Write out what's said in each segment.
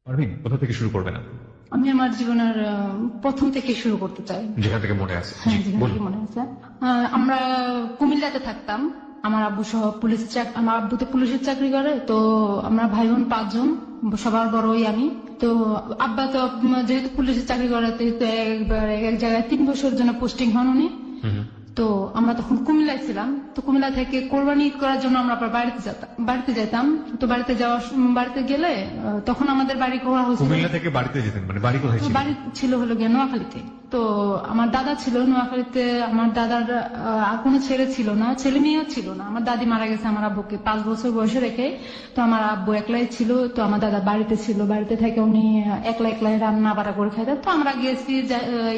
পারভিন, কোথা থেকে শুরু করবেন আপনি? আমি আমার জীবনের প্রথম থেকে শুরু করতে চাই। যেখান থেকে মনে আছে, হ্যাঁ, জি যেখান বলুন। থেকে মনে আছে। আমরা কুমিল্লাতে থাকতাম। আমার আব্বু সহ আমার আব্বু তো পুলিশের চাকরি করে, তো আমরা ভাই বোন 5 জন, সবার বড় ওই আমি। তো আব্বা তো যেহেতু পুলিশের চাকরি করে, তো একবার এক জায়গায় 3 বছরের জন্য পোস্টিং হন উনি। তো আমরা তখন কুমিল্লায় ছিলাম। তো কুমিল্লা থেকে কোরবানি ঈদ করার জন্য আমরা আবার বাড়িতে যেতাম। তো বাড়িতে গেলে তখন আমাদের বাড়ি করা হয়েছিল। কুমিল্লা থেকে বাড়িতে যেতেন, মানে বাড়ি কোথায় ছিল? বাড়ি ছিল হলো গিয়ে নোয়াখালীতে। তো আমার দাদা ছিল নোয়াখালীতে। আমার দাদার আর কোনো ছেলে ছিল না, ছেলে মেয়েও ছিল না। আমার দাদি মারা গেছে আমার আব্বুকে 5 বছর বয়সে রেখে। তো আমার আব্বু একলাই ছিল। তো আমার দাদা বাড়িতে ছিল, বাড়িতে থেকে উনি একলাই রান্না বাড়া করে খাইতেন। তো আমরা গেছি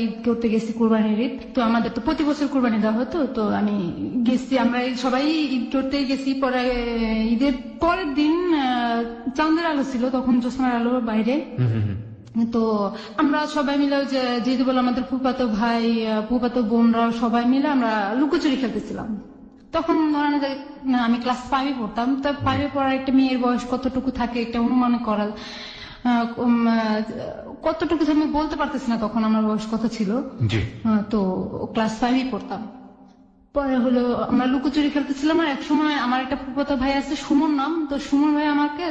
ঈদ করতে গেছি, কোরবানির ঈদ। তো আমাদের তো প্রতি বছর কোরবানি দেওয়া হতো। তো আমি গেছি, আমরা সবাই ঈদ করতে গেছি। পরে ঈদের পরের দিন চাঁদের আলো ছিল, তখন জ্যোৎস্নার আলো বাইরে। তো আমরা সবাই মিলে যেহেতু বলে আমাদের ফুফাতো ভাই ফুফাতো বোনরা সবাই মিলে আমরা লুকোচুরি খেলতেছিলাম। তখন ধরেন যে আমি ক্লাস 5-এ পড়তাম। তো 5-এ পড়ার একটা মেয়ের বয়স কতটুকু থাকে একটা অনুমান করা কতটুকু আমি বলতে পারতেছি না তখন আমার বয়স কত ছিল। তো ক্লাস 5-এ পড়তাম। পরে হলো আমরা লুকোচুরি খেলতেছিলাম। আর একসময় আমার একটা ফুফাতো ভাই আছে, সুমন নাম। তো সুমন ভাই আমাকে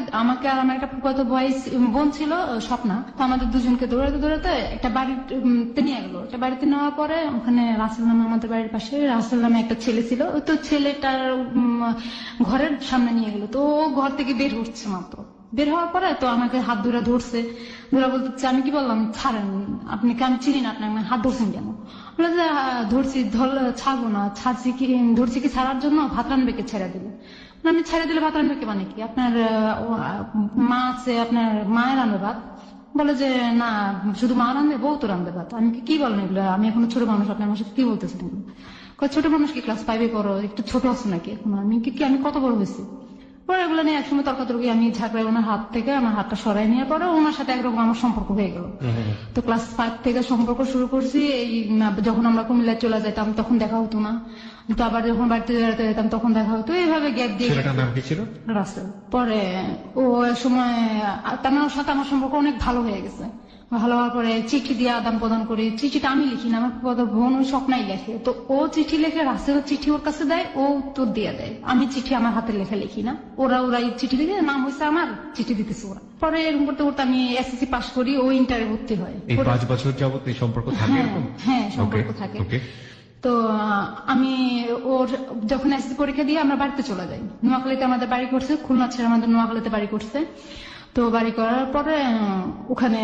আর আমার একটা ফুফাতো ভাই বোন ছিল স্বপ্না। তো আমাদের দুজনকে দৌড়াতে দৌড়াতে একটা বাড়িতে নিয়ে গেলো। একটা বাড়িতে নেওয়ার পরে ওখানে রাসেল নামে, আমাদের বাড়ির পাশে রাসেল নামে একটা ছেলে ছিল। তো ছেলেটার ঘরের সামনে নিয়ে গেলো। তো ও ঘর থেকে বের হচ্ছে মাত্র। বের হওয়ার পরে তো আমাকে হাত ধরছে। বলতেছে, আমি কি বললাম, ছাড়েন, আপনি আমি চিনি না, আপনি হাত ধরছেন কেন? বলে যে ধরছি, ছাড়বো না। ধরছি কি ছাড়ার জন্য? ভাত রান্নাকে ছেড়ে দিলে। আমি ছেড়ে দিলে ভাত রান্নাকে মানে কি? আপনার মা আছে, আপনার মায়ের রান্না ভাত? বলে যে না, শুধু মা রান্ধে, বউ তো রান্ধে ভাত। আমি কি বলেন এগুলো? আমি এখন ছোট মানুষ, আপনি আমার সাথে কি বলতেছেন? ছোট মানুষ কি ক্লাস 5-এ পড়ো? একটু ছোট আছে নাকি এখন? আমি কত বড় হয়েছি? পরে এগুলো নিয়ে একসময় তর্কাতর্কি, আমি ঝাঁকড়াই ওনার হাত থেকে আমার হাতটা সরাই নিয়ে পরে ওনার সাথে একরকম আমার সম্পর্ক হয়ে গেল। তো ক্লাস 5 থেকে সম্পর্ক শুরু করছি। এই যখন আমরা কুমিল্লায় চলে যেতাম তখন দেখা হতো না। তো আবার যখন বাড়িতে বেড়াতে যেতাম তখন দেখা হতো। এইভাবে গ্যাপ দিয়ে রাসেল। পরে ও এক সময় তার সাথে আমার সম্পর্ক অনেক ভালো হয়ে গেছে। ভালো হওয়ার পরে চিঠি দিয়ে আদান প্রদান করি। চিঠিটা আমি লিখি না, আমার বোন ওই স্বপ্নাই লেখে। তো ও চিঠি লেখে, রাসেল চিঠি ওর কাছে দেয়, ও উত্তর দিয়ে দেয়। আমি চিঠি আমার হাতে লেখা লিখি না, ওরাই চিঠি লিখে, নাম হয়েছে আমার, চিঠি দিতেছে ওরা। পরে এরকম করতে করতে আমি এসএসসি পাস করি, ও ইন্টারে ভর্তি হয়। এই 5 বছর যাবত এই সম্পর্ক থাকে? হ্যাঁ, সম্পর্ক থাকে। তো আমি ওর যখন এসএসসি পরীক্ষা দিয়ে আমরা বাড়িতে চলে যাই। নোয়াখালীতে আমাদের বাড়ি করছে, খুলনা ছেড়ে আমাদের নোয়াখালীতে বাড়ি করছে। তো বাড়ি করার পরে ওখানে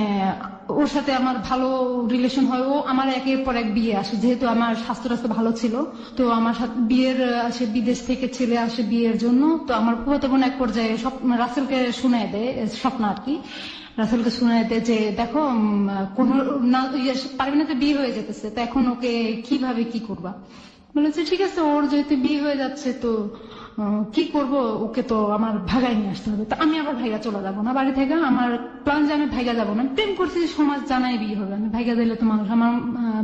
ওর সাথে আমার ভালো রিলেশন হয়। ও আমার একের পর এক বিয়ে আসে, যেহেতু আমার স্বাস্থ্য ভালো ছিল। তো আমার সাথে বিয়ের আসে, বিদেশ থেকে ছেলে আসে বিয়ের জন্য। তো আমার ফুফাতো বোন এক পর্যায়ে রাসেলকে শুনে দেয়, স্বপ্ন আর কি, রাসেলকে শুনে দেয় যে দেখো কোন পারবিনাতে বিয়ে হয়ে যেতেছে, তো এখন ওকে কিভাবে কি করবা? বলেছে ঠিক আছে, ওর যেহেতু বিয়ে হয়ে যাচ্ছে তো কি করব, ওকে তো আমার ভাগাই নিয়ে আসতে হবে। তো আমি আবার ভাইগা চলে যাবো না বাড়ি থেকে। আমার প্ল্যান যে আমি ভাইগা যাবো না। প্রেম করছি, সমাজ জানাই বিয়ে হবে, আমি ভাইগা দিলে তো মানুষ আমার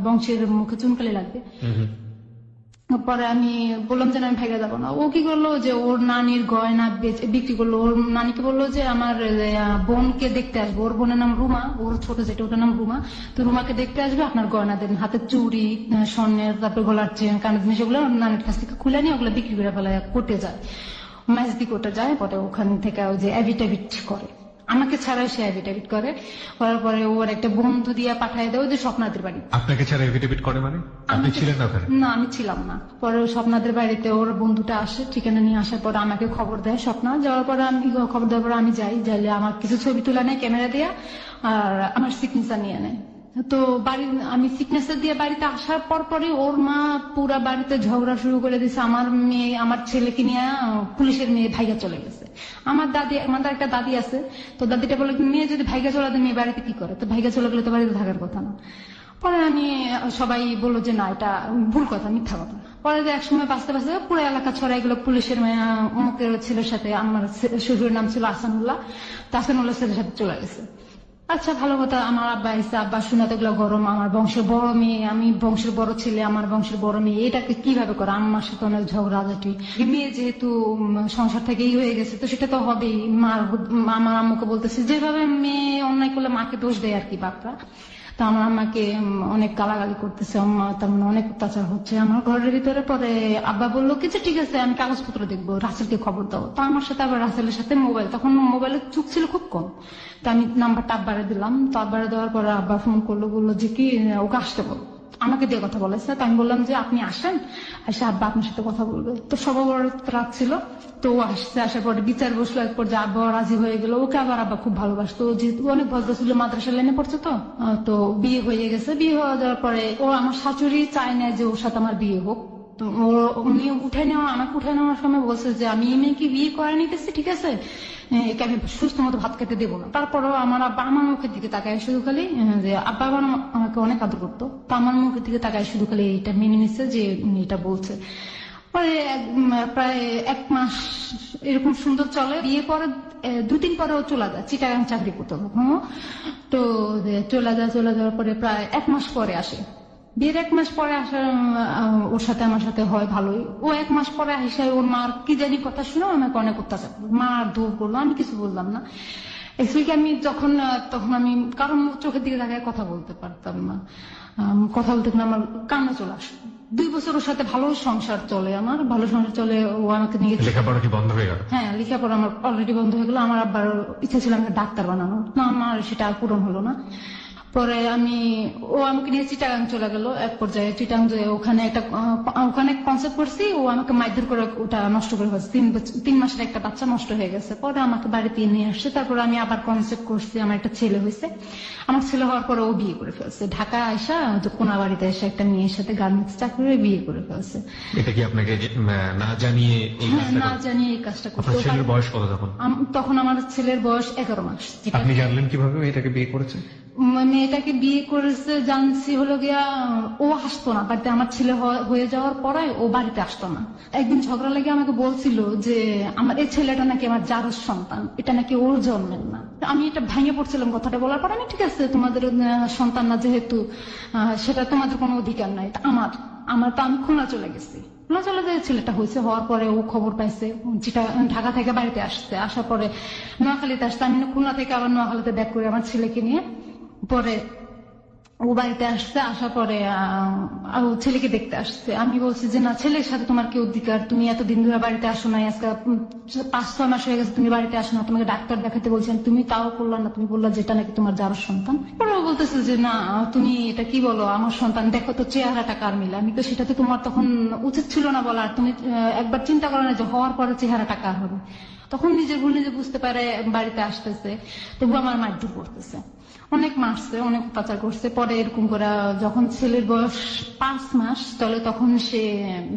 বংশের মুখে চুনকালি লাগবে। পরে আমি বললাম যে আমি ভাইগা যাবো না। ও কি করলো যে ওর নানির গয়না বিক্রি করলো। ওর নানিকে বললো যে আমার বোনকে দেখতে আসবো, ওর বোনের নাম রুমা, ওর ছোট যেটা ওটার নাম রুমা। তো রুমাকে দেখতে আসবে, আপনার গয়না দেন, হাতের চুড়ি, স্বর্ণের, তারপরে গলার চেন, কানের জিনিস, ওগুলো নানির কাছ থেকে খুলে নিয়ে ওগুলো বিক্রি করে ফেলায় কোর্টে যায়, ম্যাজদি কোর্টে যায়। পরে ওখান থেকে ওই যে অ্যাভিটাভিট করে, আমাকে ছাড়াই সে অ্যাভিটাভিট করে। করার পরে ওর একটা বন্ধু দিয়ে পাঠায় দেয় যে স্বপ্নাদের বাড়ি। আপনাকে ছাড়া এভিডেভিট করে? মানে আপনি ছিলেন না ওখানে? না, আমি ছিলাম না। পরে স্বপ্নাদের বাড়িতে ওর বন্ধুটা আসে, ঠিকানা নিয়ে আসার পরে আমাকে খবর দেয় স্বপ্না। যাওয়ার পরে আমি খবর দেওয়ার পরে আমি যাইলে আমার কিছু ছবি তুলে নেয় ক্যামেরা দিয়ে, আর আমার সিগনেচার নিয়ে নেয়। তো আমি সিগনেচার দিয়ে বাড়িতে আসার পরই ওর মা পুরা বাড়িতে ঝগড়া শুরু করে দিয়েছে। আমার ছেলেকে নিয়ে পুলিশের মেয়ে ভাইগা চলে গেছে। আমাদের একটা দাদি আছে, তো দাদিটা বলে মেয়ে যদি ভাইগা চলে দেয় মেয়ে বাড়িতে কি করে? তো ভাইগা চলে গেলে তো বাড়িতে থাকার কথা না। পরে সবাই বললো যে না, এটা ভুল কথা, মিথ্যা কথা। পরে এক সময় বাঁচতে বাঁচতে পুরো এলাকা ছড়াই গেলো পুলিশের অমুকের ছেলের সাথে। আমার শ্বশুরের নাম ছিল আসানুল্লাহ, তো আসানুল্লাহ ছেলের সাথে চলে গেছে। আচ্ছা ভালো কথা, আমার আব্বা এসে, আব্বা শোনাতে গুলো গরম, আমার বংশের বড় মেয়ে, আমি বংশের বড় ছেলে, আমার বংশের বড় মেয়ে, এটাকে কিভাবে করে? আমার সাথে অনেক ঝগড়াঝাটি, মেয়ে যেহেতু সংসার থেকেই হয়ে গেছে তো সেটা তো হবেই। আমার আম্মুকে বলতেছে, যেভাবে মেয়ে অন্যায় করলে মাকে দোষ দেয় আর কি বাপরা, তো আমার আম্মাকে অনেক গালাগালি করতেছে, আম্মা তার মানে অনেক অত্যাচার হচ্ছে আমার ঘরের ভিতরে। পরে আব্বা বললো কি যে ঠিক আছে আমি কাগজপত্র দেখবো, রাসেলকে খবর দাও। তো আমার সাথে আবার রাসেলের সাথে মোবাইল, তখন মোবাইলের চুক ছিল খুব কম, তো আমি নাম্বারটা আব্বারে দিলাম। তো আব্বারে দেওয়ার পরে আব্বা ফোন করলো, বললো যে কি ওকে আসতে বল, আমাকে দিয়ে কথা বলেছে। তো আমি বললাম যে আপনি আসেন, এসে আব্বা আপনার সাথে কথা বলবে। তো সবার বড় রাত ছিল, তো ও আসছে, আসার পরে বিচার বসলো, এক পর্যায়ে আব্বা রাজি হয়ে গেল। ওকে আবার আব্বা খুব ভালোবাসতো, যেহেতু অনেক ভদ্র ছিল, মাদ্রাসা লাইনে পড়ছে, তো বিয়ে হয়ে গেছে। বিয়ে হয়ে যাওয়ার পরে ও আমার শাশুড়ি চায় না যে ওর সাথে আমার বিয়ে হোক। তো উনি আমাকে উঠে নেওয়ার সময় বলছে যে আমি এই মেয়েকে বিয়ে করে নিতেছি, ঠিক আছে, একে আমি সুস্থ মতো ভাত খেতে দেবো না। তারপরেও আমার আব্বা আমার মুখের দিকে তাকায় শুধু খালি, যে আব্বা আবার আমাকে অনেক আদর করতো, তো আমার মুখের দিকে তাকায় শুধু খালি এটা মেনে নিচ্ছে যে উনি এটা বলছে। পরে প্রায় 1 মাস এরকম সুন্দর চলে। বিয়ে পরে 2-3 পরেও চলে যায়, চিটাগাং চাকরি করতো তখন। তো চলে যাওয়ার পরে প্রায় 1 মাস পরে আসে। বিয়ের 1 মাস পরে আসা, ওর সাথে আমার সাথে হয় ভালোই। ও 1 মাস পরে আসে, ওর মার কি জানি কথা শুনে আমাকে অনেক অত্যাচার করলো, মার দৌড় করলো, আমি কিছু বললাম না। অ্যাকচুয়ালি আমি তখন আমি কারণ চোখের দিকে তাকায় কথা বলতে পারতাম না, কথা বলতে গেলে আমার কান্না চলে আসতো। 2 বছর ওর সাথে ভালো সংসার চলে, আমার ভালো সংসার চলে। ও আমাকে নিয়ে লেখাপড়া কি বন্ধ হয়ে গেল? হ্যাঁ, লেখাপড়া আমার অলরেডি বন্ধ হয়ে গেলো। আমার আব্বার ইচ্ছা ছিল আমাকে ডাক্তার বানানো, না আমার সেটা আর পূরণ হলো না। পরে ও আমাকে নিয়ে চিটাগাং চলে গেল। এক পর্যায়ে চিটাগাং যে ওখানে কনসেপ্ট করছি, ও আমাকে মারধর করে ওটা নষ্ট করে ফেলছে। 3 মাসের একটা বাচ্চা নষ্ট হয়ে গেছে। পরে আমাকে বাড়িতে নিয়ে আসছে। তারপরে আমি আবার কনসেপ্ট করছি, আমার একটা ছেলে হয়েছে। আমার ছেলে হওয়ার পরে ও বিয়ে করে ফেলছে, ঢাকা আইসা কোনা বাড়িতে এসে একটা মেয়ের সাথে গার্মেন্টস চাকরি করে বিয়ে করে ফেলছে। এটা কি আপনাকে না জানিয়ে এই কাজটা না জানিয়ে এই কাজটা করতে? আপনার ছেলের বয়স কত তখন? তখন আমার ছেলের বয়স 11 মাস। আপনি জানলেন কিভাবে মেয়েটাকে বিয়ে করেছে? মেয়েটাকে বিয়ে করেছে জানছি হলো গিয়া, ও আসতো না বাড়িতে। আমার ছেলে হয়ে যাওয়ার পরে ও বাড়িতে আসতো না। একদিন ঝগড়া লেগে আমাকে বলছিল যে আমার এই ছেলেটা নাকি আমার জারজ সন্তান, এটা নাকি ওর জন্মের না। আমি এটা ভেঙে পড়ছিলাম কথাটা বলার পর। আমি ঠিক আছে, তোমাদের সন্তান না যেহেতু, সেটা তোমাদের কোনো অধিকার নাই। আমার তো আমি খুলনা চলে গেছি। খুলনা চলে যায়, ছেলেটা হয়েছে, হওয়ার পরে ও খবর পাইছে, যেটা ঢাকা থেকে বাড়িতে আসছে। আসার পরে নোয়াখালীতে আসছে। আমি খুলনা থেকে আবার নোয়াখালীতে ব্যাক করে আমার ছেলেকে নিয়ে। পরে ও বাড়িতে আসছে, আসার পরে ও ছেলেকে দেখতে আসছে। আমি বলছি যে না, ছেলের সাথে তোমার কি অধিকার? তুমি এতদিন ধরে বাড়িতে আসো না, আজকে 5-6 মাস হয়ে গেছে তুমি বাড়িতে আসো না, তোমাকে ডাক্তার দেখাতে বলছেন, তুমি তাও করলা না। তুমি বললা যেটা নাকি তোমার যার সন্তান। পরে ও বলতেছে যে না, তুমি এটা কি বলো, আমার সন্তান, দেখো তো চেহারাটা কার মিলে। আমি তো সেটাতে তোমার তখন উচিত ছিল না বলার। তুমি একবার চিন্তা করো না যে হওয়ার পরে চেহারাটা কার হবে। তখন নিজের ভুল নিজে বুঝতে পারে, বাড়িতে আসতেছে, তবু আমার মারধর করতেছে, অনেক মারছে, অনেক অত্যাচার করছে। পরে এরকম করে যখন ছেলের বয়স 5 মাস চলে, তখন সে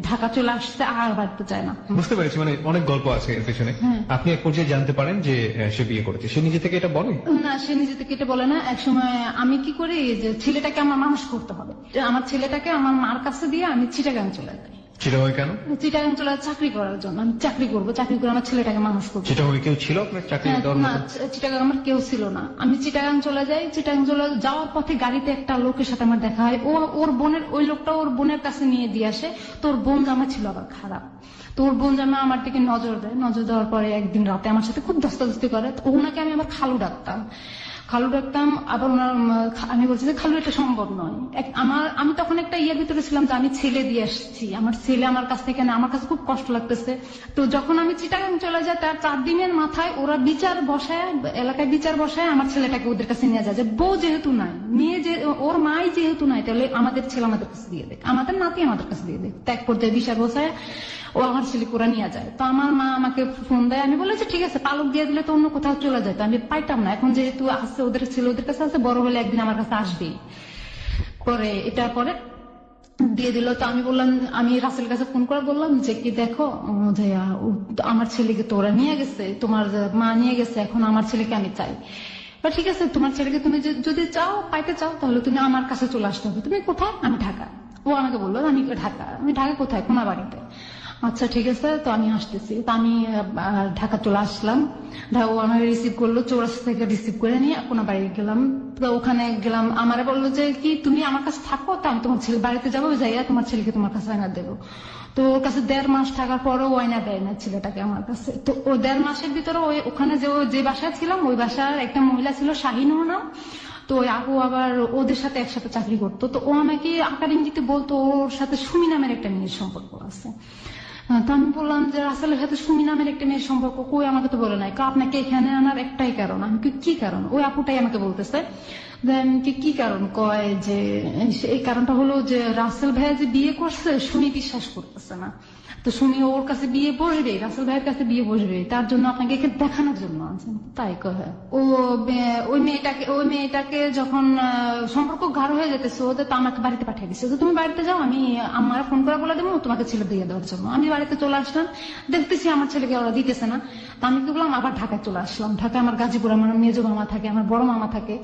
ঢাকা চলে আসছে, আর বাড়িতে চায় না। বুঝতে পেরেছি, মানে অনেক গল্প আছে এর পেছনে। আপনি এক পর্যায়ে জানতে পারেন যে সে বিয়ে করেছে। সে নিজে থেকে এটা বলে না, সে নিজে থেকে এটা বলে না। একসময় আমি কি করি যে ছেলেটাকে আমার মানুষ করতে হবে, আমার ছেলেটাকে আমার মার কাছে দিয়ে আমি চিটাগাং চলে যাই। চিটাগাং কেন? চিটাগাং চলে চাকরি করার জন্য। আমি চাকরি করবো, চাকরি করে আমার ছেলেটাকে মানুষ করবো। চিটাগাং কেউ ছিল আপনার চাকরি দেওয়ার না, মতো? চিটাগাং আমার কেউ ছিল না। আমি চিটাগাং চলে যাই। চিটাগাং চলে যাওয়ার পথে গাড়িতে একটা লোকের সাথে আমার দেখা হয়। ওর বোনের, ওই লোকটা ওর বোনের কাছে নিয়ে দিয়ে আসে। তোর বোন জামা ছিল আবার খারাপ, তো ওর বোন জামা আমার দিকে নজর দেয়। নজর দেওয়ার পরে একদিন রাতে আমার সাথে খুব ধস্তাধস্তি করে। ওনাকে আমি আবার খালু ডাকতাম। আবার ওনার, আমি বলছি যে খালু এটা সম্ভব নয়। আমি তখন একটা ইয়ের ভিতরে ছিলাম যে আমি ছেলে দিয়ে আসছি, আমার ছেলে আমার কাছ থেকে না, আমার কাছে খুব কষ্ট লাগতেছে। তো যখন আমি চিটাগাং চলে যাই, তার 4 দিনের মাথায় ওরা এলাকায় বিচার বসায় আমার ছেলেটাকে ওদের কাছে নিয়ে যায়, যে বউ যেহেতু নাই, মেয়ে যে ওর মাই যেহেতু নাই, তাহলে আমাদের ছেলে আমাদের কাছে দিয়ে দেয়, আমাদের নাতি আমাদের কাছে দিয়ে দেয়। ত্যাগ পর্যায়ে বিচার বসায় ও আমার ছেলে কোরা নিয়ে যায়। তো আমার মা আমাকে ফোন দেয়। আমি বলেছি ঠিক আছে, পালক দিয়ে দিলে তো অন্য কোথাও চলে যায়, তো আমি পাইতাম না। এখন যেহেতু আছে, ওদের ছেলে ওদের কাছে আছে, বড় হলে একদিন আমার কাছে আসবেই। পরে দিয়ে দিল। তো আমি বললাম, আমি রাসেল কাছে ফোন করে বললাম যে কি দেখো যে আমার ছেলেকে তো ওরা নিয়ে গেছে, তোমার মা নিয়ে গেছে, এখন আমার ছেলেকে আমি চাই। ঠিক আছে, তোমার ছেলেকে তুমি যদি পাইতে চাও, তাহলে তুমি আমার কাছে চলে আসতে হবে। তুমি কোথায়? আমি ঢাকা। ও আমাকে বললো আমি ঢাকা। আমি ঢাকা কোথায়? কোনা বাড়িতে। আচ্ছা ঠিক আছে, তো আমি আসতেছি। তো আমি ঢাকা চলে আসলাম। ও আমাকে রিসিভ করলো, চৌরাস্তা থেকে রিসিভ করে নিয়ে কোনো বাড়ি গেলাম। তো ওখানে গেলাম, আমারে বললো যে কি তুমি আমার কাছে থাকো, তো আমি তোমার ছেলে বাড়িতে যাবো, যাইয়া তোমার ছেলেকে তোমার কাছে আয়না দেবো। তো ওর কাছে 1.5 মাস থাকার পরও আয়না দেয় না ছেলেটাকে আমার কাছে। তো ও 1.5 মাসের ভিতরে ওখানে যে বাসায় ছিলাম, ওই বাসার একটা মহিলা ছিল শাহিনুর নাম। তো ওই আপু আবার ওদের সাথে একসাথে চাকরি করতো। তো ও আমাকে আকার ইঙ্গিতে বলতো ওর সাথে সুমি নামের একটা মেয়ের সম্পর্ক আছে। তো আমি বললাম যে রাসেলের সাথে সুমি নামের একটা মেয়ের সম্পর্ক কই, আমাকে তো বলে নাই। আপনাকে এখানে আনার একটাই কারণ। আমি কি কারণ? ওই আপুটাই আমাকে বলতেছে কি কারণ, কয় যে এই কারণটা হলো যে রাসেল ভাইয়া যে বিয়ে করছে সুমি বিশ্বাস করতেছে না। তো সুমি ওর কাছে বিয়ে বসবে, রাসেল ভাইয়ের কাছে বিয়ে বসবে, তার জন্য আপনাকে এখানে দেখানোর জন্য আনছেন। তাই কয় ও ওই মেয়েটাকে যখন সম্পর্ক গাঢ় হয়ে যেতেছে ওদের, তো আমাকে বাড়িতে পাঠিয়ে দিচ্ছে যে তুমি বাড়িতে যাও, আমি আমার ফোন করে বলে দেবো তোমাকে ছেলে দিয়ে দেওয়ার জন্য। আমি বাড়িতে চলে আসলাম, দেখতেছি আমার ছেলেকে ওরা দিতেছে না। তো আমি কি বললাম, আবার ঢাকায় চলে আসলাম। ঢাকায় আমার গাজীপুর আমার মেজো মামা থাকে, আমার বড় মামা থাকে,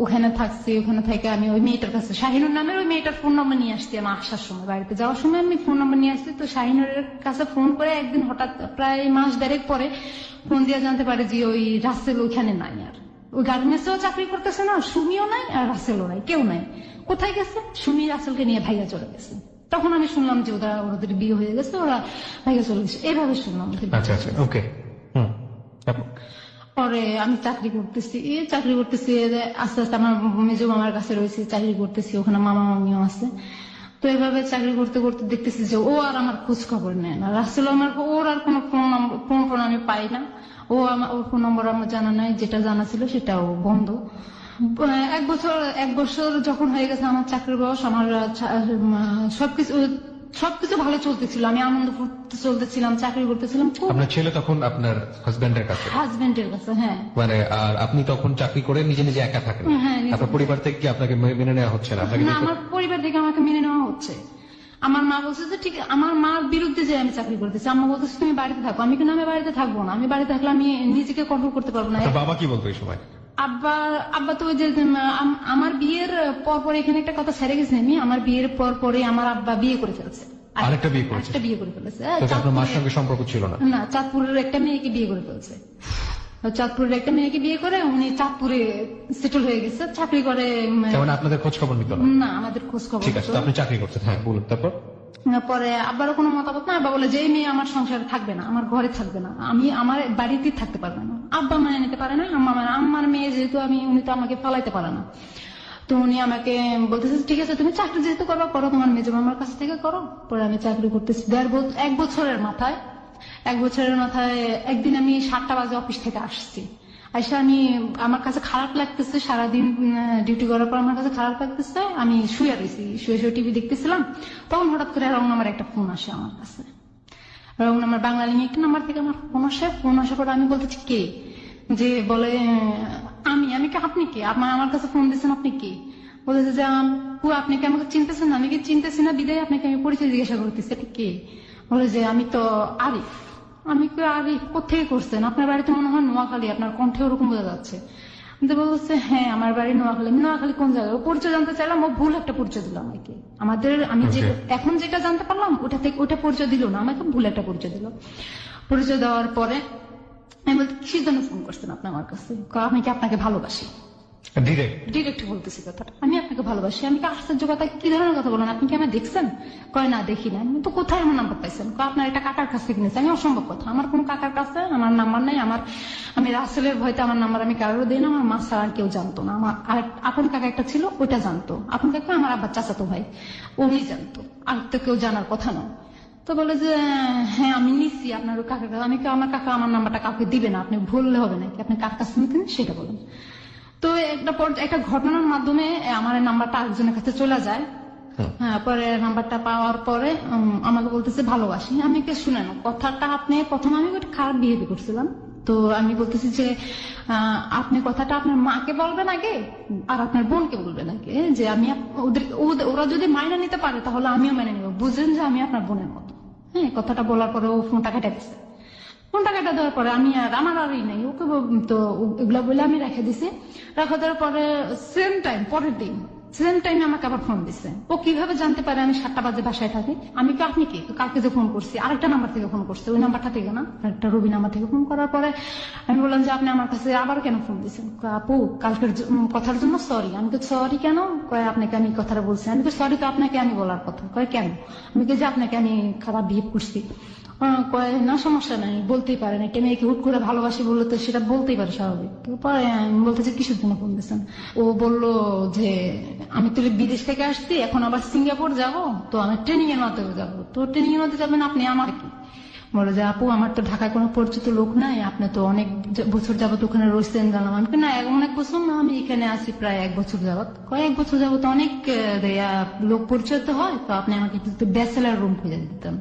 ওখানে থাকছি। ওখানে থেকে আমি ওই মেয়েটার কাছে, শাহিনুর নামের ওই মেয়েটার ফোন নম্বর নিয়ে আসছি। আমার আসার সময়, বাড়িতে যাওয়ার সময় আমি ফোন নম্বর নিয়ে আসছি। তো শাহিনুরের কাছে ফোন করে একদিন হঠাৎ প্রায় মাস 1.5 পরে ফোন দিয়ে জানতে পারে যে ওই রাসেল ওইখানে নাই। আর ওই গার্মেন্টসেও চাকরি করতেছে না, সুমিও নাই আর রাসেলও নাই, কেউ নাই। কোথায় গেছে? সুমি রাসেলকে নিয়ে ভাইয়া চলে গেছে। তখন আমি শুনলাম যে ওদের বিয়ে হয়ে গেছে, ওরা ভাইয়া চলে গেছে, এভাবে শুনলাম। আচ্ছা আচ্ছা, ওকে। পরে আমি চাকরি করতেছি আস্তে আস্তে আমার মেজো মামার কাছে রয়েছে, চাকরি করতেছি, ওখানে মামা মামিও আছে। তো এভাবে চাকরি করতে করতে দেখতেছি যে ও আর আমার খোঁজ খবর নেয় না। রাসেল আমার, ওর আর কোনো ফোন আমি পাই না। ওর ফোন নম্বর আমার জানা নাই, যেটা জানা ছিল সেটাও বন্ধ। 1 বছর যখন হয়ে গেছে আমার চাকরির বয়স, আমার সবকিছু ভালো চলতেছিল, আমি আনন্দ করতে চলতেছিলাম, চাকরি করতেছিলাম। আপনার ছেলে তখন আপনার হাজবেন্ডের কাছে? হাজবেন্ডের কাছে, হ্যাঁ। মানে আর আপনি তখন চাকরি করে নিজে নিজে একা থাকেন? হ্যাঁ, আপনার পরিবার থেকে কি আপনাকে মেনে নেওয়া হচ্ছে না? না, আমার পরিবার থেকে আমাকে মেনে নেওয়া হচ্ছে। আমার মা বলছে যে ঠিক, আমার মার বিরুদ্ধে যে আমি চাকরি করতেছি। আম্মা বলতেছে তুমি বাড়িতে থাকো। আমি কিন্তু আমি বাড়িতে থাকবো না, আমি বাড়িতে থাকলে আমি নিজেকে কন্ট্রোল করতে পারবো না। বাবা কি বলতো এই সময়? আব্বা তো ওই যে আমার বিয়ের পর এখানে একটা কথা ছেড়ে গেছে, আমি আমার বিয়ের পরে আমার আব্বা বিয়ে করে ফেলছে, আরেকটা বিয়ে করেছে। বিয়ে করে ফেলেছে। আপনার মার সঙ্গে সম্পর্ক ছিল না? না, চাঁদপুরের একটা মেয়েকে বিয়ে করে ফেলছে। চাঁদপুরের একটা মেয়েকে বিয়ে করে উনি চাঁদপুরে সেটেল হয়ে গেছে, চাকরি করে। মানে আপনাদের খোঁজ খবর নিত না, আমাদের খোঁজ খবর। ঠিক আছে, আপনি চাকরি করছেন, হ্যাঁ বলুন। তারপর পরে আব্বারও কোনো মতামত না। আব্বা বলে যে এই মেয়ে আমার সংসারে থাকবে না, আমার ঘরে থাকবে না, আমি আমার বাড়িতেই থাকতে পারবে না। আব্বা মানে নিতে পারে না, আমার মেয়ে যেহেতু, উনি তো আমাকে ফলাইতে পারে না। তো উনি আমাকে বলতেছে ঠিক আছে তুমি চাকরি যেহেতু করো, তোমার মেজো মামার কাছ থেকে করো। পরে আমি চাকরি করতেছি 1 বছরের মাথায়। 1 বছরের মাথায় একদিন আমি 7টা বাজে অফিস থেকে আসছি। আইসা আমার কাছে খারাপ লাগতেছে, সারাদিন ডিউটি করার পর আমার কাছে খারাপ লাগতেছে। আমি শুয়ে রয়েছি, শুয়ে টিভি দেখতেছিলাম। তখন হঠাৎ করে রং নাম্বার একটা ফোন আসে আমার কাছে। রং নাম্বার, বাংলালিং একটা নাম্বার থেকে আমার ফোন আসার পর আমি বলতেছি কে? যে বলে আমি কি? আপনি কে? আমার কাছে ফোন দিচ্ছেন, আপনি কে? বলেছে যে আপনি কি আমাকে চিনতেছেন? আমি কি চিনতেছি না, বিদায় আপনাকে আমি পরিচয় জিজ্ঞাসা করতেছি, আপনি কে? বলে যে আমি তো আরিফ। আমি কি আরিফ? কোথেকে করছেন? আপনার বাড়িতে মনে হয় নোয়াখালী, আপনার কণ্ঠে ওরকম বোঝা যাচ্ছে। বলছে হ্যাঁ আমার বাড়ি নোয়াখালী। নোয়াখালী কোন জায়গায়? ও পরিচয় জানতে চাইলাম, ও ভুল একটা পরিচয় দিল আমাকে। আমি এখন যেটা জানতে পারলাম ওটা পরিচয় দিল না আমাকে, ভুল একটা পরিচয় দিল। পরিচয় দেওয়ার পরে আমি বলতে কিসের জন্য ফোন করছেন আপনি আমার কাছে? আমি কি আপনাকে ভালোবাসি? ডিরেক্ট বলতেছি কথাটা, আমি আপনাকে ভালোবাসি। আমি কি আশ্চর্য কথা, কি ধরনের কথা বলেন? আপনি কি আমায় দেখছেন? কয় না দেখি না। আমি তো কোথায় আমার নাম্বার পাইছেন? আপনার একটা কাকার কাছে কিনেছে। আমি অসম্ভব কথা, আমার কোন কাকার কাছে আমার নাম্বার নেই। আমি রাসেলের ভয়তে আমার নাম্বার আমি কারোর দিই না। আমার মা ছাড়া আর কেউ জানতো না। আমার আর আপন কাকা একটা ছিল, ওইটা জানতো। আপন কাকা আমার আব্বার চাচাতো ভাই, উনি জানতো, আর তো কেউ জানার কথা না। তো বলে যে হ্যাঁ আমি নিচ্ছি আপনার কাকার কাছে। আমি আমার কাকা আমার নাম্বারটা কাউকে দিবে না, আপনি ভুললে হবে নাকি, আপনি কার কাছে নিতেন সেটা বলেন। তো একটা ঘটনার মাধ্যমে আমার নাম্বারটা আরেকজনের কাছে চলে যায়। হ্যাঁ, পরে নাম্বারটা পাওয়ার পরে আমাকে বলতেছে ভালোবাসি। আমি কে শুনেন কথাটা, আপনি প্রথম আমি একটা খারাপ বিহেভ করছিলাম। তো আমি বলতেছি যে আপনি কথাটা আপনার মাকে বলবেন আগে, আর আপনার বোনকে বলবেন আগে, যে আমি ওরা যদি মাইনে নিতে পারে তাহলে আমিও মেনে নিব, বুঝলেন যে আমি আপনার বোনের মতো। হ্যাঁ, কথাটা বলার পরে ও ফোনটা কেটে দিচ্ছে। ফোনটা কেটে দেওয়ার পরে আমার আরই নাই, ওকে তো এগুলা বলে আমি রেখে দিছি। রেখে দেওয়ার পরে সেম টাইম পরের দিন সেম টাইমে আমাকে আবার ফোন দিছে। ও কিভাবে জানতে পারে আমি 7টা বাজে বাসায় থাকি? আমি কি আপনি কি কালকে যে ফোন করছি আরেকটা নাম্বার থেকে ফোন করছে, ওই নাম্বারটা থেকে না, একটা রবি নাম্বার থেকে ফোন করার পরে আমি বললাম যে আপনি আমার কাছে আবার কেন ফোন দিচ্ছেন? আপু কালকের কথার জন্য সরি। আমি তো সরি কেন? কয় আপনাকে আমি কথাটা বলছি। আমি তো সরি তো আপনাকে আমি বলার কথা। কয় কেন? আমি যে আপনাকে আমি খারাপ বিহেভ করছি। কয় না সমস্যা নাই, বলতেই পারেন, একটা মেয়েকে হুট করে ভালোবাসি বললে তো সেটা বলতেই পারে স্বাভাবিক। পরে আমি বলতেছি কিসের জন্য ফোন দিচ্ছেন? ও বললো যে আমি তো বিদেশ থেকে আসছি, এখন আবার সিঙ্গাপুর যাব, তো আমি ট্রেনিং এর মাধ্যমে যাবো। তো ট্রেনিং এর মধ্যে যাবেন আপনি, আমার কি? বলে যে আপু আমার তো ঢাকায় কোনো পরিচিত লোক নাই, আপনি তো অনেক বছর যাবত ওখানে রয়েছেন জানলাম। আমি না অনেক বছর না, আমি এখানে আছি প্রায় 1 বছর যাবত। কয়েক বছর যাবত অনেক লোক পরিচয় তো হয়, তো আপনি আমাকে কিন্তু ব্যাচেলার রুম খুঁজে দিতেন।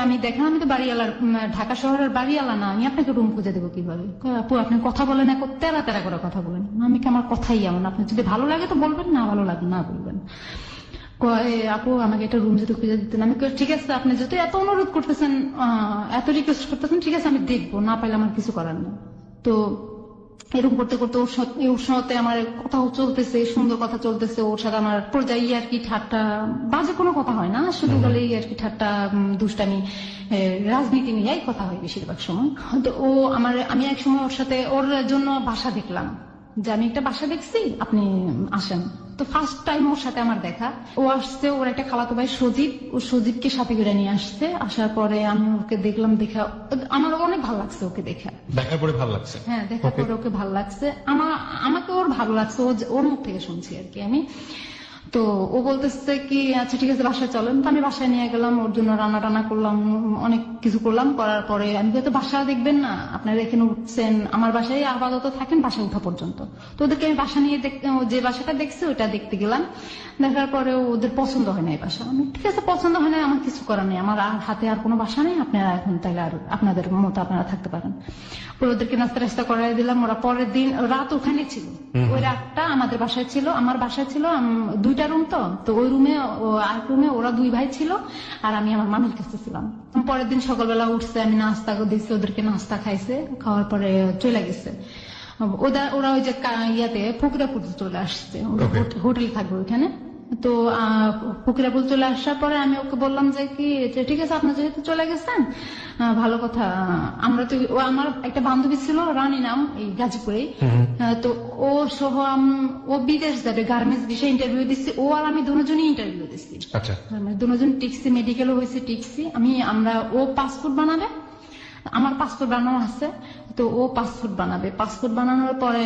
আমি দেখেন আমি তো বাড়িওয়ালা, ঢাকা শহরের বাড়িওয়ালা না, আমি আপনাকে রুম খুঁজে দেবো কিভাবে? আপু আপনি কথা বলেন, তেরা তেরা করে কথা বলেন। আমি কি আমার কথাই এমন, আপনি যদি ভালো লাগে তো বলবেন, না ভালো লাগে না বলবেন। আপু আমাকে একটা রুম যদি খুঁজে দিতেন। আমি ঠিক আছে, আপনি যদি এত অনুরোধ করতেছেন, এত রিকোয়েস্ট করতেছেন, ঠিক আছে আমি দেখবো, না পাইলে আমার কিছু করার নেই। তো এরকম করতে করতে ওর সাথে আমার কথা চলতেছে, সুন্দর কথা চলতেছে ওর সাথে আমার পর্যায়ে আর কি ঠাট্টা, বাজে কোনো কথা হয় না, শুধু বলে আর কি ঠাট্টা দুষ্টামি, রাজনীতি নিয়েই কথা হয় বেশিরভাগ সময়। তো আমি এক সময় ওর সাথে ওর জন্য বাসা দেখলাম, যে আমি একটা বাসা দেখছি আপনি আসেন। তো ফার্স্ট টাইম ওর সাথে আমার দেখা, ও আসছে, ওর একটা খালাতো ভাই সজীব, ও সজীবকে সাথে করে নিয়ে আসছে। আসার পরে আমি ওকে দেখলাম, দেখা আমার অনেক ভালো লাগছে ওকে দেখা। দেখার পরে ভালো লাগছে? হ্যাঁ, দেখা করে ওকে ভালো লাগছে, আমাকে ওর ভালো লাগছে, ওর মুখ থেকে শুনছি আর কি আমি। তো ও বলতেছে কি আচ্ছা ঠিক আছে বাসায় চলেন। তো আমি বাসায় নিয়ে গেলাম, ওর জন্য রান্না টান্না করলাম, অনেক কিছু করলাম। করার পরে আমি তো বাসা দেখবেন না, আপনারা এখানে উঠছেন, আমার বাসায় আপাতত থাকেন বাসায় উঠা পর্যন্ত। তো ওদেরকে আমি বাসা নিয়ে যে বাসাটা দেখছি ওটা দেখতে গেলাম। দেখার পরে ওদের পছন্দ হয় না এই বাসা। আমি ঠিক আছে পছন্দ হয় না, আমার কিছু করার নেই, আমার হাতে আর কোনো বাসা নেই, আপনারা এখন তাহলে আর আপনাদের মতো আপনারা থাকতে পারেন। ওদেরকে নাস্তা টাস্তা করাই দিলাম। ওরা পরের দিন রাত ওখানে ছিল, ওই রাতটা আমাদের বাসায় ছিল। আমার বাসায় ছিল 2টা রুম, তো ওই রুমে আর রুমে ওরা 2 ভাই ছিল, আর আমি আমার মামির কাছে ছিলাম। পরের দিন সকালবেলা উঠছে, আমি নাস্তা দিচ্ছি, ওদেরকে নাস্তা খাইছে, খাওয়ার পরে চলে গেছে। ওরা ওই যে ইয়াতে ফকিরাপুর চলে আসছে, হোটেল থাকবে ওইখানে। তো ফকিরাপুর চলে আসার পরে আমি ওকে বললাম যে কি ঠিক আছে আপনার যেহেতু চলে গেছেন ভালো কথা, আমরা তো আমার একটা বান্ধবী ছিল রানী নাম, এই গাজীপুরে। তো ও সহ ও বিদেশ যাবে, গার্মেন্টস বিষয়ে ইন্টারভিউ দিচ্ছি, ও আর আমি দুজনই ইন্টারভিউ দিচ্ছি। আচ্ছা, দুজন টিকছি, মেডিকেলও হয়েছে টিকছি। ও পাসপোর্ট বানাবে, আমার পাসপোর্ট বানানো আছে, তো ও পাসপোর্ট বানাবে। পাসপোর্ট বানানোর পরে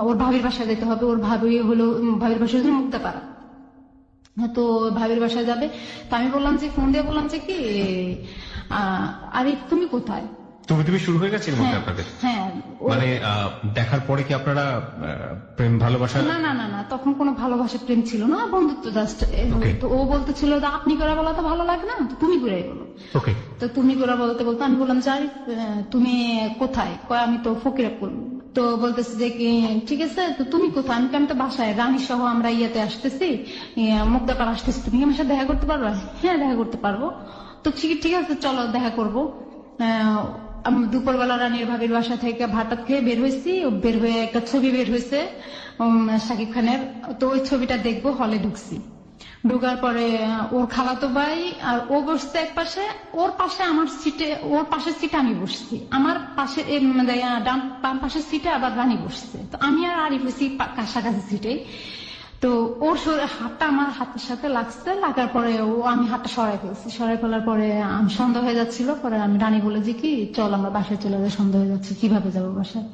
ওর ভাবির বাসায় যেতে হবে। ওর ভাবির বাসায় হচ্ছে মুক্তাপাড়া। তো ভাবির বাসায় যাবে। তো আমি বললাম যে ফোন দিয়ে বললাম যে কি আরে তুমি কোথায়? তুমি শুরু হয়ে গেছে এর মধ্যে আপনাদের? হ্যাঁ, মানে দেখার পরে কি আপনারা প্রেম ভালোবাসা? না না না না, তখন কোনো ভালোবাসা প্রেম ছিল না, বন্ধুত্ব জাস্ট। তো ও বলতেছিল আপনি করে বলা তো ভালো লাগে না, তো তুমি করে বলো। তো তুমি করে বলতে বলতে আমি বললাম যে তুমি কোথায়? আমি তো ফকিরাপুর। তো বলতেছে যে কি ঠিক আছে তো তুমি কোথায়? আমি তো বাসায়, রানী সহ আমরা ইয়েতে আসতেছি, মুক্তাপাড়া আসতেছি, তুমি কি আমার সাথে দেখা করতে পারবে? হ্যাঁ দেখা করতে পারবো। তো ঠিক আছে চলো দেখা করবো। দুপুরবেলা রানীর ভাবির বাসা থেকে ভাত খেয়ে বের হয়েছি, বের হয়ে একটা ছবি বের হয়েছে শাকিব খানের, তো ওই ছবিটা দেখবো হলে ঢুকছি। ঢুকার পরে ওর খালাতো ভাই আর ও বসছে এক পাশে, ওর পাশে আমার সিটে, ওর পাশের সিটে আমি বসছি, আমার পাশে বাম পাশের সিটে আবার রানী বসছে। তো আমি আর আরিফ হয়েছি কাছাকাছি সিটে। তো ওর হাতটা আমার হাতের সাথে লাগছে, লাগার পরে আমি হাতটা সরাই ফেলছি। সরাই ফেলার পরে আমি সন্দেহ হয়ে যাচ্ছিল। পরে আমি রানী বলে যে কি চল আমরা বাসায় চলে যাই, সন্দেহ হয়ে যাচ্ছে কিভাবে যাবো বাসায়।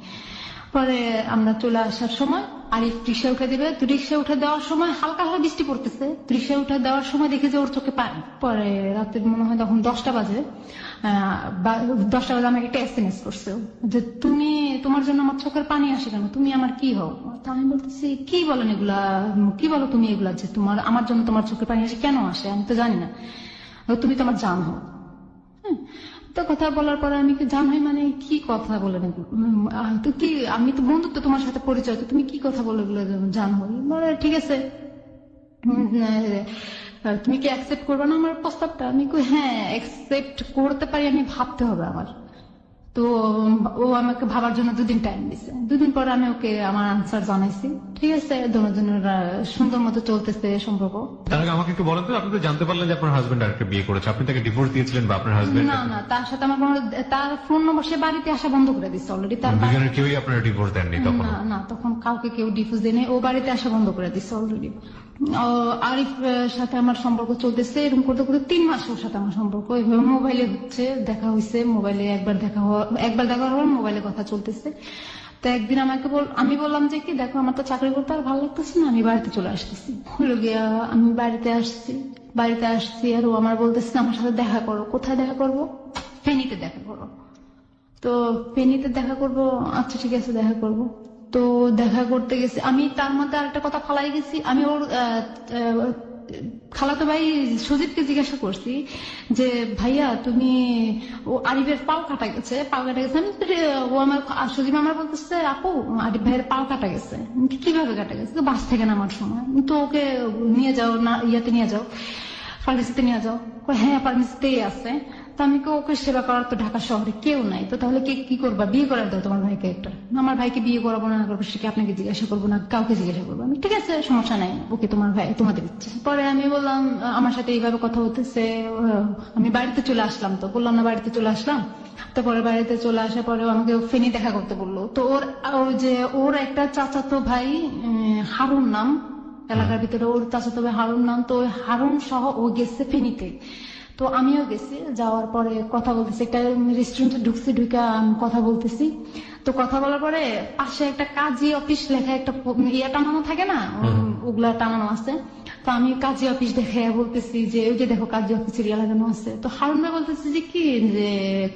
পরে আমরা চলে আসার সময় আরিফ রিক্সা উঠে দিবে, তো রিক্সা উঠে দেওয়ার সময় হালকা হালকা বৃষ্টি পড়তেছে, রিক্সা উঠে দেওয়ার সময় দেখে যে ওর চোখে পানি। পরে রাতে মনে হয় তখন 10টা বাজে, 10টা বাজে আমাকে একটা SMS করছে যে তোমার জন্য আমার চোখের পানি আসে কেন, তুমি আমার কি হও? তা আমি বলতেছি কি বলেন এগুলা, কি বলো তুমি এগুলা, যে আমার জন্য তোমার চোখের পানি আসে কেন আসে, আমি তো জানি না, তুমি তোমার জান হও। তো কথা বলার পরে আমি কি জান হয় মানে কি কথা বলে তো কি, আমি তো বন্ধুত্ব তোমার সাথে পরিচয়, তো তুমি কি কথা বলে জান হই? বলে ঠিক আছে তুমি কি অ্যাকসেপ্ট করবে না আমার প্রস্তাবটা? আমি হ্যাঁ অ্যাকসেপ্ট করতে পারি, আমি ভাবতে হবে আমার। তো ও আমাকে ভাবার জন্য 2 দিন টাইম দিছে। 2 দিন পরে আমি ওকে আমার আনসার জানাইছি। ঠিক আছে, দুজনের সুন্দর মতো চলতেছে সম্পর্ক। তার আগে আমাকে একটু বলেন তো, আপনি তো জানতে পারলেন যে আপনার হাজবেন্ড আরেকটা বিয়ে করেছে, আপনি তাকে ডিভোর্স দিয়েছিলেন বা আপনার হাজবেন্ড? না না, তার সাথে আমার কোনো, তার ফোন নম্বর সে বাড়িতে আসা বন্ধ করে দিচ্ছে অলরেডি। তার দুজনের কেউই আপনার ডিভোর্স দেননি তখন? না না, তখন কাউকে কেউ ডিভোর্স দেয়নি, ও বাড়িতে আসা বন্ধ করে দিচ্ছে অলরেডি। আরিফ সাথে আমার সম্পর্ক চলতেছে, এরকম করতে করতে 3 মাস ওর সাথে আমার সম্পর্ক এইভাবে মোবাইলে হচ্ছে, দেখা হয়েছে মোবাইলে, একবার দেখা হওয়ার মোবাইলে কথা চলতেছে। তো একদিন আমি বললাম যে কি দেখো, আমার তো চাকরি করতে আর ভালো লাগতেছে না, আমি বাড়িতে চলে আসতেছি। হলো গিয়া আমি বাড়িতে আসছি আর ও আমার বলতেছে আমার সাথে দেখা করো। কোথায় দেখা করবো? ফেনীতে দেখা করো। তো ফেনীতে দেখা করবো, আচ্ছা ঠিক আছে দেখা করবো। তো দেখা করতে গেছি আমি, তার মধ্যে আরেকটা কথা ফালাই গেছি। আমি ওর খালাতো ভাই সুজিতকে জিজ্ঞাসা করছি যে ভাইয়া তুমি, ও আরিফের পাও কাটা গেছে। ও আমার সুজিত আমার বলতেছে আপু আরিফ ভাইয়ের পাও কাটা গেছে। কিভাবে কাটা গেছে? বাস থেকে নামার সময়। তো ওকে নিয়ে যাও না, ইয়াতে নিয়ে যাও, ফার্মেসিতে নিয়ে যাও। হ্যাঁ ফার্মেসিতেই আছে। তো আমি ওকে সেবা করার তো ঢাকা শহরে কেউ নাই, তো তাহলে কি করবা? বিয়ে করার দাও তোমার ভাইকে একটা। আমার ভাইকে বিয়ে করাবো না করবো সেটা আপনাকে জিজ্ঞাসা করবো না, কাউকে জিজ্ঞাসা করবো। আমি ঠিক আছে সমস্যা নাই, ওকে তোমার ভাই তোমাদের ইচ্ছে। পরে আমি বললাম আমার সাথে এইভাবে কথা হতেছে, আমি বাড়িতে চলে আসলাম। তো বললাম না বাড়িতে চলে আসলাম। তারপরে বাড়িতে চলে আসার পরে আমাকে ফেনী দেখা করতে বললো। তো ওর একটা চাচাতো ভাই হারুন নাম, এলাকার ভিতরে ওর চাচাতো ভাই হারুন নাম। তো হারুন সহ ও গেছে ফেনীতে। তো আমিও গেছি, যাওয়ার পরে কথা বলতেছি, একটা রেস্টুরেন্টে ঢুকছি, ঢুকে কথা বলতেছি। তো কথা বলার পরে পাশে একটা কাজী অফিস লেখা একটা ইয়ে টানানো থাকে না, ওগুলা টানানো আছে। তো আমি কাজী অফিস দেখে বলতেছি যে ওই যে দেখো কাজী অফিসের ইয়ে লাগানো আছে। তো হারুন ভাই বলতেছি যে কি, যে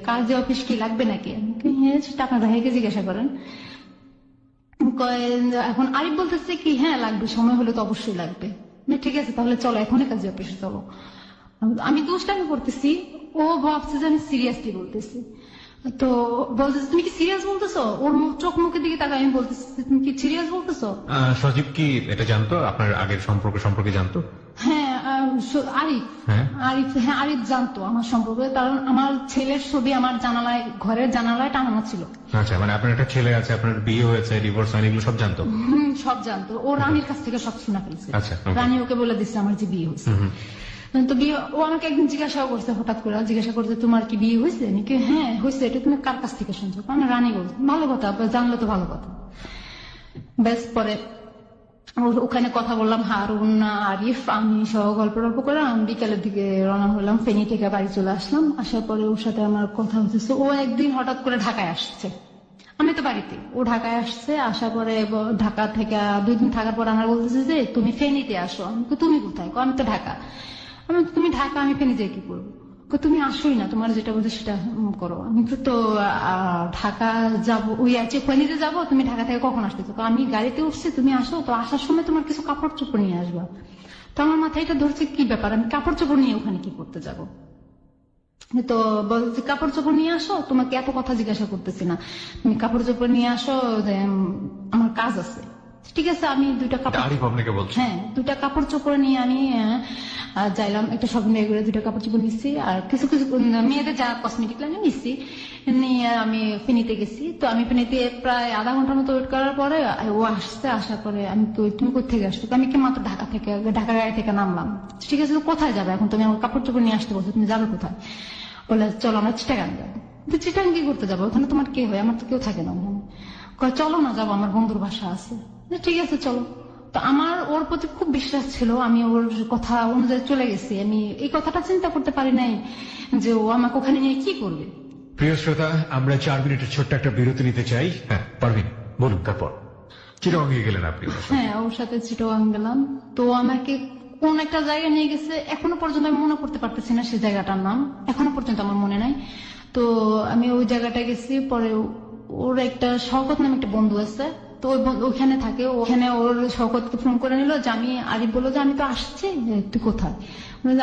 কাজী অফিস কি লাগবে নাকি? হ্যাঁ সেটা আপনার ভাইকে জিজ্ঞাসা করেন। এখন আরিফ বলতেছে কি হ্যাঁ লাগবে, সময় হলে তো অবশ্যই লাগবে। ঠিক আছে তাহলে চলো এখনই কাজী অফিসে চলো। আমি দুষ্টামি করতেছি, ও ভাবছে যে আমি সিরিয়াসলি বলতেছি। তো বলতেছে তুমি কি সিরিয়াস বলতেছো? ওর চোখ মুখের দিকে তাকাই, আমি বলতেছি তুমি কি সিরিয়াস বলতেছো? সজীব কি এটা জানতো, আপনার আগের সম্পর্কে জানতো? হ্যাঁ আরিফ জানতো আমার সম্পর্কে, কারণ আমার ছেলের ছবি আমার ঘরের জানালায় টানানো ছিল। আচ্ছা, মানে আপনার একটা ছেলে আছে, আপনার বিয়ে হয়েছে, ডিভোর্স হয়নি, এগুলো সব জানতো? সব জানতো। ও রানীর কাছ থেকে সব শোনা ফেলছে। আচ্ছা, রানী ওকে বলে দিচ্ছে আমার যে বিয়ে হয়েছে। তো বিয়ে, ও আমাকে একদিন জিজ্ঞাসাও করছে, হঠাৎ করে জিজ্ঞাসা করছে তোমার কি বিয়ে হয়েছে? নাকি হ্যাঁ হয়েছে। এটা তুমি কার কাছ থেকে শুনছো? আমি রানী বলছি। ভালো কথা, জানলে তো ভালো কথা। ব্যাস পরে ওখানে কথা বললাম, হারুন আরিফ আমি সহ গল্প করে আমি বিকালের দিকে রওনা হলাম। ফেনী থেকে বাড়ি চলে আসলাম। আসার পরে ওর সাথে আমার কথা হচ্ছে। ও একদিন হঠাৎ করে ঢাকায় আসছে, আমি তো বাড়িতে, ও ঢাকায় আসছে। আসার পরে ঢাকা থেকে 2 দিন থাকার পর আমার বলতেছে যে তুমি ফেনীতে আসো। আমি তুমি কোথায়? আমি তো ঢাকা। তুমি ঢাকা, আমি ফেনী যাই কি করবো? তুমি আসোই না, তোমার যেটা বলছো সেটা করো। আমি তো ঢাকা যাবো, ওই আছে ফেনীতে যাবো, তুমি ঢাকা থেকে কখন আসতেছো? আমি গাড়িতে উঠছি, তুমি আসো, তো আসার সময় তোমার কিছু কাপড় চোপড় নিয়ে আসবা। তো আমার মাথায় এটা ধরছে কি ব্যাপার, আমি কাপড় চোপড় নিয়ে ওখানে কি করতে যাবো? তো বলছি কাপড় চোপড় নিয়ে আসো, তোমাকে এত কথা জিজ্ঞাসা করতেছি না, তুমি কাপড় চোপড় নিয়ে আসো, আমার কাজ আছে। ঠিক আছে, আমি 2টা কাপড়, হ্যাঁ 2টা কাপড় চোপড় নিয়ে আমি যাইলাম একটা শপিং ব্যাগে, 2টা কাপড় চোপড় নিচ্ছি আর কিছু মেয়েদের যা কসমেটিক লাগে নিচ্ছি, নিয়ে আমি ফেনীতে গেছি। তো আমি ফেনীতে প্রায় আধা ঘন্টার মতো ওয়েট করার পরে ও আসছে। আসার পরে আমি তুমি কোথেকে আসছো? আমি কি মাত্র ঢাকা গাড়ি থেকে নামলাম। ঠিক আছে, কোথায় যাবে এখন? তুমি আমার কাপড় চোপড় নিয়ে আসতে বলছো, তুমি যাবে কোথায়? বলে চলো আমরা চিটাগাং যাবো। তো চিটাগাং কি করতে যাবো? ওখানে তোমার কে হয়? আমার তো কেউ থাকে না ওখানে। চলো না যাবো, আমার বন্ধুর বাসা আছে। ঠিক আছে চলো। তো আমার ওর প্রতি খুব বিশ্বাস ছিল, আমি ওর কথা অনুযায়ী চলে গেছি। আমি এই কথাটা চিন্তা করতে পারি নাই যে ও আমাকে ওখানে নিয়ে কি করবে। প্রিয় শ্রোতা, আমরা 4 মিনিটের ছোট্ট একটা বিরতি নিতে চাই। হ্যাঁ পারভিন বলুন, তারপর চিটাগাং গেলেন আপনি? হ্যাঁ ওর সাথে চিটাগাং গেলাম। তো আমাকে কোন একটা জায়গায় নিয়ে গেছে, এখনো পর্যন্ত আমি মনে করতে পারতেছি না সেই জায়গাটার নাম, এখনো পর্যন্ত আমার মনে নাই। তো আমি ওই জায়গাটায় গেছি। পরে ওর একটা শওকত নামে একটা বন্ধু আছে, তো ওইখানে থাকে। ওখানে ওর শওকতকে ফোন করে নিল যে আমি, আরিফ বললো যে আমি তো আসছি, তুই কোথায়?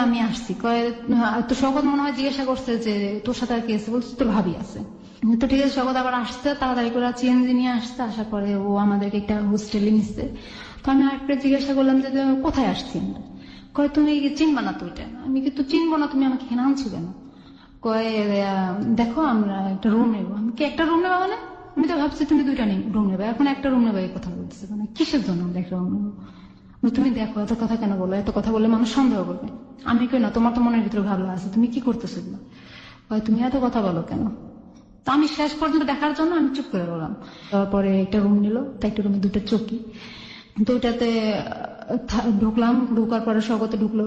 আমি আসছি। তো শওকত মনে হয় জিজ্ঞাসা করছে যে তোর সাথে আর কি আছে? বলছি তোর ভাবি আছে। তো ঠিক আছে, শওকত আবার আসছে, তাড়াতাড়ি করে সিএনজি নিয়ে আসছে। আসার পরে ও আমাদেরকে একটা হোস্টেলে নিচ্ছে। তো আমি আরেকটা জিজ্ঞাসা করলাম যে কোথায় আসছি আমরা? তুমি চিনবা না তো এটা? আমি কিন্তু চিনবো না, তুমি আমাকে এখানে আনছো কেন? কয় দেখো আমরা একটা রুম নেবো। আমি কি একটা রুম নেবো মানে? আমি তো ভাবছি তুমি দুইটা রুম নেবে, এখন একটা রুম নেবে এই কথা বলতেছে, মানে কিসের জন্য আমরা একটা রুম নেবো? তুমি দেখো এত কথা কেন বলো, এত কথা বললে মানুষ সন্দেহ করবে। আমি কই না, তোমার তো মনের ভিতরে ভাবনা আছে, তুমি কি করতেছো এগুলো? তুমি এত কথা বলো কেন? তো আমি শেষ পর্যন্ত দেখার জন্য আমি চুপ করে বললাম। তারপরে একটা রুম নিল, তা একটা রুমে দুটো চৌকি, তো ওইটাতে ঢুকলাম। ঢুকার পরে স্বগত ঢুকলো,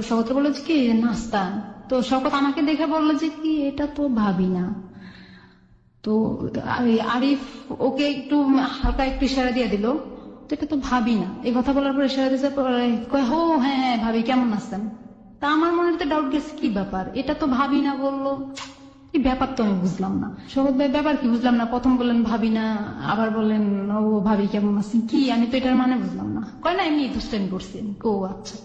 স্বগত বললো যে কি নাস্তা। তো স্বগত আমাকে দেখে বললো যে কি এটা তো ভাবি না। তো আরিফ ওকে একটু হালকা একটু ইশারা দিয়ে দিল, তো এটা তো ভাবি না। এই কথা বলার পর ইশারা দিয়েছে, কয় হো হ্যাঁ হ্যাঁ ভাবি কেমন আছেন। তা আমার মনে হতে ডাউট গেছে, কি ব্যাপার, এটা তো ভাবি না বললো, কি ব্যাপার তো আমি বুঝলাম না। সৌগত ভাই ব্যাপার কি বুঝলাম না, প্রথম বললেন ভাবি না, আবার বললেন ও ভাবি কেমন আছেন, কি আমি তো এটার মানে বুঝলাম না। কয় না এমনি দুষ্টামি করছি। ও আচ্ছা।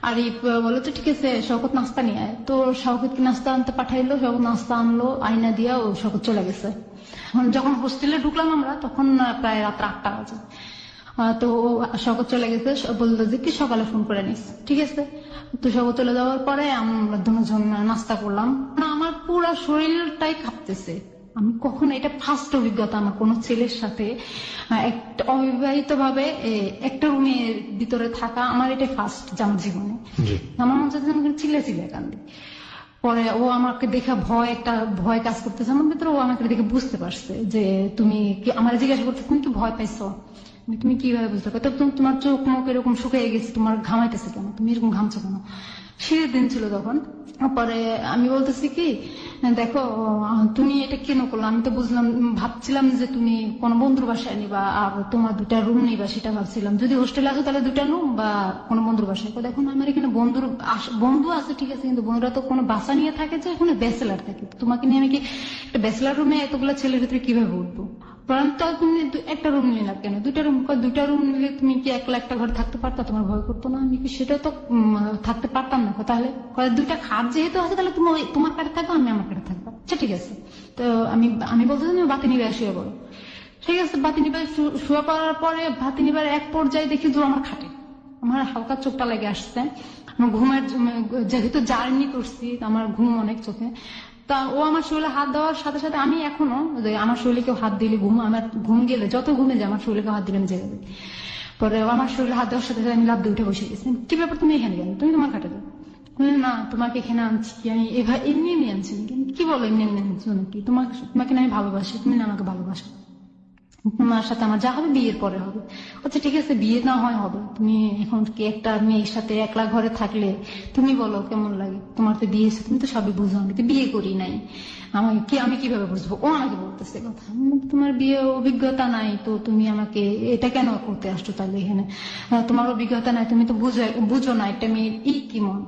আরিফ বলো তো ঠিক আছে শওকত নাস্তা নিয়ে আয়। তো শওকতকে নাস্তা আনতে পাঠাইলো, শওকত নাস্তা আনলো, আয়না দিয়া ও শওকত চলে গেছে। যখন হোস্টেলে ঢুকলাম আমরা তখন প্রায় রাত 8টা বাজে। তো শওকত চলে গেছে, বললো যে কি সকালে ফোন করে নিস, ঠিক আছে। তো শওকত চলে যাওয়ার পরে আমরা দুজন নাস্তা করলাম। আমার পুরো শরীরটাই কাঁপতেছে। আমি কখনো, এটা ফার্স্ট অভিজ্ঞতা আমার কোনো ছেলের সাথে একটা অবিবাহিত ভাবে একটা রুমের ভিতরে থাকা, আমার এটা ফার্স্ট আমার জীবনে। আমার মনে হচ্ছে আমি চিল্লে চিল্লে কান্দি। পরে ও আমাকে দেখে ভয় কাজ করতেছে আমার ভিতরে। ও আমাকে দেখে বুঝতে পারছে যে তুমি কি, আমার জিজ্ঞাসা করতেছে তুমি কি ভয় পাইছো, তুমি কিভাবে বুঝতে পারো, তোমার চোখ মুখ এরকম শুকিয়ে গেছে, তোমার ঘামাইতেছে কেন, তুমি এরকম ঘামছো কেন। শীতের দিন ছিল তখন। পরে আমি বলতেছি কি দেখো তুমি এটা কেন করলো, আমি তো বুঝলাম, ভাবছিলাম যে তুমি কোন বন্ধুর বাসায় নিবা আর তোমার 2টা রুম নিবা, সেটা ভাবছিলাম। যদি হোস্টেলে আসো তাহলে 2টা রুম বা কোনো বন্ধুর বাসায়। দেখো আমার এখানে বন্ধু আছে ঠিক আছে, কিন্তু বন্ধুরা তো কোনো বাসা নিয়ে থাকে, যে এখানে ব্যাচেলার থাকে। তোমাকে নিয়ে আমি কি একটা ব্যাচেলার রুমে এতগুলো ছেলের ভিতরে কিভাবে উঠবো? তুমি একটা রুম নিলে কেন? 2টা রুম নিলে তুমি কি একলা একটা ঘরে থাকতে পারতা? তোমার ভয় করতো না? আমি কি সেটা তো থাকতে পারতাম না। তাহলে 2টা খাট যেহেতু আছে, তাহলে তুমি তোমার কাছে থাকবো, আমি আমার কাছে থাকবো। আচ্ছা ঠিক আছে। তো আমি বলতে বাতি নিবে শুয়ে বলো, ঠিক আছে। বাতি নিবে শুয়ে পড়ার পরে বাতি নিবার এক পর্যায়ে দেখি যে আমার খাটে আমার হালকা চোখটা লেগে আসছে। আমার ঘুমের, যেহেতু জার্নি করছি আমার ঘুম অনেক চোখে। তা ও আমার শরীরে হাত দেওয়ার সাথে সাথে আমি এখনো আমার শরীরে কেউ হাত দিলে আমার ঘুম গেলে যত ঘুমে যায় আমার শরীরে কেউ হাত দিলে আমি জেগে যাই। পরে আমার শরীরে হাত দেওয়ার সাথে সাথে আমি লাফ দিয়ে উঠে বসে গেছি। কি ব্যাপার তুমি এখানে কেন? তুমি তোমার কাটে দাও। না তোমাকে এখানে আনছি কি আমি এমনি এমনি আনছি নাকি? কি বলো এমনি এমনি আনছো নাকি? তোমাকে না আমি ভালোবাসি, তুমি না আমাকে ভালোবাসো। তোমার সাথে আমার যা হবে বিয়ের পরে হবে। আচ্ছা ঠিক আছে বিয়ে না হয় হবে, তুমি এখন কি একটা মেয়ের সাথে একলা ঘরে থাকলে তুমি বলো কেমন লাগে? তোমার তো বিয়ে, তুমি তো সবই বুঝো, আমি তো বিয়ে করি নাই, আমি কিভাবে বুঝবো? ও আমাকে বলতেছে কথা, তোমার বিয়ে অভিজ্ঞতা নাই তো তুমি আমাকে এটা কেন করতে আসছো? তাহলে এখানে তোমার অভিজ্ঞতা নাই, তুমি তো বুঝো না একটা মেয়ের কেমন,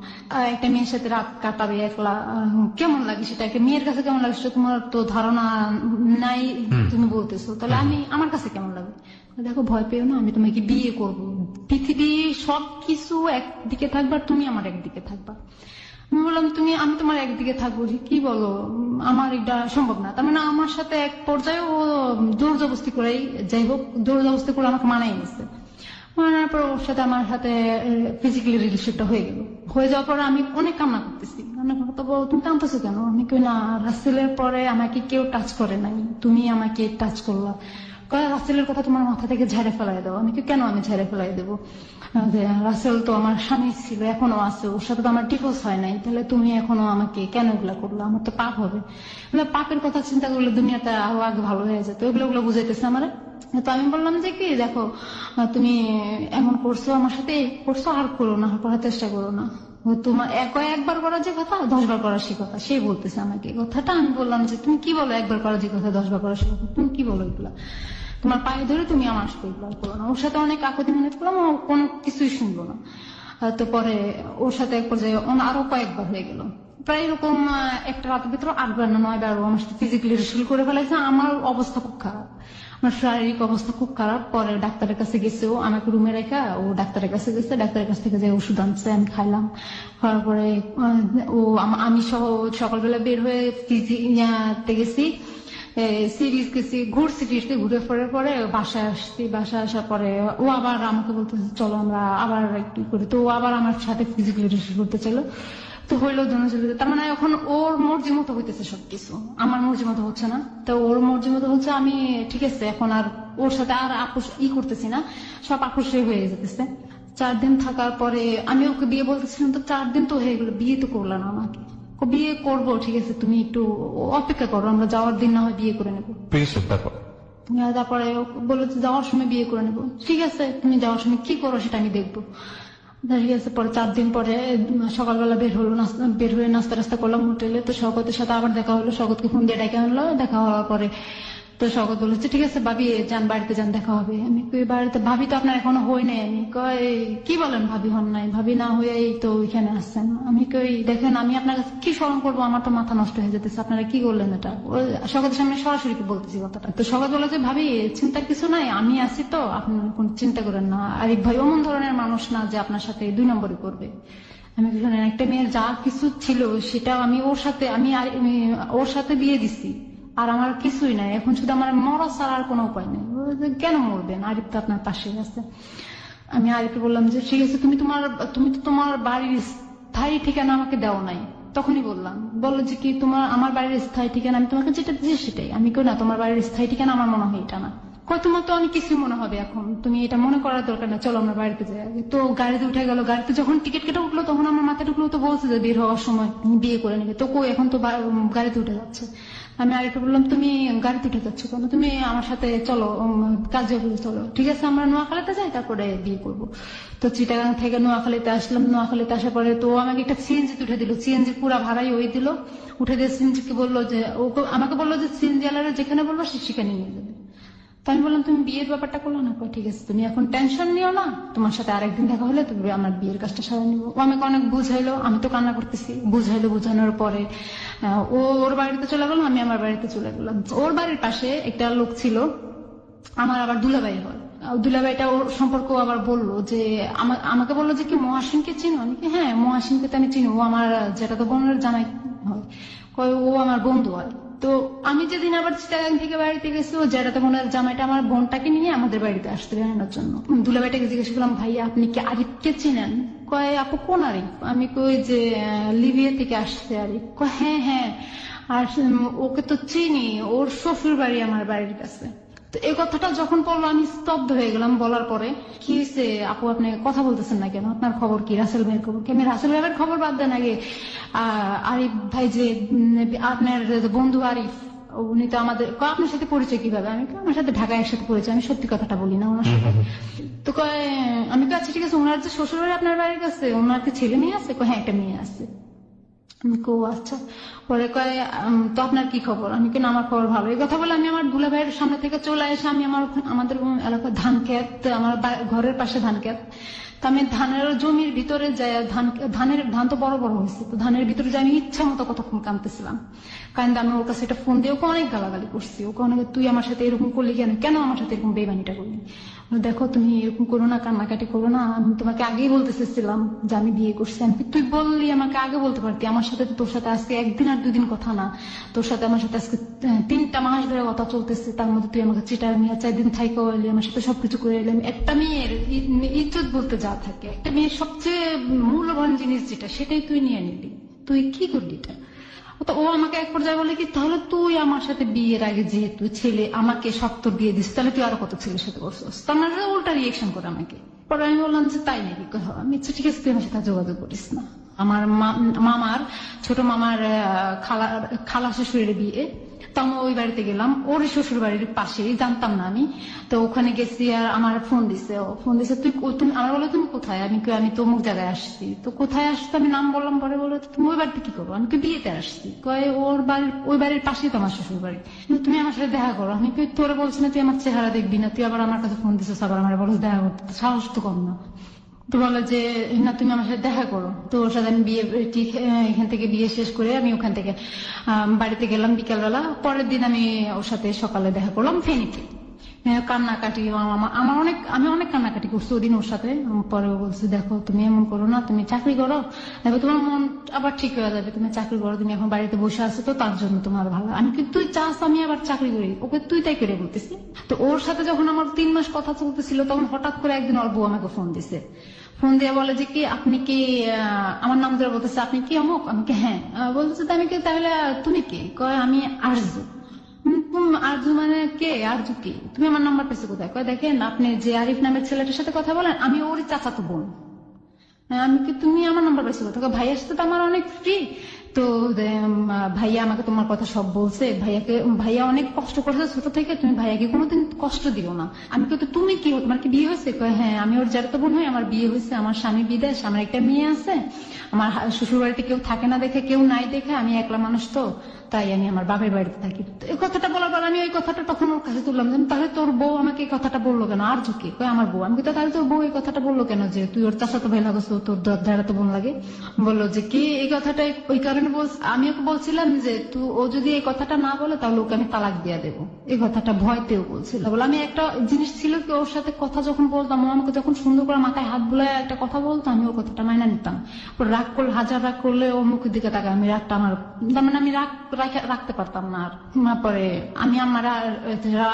একটা মেয়ের সাথে রাত কাটাবে একলা কেমন লাগে, সেটা একটা মেয়ের কাছে কেমন লাগে সেটা তোমার তো ধারণা নাই, তুমি বলতেছো। তাহলে আমার কাছে কেমন লাগে? দেখো ভয় পেও না, আমি তোমাকে বিয়ে করবো, পৃথিবী সবকিছু একদিকে থাকবা, তুমি আমার একদিকে থাকবা। আমি বললাম আমি তোমার একদিকে থাকবো, কি বলো, আমার এটা সম্ভব না। তার মানে আমার সাথে এক পর্যায়ে ও জোর জবরদস্তি করেই, যাই হোক জোর জবরদস্তি করে আমাকে মানাই নিচ্ছে। মানার পর ওর সাথে আমার সাথে ফিজিক্যালি রিলেশনটা হয়ে গেল। হয়ে যাওয়ার পরে আমি অনেক কান্না করতেছি, কান্না করতে বলো তুমি কাঁদতেছো কেন? আমি কই না, রাসেলের পরে আমাকে কেউ টাচ করে নাই, তুমি আমাকে টাচ করলা। রাসেলের কথা তোমার মাথা থেকে ঝেড়ে ফেলাই দাও। আমি কেন আমি ঝেড়ে ফেলাই দেবো? রাসেল তো আমার স্বামী ছিল, এখনো আছে, ওর সাথে তো আমার ডিভোর্স হয় নাই, তাহলে তুমি এখনো আমাকে কেন এগুলা করলো? আমার তো পাপ হবে। পাপের কথা চিন্তা করলে দুনিয়াটা আরো আগে ভালো হয়ে যেত। ওগুলো বুঝাইতেছে আমার। তো আমি বললাম যে কি দেখো তুমি এমন করছো আমার সাথে, করছো আর করো না, করার চেষ্টা করো না। তোমার একবার করা যে কথা 10 বার করার সে কথা, সে বলতেছে আমাকে কথাটা। আমি বললাম যে তুমি কি বলো, একবার করা যে কথা 10 বার করার সে কথা, তুমি কি বলো এগুলা? তোমার পায়ে ধরে তুমি আমার সাথে এগুলো করো না। ওর সাথে অনেক আকুতি মনে করলাম, ও কোনো কিছুই শুনলো না। তো পরে ওর সাথে এক পর্যায়ে আরো কয়েকবার হয়ে গেল, প্রায় এরকম একটা রাতের ভিতরে 8 বার না 9 বার আমার সাথে ফিজিক্যালি রিলেশন করে ফেলেছে। আমার অবস্থা খুব খারাপ, আমার শারীরিক অবস্থা খুব খারাপ। পরে ডাক্তারের কাছে গেছে, ও আমাকে রুমে রেখা ও ডাক্তারের কাছে গেছে, ডাক্তারের কাছ থেকে যে ওষুধ আনছে আমি খাইলাম। খাওয়ার পরে আমি সহ সকালবেলা বের হয়ে ফিজিতে গেছি, সিরিজ গেছি, ঘুরছি ফিরতে, ঘুরে ফেরার পরে বাসায় আসছি। বাসায় আসার পরে ও আবার আমাকে বলতেছে চলো আমরা আবার একটু করি। তো ও আবার আমার সাথে ফিজিক্যালি রিলেশন করতে চাইলো। তো হইলো দুজন চলে যেত। তার মানে এখন ওর মর্জি মতো হইতেছে সবকিছু, আমার মর্জি মতো হচ্ছে না। তো ওর মর্জি মতো হচ্ছে, আমি ঠিক আছে এখন আর ওর সাথে আর আপোষ করতেছি না, সব আপোষে হয়ে যেতেছে। 4 দিন থাকার পরে আমি ওকে বিয়ে বলতেছিলাম, তো 4 দিন তো হয়ে গেলো, বিয়ে তো করলো না আমাকে। বিয়ে করবো ঠিক আছে, তুমি একটু অপেক্ষা করো, আমরা যাওয়ার দিন না হয় বিয়ে করে নেবো। তারপর তারপরে বললো যে যাওয়ার সময় বিয়ে করে নেবো। ঠিক আছে, তুমি যাওয়ার সময় কি করো সেটা আমি দেখবো। ঠিক আছে, পরে 4 দিন পরে সকালবেলা বের হয়ে নাস্তা রাস্তা করলাম হোটেলে। তো শওকতের সাথে আবার দেখা হলো, শওকতকে ফোন দিয়ে ডেকে আনলো। দেখা হওয়ার পরে তো শওকত বলেছে ঠিক আছে ভাবি যান, বাড়িতে যান, দেখা হবে। আমি কই বাড়িতে? ভাবি তো আপনার এখনো হই নাই। আমি কই কি বলেন ভাবি হন নাই? ভাবি না হয়ে তো ওইখানে আসছেন। আমি কই দেখেন আমি আপনার কাছে কি স্মরণ করবো, আমার তো মাথা নষ্ট হয়ে যেতেছে, আপনারা কি করলেন এটা? শওকতের সামনে সরাসরি বলতেছি কথাটা। তো শওকত বলে যে ভাবি চিন্তার কিছু নাই, আমি আছি তো, আপনি কোনো চিন্তা করেন না। আরিফ ভাই অমন ধরনের মানুষ না যে আপনার সাথে 2 নম্বরই করবে। আমি শুনেন, একটা মেয়ের যা কিছু ছিল সেটা আমি ওর সাথে দিয়ে দিছি, আর আমার কিছুই নাই। এখন শুধু আমার মরা ছাড়া আর কোনো উপায় নেই। কেন মরবেন, আরিফ তো আপনার পাশে আছে। আমি আরিফকে বললাম যে ঠিক আছে, তুমি তো তোমার বাড়ির স্থায়ী ঠিকানা আমাকে দেও নাই। তখনই বললো যে কি আমার বাড়ির স্থায়ী ঠিকানা আমি তোমাকে যেটা দিয়েছি সেটাই। আমি কই না, তোমার বাড়ির স্থায়ী ঠিকানা আমার মনে হয় এটা না। কয় তোমার তো অনেক কিছু মনে হবে, এখন তুমি এটা মনে করার দরকার না, চলো আমরা বাড়িতে যাই। তো গাড়িতে উঠে গেল। গাড়িতে যখন টিকিট কেটে উঠলো তখন আমার মাথায় ঢুকলো, তো বলছে যে বের হওয়ার সময় বিয়ে করে নেবে। তো কই, এখন তো গাড়িতে উঠে যাচ্ছে। আমি আরেকটা বললাম তুমি গাড়িতে উঠে যাচ্ছ কেন, তুমি আমার সাথে চলো, কাজে চলো। ঠিক আছে, আমরা নোয়াখালীতে যাই, তারপরে বিয়ে করবো। তো চিটাগাং থেকে নোয়াখালীতে আসলাম। নোয়াখালীতে আসার পরে তো আমাকে একটা সিএনজিতে উঠে দিল। সিএনজি পুরা ভাড়াই ওই দিল। উঠে দিয়ে সিএনজিকে বললো যে আমাকে বললো যে সিএনজি আলারে যেখানে বলবো সে সেখানে নিয়ে যাবে। তো আমি বললাম তুমি বিয়ের ব্যাপারটা করলো না? ঠিক আছে, তুমি এখন টেনশন নিও না, তোমার সাথে আরেকদিন দেখা হলে তুমি আমার বিয়ের কাজটা সারা নিবো। ও আমাকে অনেক বুঝাইলো, আমি তো কান্না করতেছি। বুঝানোর পরে ওর বাড়িতে চলে গেল, আমি আমার বাড়িতে চলে গেলাম। ওর বাড়ির পাশে একটা লোক ছিল, আমার আবার দুলাভাই হয়। দুলাভাইটা ওর সম্পর্ক আবার বললো যে আমাকে বললো যে কি মহাসিনকে চিনো? আমি কি হ্যাঁ, মহাসিনকে তো আমি চিনি, ও আমার যেটা তো বোনের জামাই হয়। ও আমার বন্ধু হয়। তো আমি যেদিন আবার চিটাগাং থেকে বাড়িতে গেছি, ও যেটা বোনের জামাইটা আমার বোনটাকে নিয়ে আমাদের বাড়িতে আসতে বেড়ানোর জন্য। দুলাভাইটাকে জিজ্ঞেস করলাম ভাইয়া আপনি কি আরিফকে চিনেন? কয় আপু কোন আরিফ? আমি কই যে লিবিয়া থেকে আসছে আরিফ। কয় হ্যাঁ হ্যাঁ, আর ওকে তো চিনি, ওর শ্বশুর বাড়ি আমার বাড়ির কাছে। তো এই কথাটা যখন বললো আমি স্তব্ধ হয়ে গেলাম। বলার পরে কি হয়েছে আপু, আপনি কথা বলতেছেন না কেন? আপনার খবর কি? রাসেল ভাইয়ের খবর কি? আমি রাসেল ভাইয়ের খবর বাদ দেন আগে, আরিফ ভাই যে আপনার বন্ধু আরিফ, উনি তো আপনার সাথে পরিচয় কিভাবে? আমি আমার সাথে ঢাকায় একসাথে পরিচয়, আমি সত্যি কথাটা বলি না ওনার সাথে। তো কয় আমি তো আচ্ছা ঠিক আছে, ওনার যে শ্বশুর বাড়ি আপনার বাড়ির কাছে, ওনার কি ছেলে মেয়ে আছে? হ্যাঁ একটা মেয়ে আছে। আমি কো আচ্ছা। পরে কয় তো আপনার কি খবর? আমি কেন আমার খবর ভালো। এই কথা বলে আমি আমার দুলা ভাইয়ের সামনে থেকে চলে এসে আমি আমাদের এলাকায় ধান ক্ষেত, আমার ঘরের পাশে ধান ক্ষেত। তো আমি ধানের জমির ভিতরে যাই, ধান তো বড় বড় হয়েছে, তো ধানের ভিতরে যাই আমি ইচ্ছা মতো কতক্ষণ কাঁদতেছিলাম। কারণ আমি ওর কাছে একটা ফোন দিয়ে ওকে অনেক গালাগালি করছি। ওকে অনেক তুই আমার সাথে এরকম করলি কেন আমার সাথে এরকম বেইমানিটা করলি? দেখো তুমি এরকম করো না, কান্নাকাটি করো না, আমি তোমাকে আগেই বলতে চেয়েছিলাম যে আমি বিয়ে করছি। আমি তুই বললি আমাকে আগে বলতে পারতি, আমার সাথে তোর সাথে আজকে 1 দিন আর 2 দিন কথা না, তোর সাথে আমার সাথে আজকে 3টা মাস ধরে কথা চলতেছে। তার মধ্যে তুই আমাকে চিটার নিয়ে 4 দিন থাইকা এলি, আমার সাথে সবকিছু করে এলাম। একটা মেয়ের ইজ্জত বলতে যা থাকে, একটা মেয়ের সবচেয়ে মূল্যবান জিনিস যেটা, সেটাই তুই নিয়ে নিলি। তুই কি করলি এটা? তো ও আমাকে এক পর্যায়ে বলে কি তাহলে তুই আমার সাথে বিয়ের আগে যেহেতু ছেলে আমাকে শক্ত দিয়ে দিস, তাহলে তুই আরো কত ছেলের সাথে করছিস? তার মানে উল্টা রিয়েকশন করে আমাকে। পরে আমি বললাম যে তাই নাকি? আমি ঠিক আছে তুই আমার সাথে যোগাযোগ করিস না। আমার মামার ছোট মামার খালা শ্বশুরের বিয়ে, তো আমি ওই বাড়িতে গেলাম, ওর শ্বশুর বাড়ির পাশেই, জানতাম না আমি। তো ওখানে গেছি আর আমার ফোন দিছে তুই আমার বলো তুমি কোথায়? আমি তো অমুক জায়গায় আসছি। তো কোথায় আসতো আমি নাম বললাম। পরে বলো তুমি ওই বাড়িতে কি করবো? আমি বিয়েতে আসছি। কয় ওই বাড়ির পাশেই তো আমার শ্বশুর বাড়ি, তুমি আমার সাথে দেখা করো। আমি তোরে বলছি না তুই আমার চেহারা দেখবি না, তুই আবার আমার কাছে ফোন দিছিস, আবার আমার বলো দেখা করতে, সাহস তো কম না। তো বলে যে না তুমি আমার সাথে দেখা করো। তো ওর সাথে আমি এখান থেকে বিয়ে শেষ করে আমি ওখান থেকে বাড়িতে গেলাম বিকালবেলা। পরের দিন আমি ওর সাথে সকালে দেখা করলাম ফেনীতে। কান্নাকাটি আমি অনেক কান্নাকাটি করছি ওদিন ওর সাথে। পরে বলছি দেখো তুমি এমন করো না, তুমি চাকরি করো, দেখো তোমার মন আবার ঠিক হয়ে যাবে, তুমি চাকরি করো, তুমি এখন বাড়িতে বসে আছো তো তার জন্য তোমার ভালো। আমি কিন্তু তুই চাস আমি আবার চাকরি করি? ওকে তুই তাই করে বলতেছি। তো ওর সাথে যখন আমার 3 মাস কথা চলতেছিল, তখন হঠাৎ করে একদিন ওর বউ আমাকে ফোন দিছে। ফোন দিয়ে বলে যে কি আপনি কি আমার নাম ধরে বলতেছে আপনি কি অমুক, আমি কি হ্যাঁ। বলতেছে আমি কি তাহলে তুমি কি? কয় আমি আরজু। আরজু মানে কে? আরজু কি? তুমি আমার নাম্বার পেয়েছো কোথায়? কয় দেখেন আপনি যে আরিফ নামের ছেলেটার সাথে কথা বলেন আমি ওরই চাচাতো বোন। আমি কি তুমি আমার নাম্বার পাইছো কোথায়? ভাইয়ার সাথে তো আমার অনেক ফ্রি। তো ভাইয়া আমাকে তোমার কথা সব বলছে, ভাইয়া অনেক কষ্ট করেছে ছোট থেকে, তুমি ভাইয়াকে কোনোদিন কষ্ট দিও না। আমি কিন্তু তুমি কি তোমার কি বিয়ে হয়েছে? কয় হ্যাঁ আমি ওর জ্যাঠাতো বোন হই, আমার বিয়ে হয়েছে, আমার স্বামী বিদেশ, আমার একটা মেয়ে আছে, আমার শ্বশুর বাড়িতে কেউ থাকে না দেখে, কেউ নাই দেখে, আমি একলা মানুষ তো তাই আমি আমার বাপের বাড়িতে থাকি। তো এই কথাটা বলার পর আমি ওই কথাটা তখন ওর কাছে তুললাম যে তাহলে তোর বউ আমাকে এই কথাটা বললো কেন? আর ঝুঁকি কয় আমার বউ। আমি তো তাহলে তোর বউ এই কথাটা বললো কেন যে তুই ওর চাচাতো ভাই লাগছ, তোর জ্যাঠাতো বোন লাগে? বললো যে কি এই কথাটা ওই কারণে আমি ওকে বলছিলাম যে তুই ও যদি এই কথাটা না বলে তাহলে ওকে আমি তালাক দিয়ে দেবো, এই কথাটা ভয়তেও বলছিল। বলে আমি একটা জিনিস ছিল কি ওর সাথে কথা যখন বলতাম ও আমাকে যখন সুন্দর করে মাথায় হাত বুলায় একটা কথা বলতো আমি ওর কথাটা মাইনা নিতাম। ওর রাগ করলে হাজার রাগ করলে ও মুখের দিকে তাকায়, আমি রাগটা আমার তার মানে আমি রাখতে পারতাম না। আর পরে আমি আমার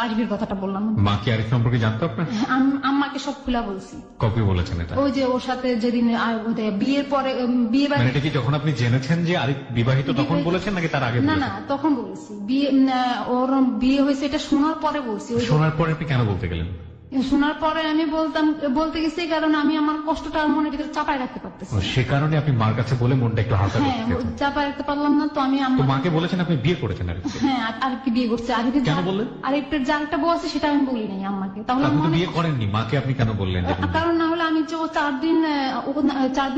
আরিফের কথাটা বললাম। মা কি আরিফ সম্পর্কে জানতো আপনার? আম্মাকে সব খুলা বলছি। কবে বলেছেন এটা? ওই যে ওর সাথে যেদিন বিয়ের পরে বিয়ে মানে এটা কি যখন আপনি জেনেছেন যে আরিফ বিবাহিত তখন বলেছেন নাকি তার আগে? না না তখন বলেছি। বিয়ে ওর বিয়ে হয়েছে এটা শোনার পরে বলছি। শোনার পরে আপনি কেন বলতে গেলেন? শোনার পরে আমি বলতে গেছি কারণ আমি আমার কষ্টটা মনের ভিতরে চাপায় রাখতে পারতেছি। সে কারণে আপনি মার কাছে বলে মনটা একটু হালকা হ্যাঁ চাপায় রাখতে পারলাম না। তো আমি মাকে বলেছেন আপনি বিয়ে করেছেন আরিফ? হ্যাঁ আরিফকে বিয়ে করছে। কেন বললেন? আরিফের যে আরেকটা বউ আছে সেটা আমি বলি নাই আম্মাকে। তাহলে আপনি তো বিয়ে করেননি, মাকে আপনি কেন বললেন? কারণ না হলে আমি যে 4 দিন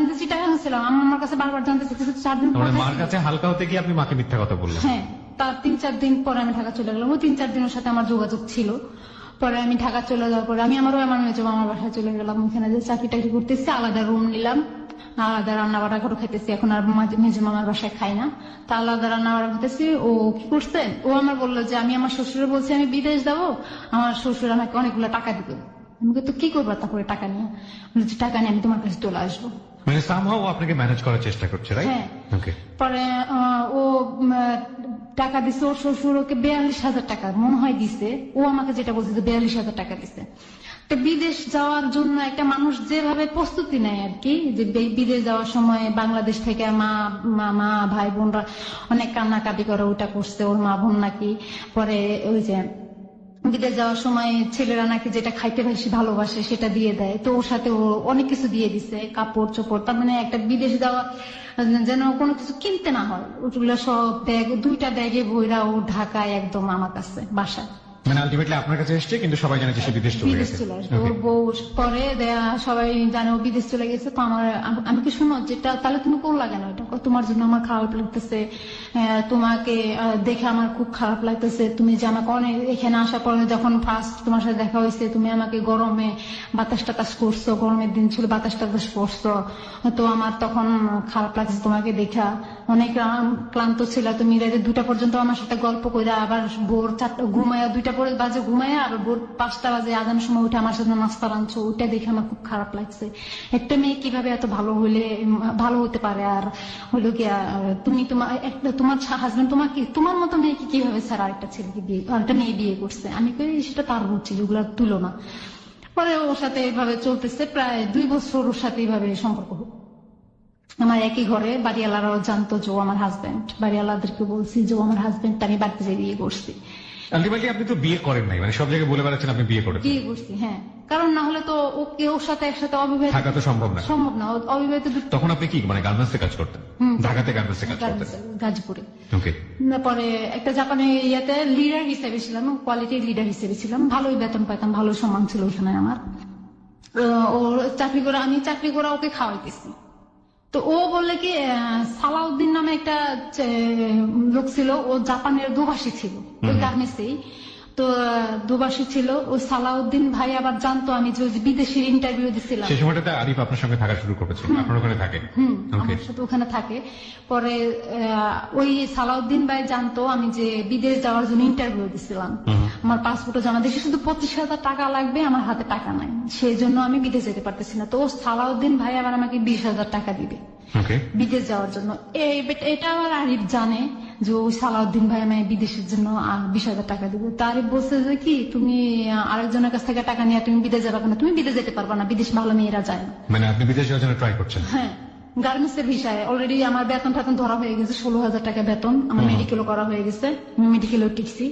যে চিটা ছিলাম আমার কাছে বারবার জানতে চাইছে 4 দিন পরে মার কাছে হালকা হতে গিয়ে আপনি মাকে মিথ্যা কথা বললেন? হ্যাঁ তার 3-4 দিন পরে আমি ঢাকা চলে গেলাম। ওই 3-4 দিনের সাথে আমার যোগাযোগ ছিল। পরে আমি ঢাকা চলে যাওয়ার পরে আমি আমারও এমন হয়েছে আমার বাসায় চলে গেলাম। ওখানে যে চাকরি টাকরি করতেছি, আলাদা রুম নিলাম, আলাদা রান্না বাড়া করে খাইতেছি। এখন আর মেজে মামার বাসায় খাই না, তা আলাদা রান্না বাড়া খাইতেছি। ও কি করছে, ও আমার বললো যে আমি আমার শ্বশুরে বলছি আমি বিদেশ যাবো, আমার শ্বশুর আমাকে অনেকগুলো টাকা দিবে। আমি তো কি করবো তারপরে টাকা নিয়ে? বলছি টাকা নিয়ে আমি তোমার কাছে চলে আসবো। মানে সামহাও আপনাকে ম্যানেজ করার চেষ্টা করছে, রাইট? হ্যাঁ। ওকে। পরে ও টাকা দিছে, ওর শ্বশুর ওকে 42,000 টাকা মনে হয় দিছে। ও আমাকে যেটা বলছে যে 42,000 টাকা দিছে। তো বিদেশ যাওয়ার জন্য একটা মানুষ যেভাবে প্রস্তুতি নেয় আর কি, যে বিদেশ যাওয়ার সময় বাংলাদেশ থেকে মা ভাই বোনরা অনেক কান্নাকাটি করে, ওটা করছে ওর মা বোন নাকি। পরে ওই যে বিদেশ যাওয়ার সময় ছেলেরা নাকি যেটা খাইতে বেশি ভালোবাসে সেটা দিয়ে দেয়। তো ওর সাথে ও অনেক কিছু দিয়ে দিছে, কাপড় চোপড়। তার মানে একটা বিদেশ যাওয়া যেন কোনো কিছু কিনতে না হয়, ওগুলো সব ব্যাগ 2টা ব্যাগে বইরা ও ঢাকায় একদম আমার কাছে বাসায়। মানে আলটিমেটলি আপনার কাছে এসছে, কিন্তু সবাই জানে যে সে বিদেশ চলে গেছে। ওর বউ পরে সবাই জানে ও বিদেশ চলে গেছে। তো আমি কি শুনো যেটা তাহলে তুমি করলা কেন এটা? তোমার জন্য আমার খারাপ লাগতেছে, তোমাকে দেখে আমার খুব খারাপ লাগতেছে। তুমি যে আমাকে অনেক এখানে আসার পরে যখন ফার্স্ট তোমার সাথে দেখা হয়েছে তুমি আমাকে গরমে বাতাস টাতাস করছো, গরমের দিন ছিল বাতাস টাতাস করছো, তো আমার তখন খারাপ লাগছে তোমাকে দেখা। অনেক ক্লান্ত ছিল, তুমি রাতে 2টা পর্যন্ত আমার সাথে গল্প করে, আবার ভোর 4টা ঘুমাইয়া 2টা বাজে ঘুমাইয়া, আর ভোর 5টা বাজে আজানের সময় উঠে আমার সাথে নাস্তা রাঁধছো, ওইটা দেখে আমার খুব খারাপ লাগছে। একটা মেয়ে কিভাবে এত ভালো হতে পারে? আর হইলো গিয়া তুমি তোমার হাজবেন্ড তোমার মতো মেয়েকে কিভাবে স্যার আরেকটা মেয়ে বিয়ে করছে? আমি কই সেটা তার রুচি, ওগুলো তুলো না। পরে ওর সাথে এইভাবে চলতেছে প্রায় 2 বছর, ওর সাথে এইভাবে সম্পর্ক। আমার একই ঘরে বাড়িওয়ালারাও জানতো যে ও আমার হাজবেন্ড। বাড়িওয়ালাদেরকে বলছি যে ও আমার হাজবেন্ড, আমি বাড়িতে যাই বিয়ে করছি। আলটিমেটলি আপনি তো বিয়ে করেন নাই, মানে সব জায়গায় বলে বেড়াচ্ছেন আপনি বিয়ে করেছেন। বিয়ে করছি, হ্যাঁ। কারণ না হলে তো ওর সাথে একসাথে অবিবাহিত থাকা তো সম্ভব না। অবিবাহিত। তখন আপনি কি মানে গার্মেন্টসে কাজ করতেন? ঢাকাতে গার্মেন্টসে কাজ করতেন? গাজীপুরে। ওকে। পরে একটা জাপানি লিডার হিসেবে ছিলাম, কোয়ালিটি লিডার হিসেবে ছিলাম। ভালোই বেতন পাইতাম, ভালো সম্মান ছিল ওখানে আমার। আমি চাকরি করে ওকে খাওয়াইতেছি। তো ও বললে কি সালাউদ্দিন নামে একটা লোক ছিল, ও জাপানের দুভাষী ছিল ওই গার্মেন্টসেই। তো দুভাষী ছিল ও সালাউদ্দিন ভাই। আবার জানতো আমি যে বিদেশের ইন্টারভিউ দিছিলাম। সেই সময়টাতে আরিফ আপনার সঙ্গে থাকা শুরু করেছে, আপনার ওখানে থাকে? আমার সাথে ওখানে থাকে। পরে ওই সালাউদ্দিন ভাই জানতো আমি যে বিদেশ যাওয়ার জন্য ইন্টারভিউ দিছিলাম। আমার পাসপোর্টও জমা দিয়েছি, শুধু 25,000 টাকা লাগবে, আমার হাতে টাকা নাই, সেই জন্য আমি বিদেশ যেতে পারতেছি না। তো সালাউদ্দিন ভাই আবার আমাকে 20,000 টাকা দিবে বিদেশ যাওয়ার জন্য। এটা আবার আরিফ জানে যে ওই সালাউদ্দিন ভাই আমি বিদেশের জন্য 20,000 টাকা দিবে। তারই বলছে যে কি তুমি আরেকজনের কাছ থেকে টাকা নিয়ে তুমি বিদেশ যাবে না, তুমি বিদেশ যেতে পারবা না, বিদেশ ভালো মেয়েরা যায় না। মানে আপনি বিদেশ যাওয়ার জন্য ট্রাই করছেন? হ্যাঁ, গার্মেন্টস এর বিষয়ে অলরেডি আমার বেতন টেতন ধরা হয়ে গেছে, 16,000 টাকা বেতন। আমার মেডিকেলও করা হয়ে গেছে, মেডিকেলও টিকছি।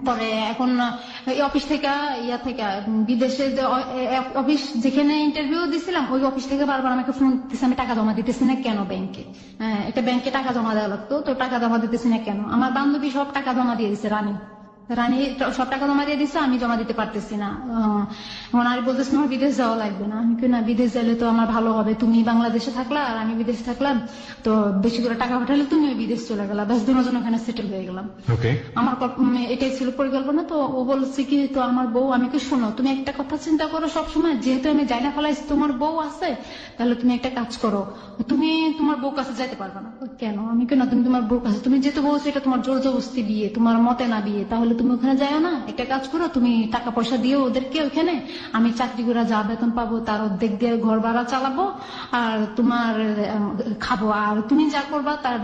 পরে এখন এই অফিস থেকে বিদেশে যে অফিস যেখানে ইন্টারভিউ দিছিলাম ওই অফিস থেকে বারবার আমাকে ফোন দিতেছে আমি টাকা জমা দিতেছি না কেন ব্যাংকে। একটা ব্যাংকে টাকা জমা দেওয়া লাগতো, তো টাকা জমা দিতেছি না কেন। আমার বান্ধবী সব টাকা জমা দিয়ে দিচ্ছে, রানী সব টাকা জমা দিয়ে দিচ্ছে, আমি জমা দিতে পারতেছি না। এখন আর বলতেছি আমার বিদেশ যাওয়া লাগবে না। আমি কি না, বিদেশ গেলে তো আমার ভালো হবে, তুমি বাংলাদেশে থাকলা আর আমি বিদেশে থাকলাম, তো বেশি করে টাকা পাঠালে তুমি বিদেশ চলে গেলা, ব্যাস দুজন ওখানে সেটেল হয়ে গেলাম। ওকে, আমার এটাই ছিল পরিকল্পনা। তো ও বলছে কি, তো আমার বউ, আমি কি শোনো তুমি একটা কথা চিন্তা করো সবসময়, যেহেতু আমি যাই না ফেলাইছি তোমার বউ আছে, তাহলে তুমি একটা কাজ করো, তুমি তোমার বউ কাছে যাইতে পারবে না। কেন? আমি কেন, তুমি তোমার বউ কাছে, তুমি যেহেতু বলছো এটা তোমার জোর জবরদস্তি বিয়ে, তোমার মতে না বিয়ে, তাহলে তুমি ওখানে যাও না, একটা কাজ করো, তুমি টাকা পয়সা দিও ওদেরকে ওখানে, আমি চাকরি করে যা বেতন পাবো তার অর্ধেক দিয়ে ঘর ভাড়া চালাবো আর তোমার খাবো, আর তুমি যা করবা তার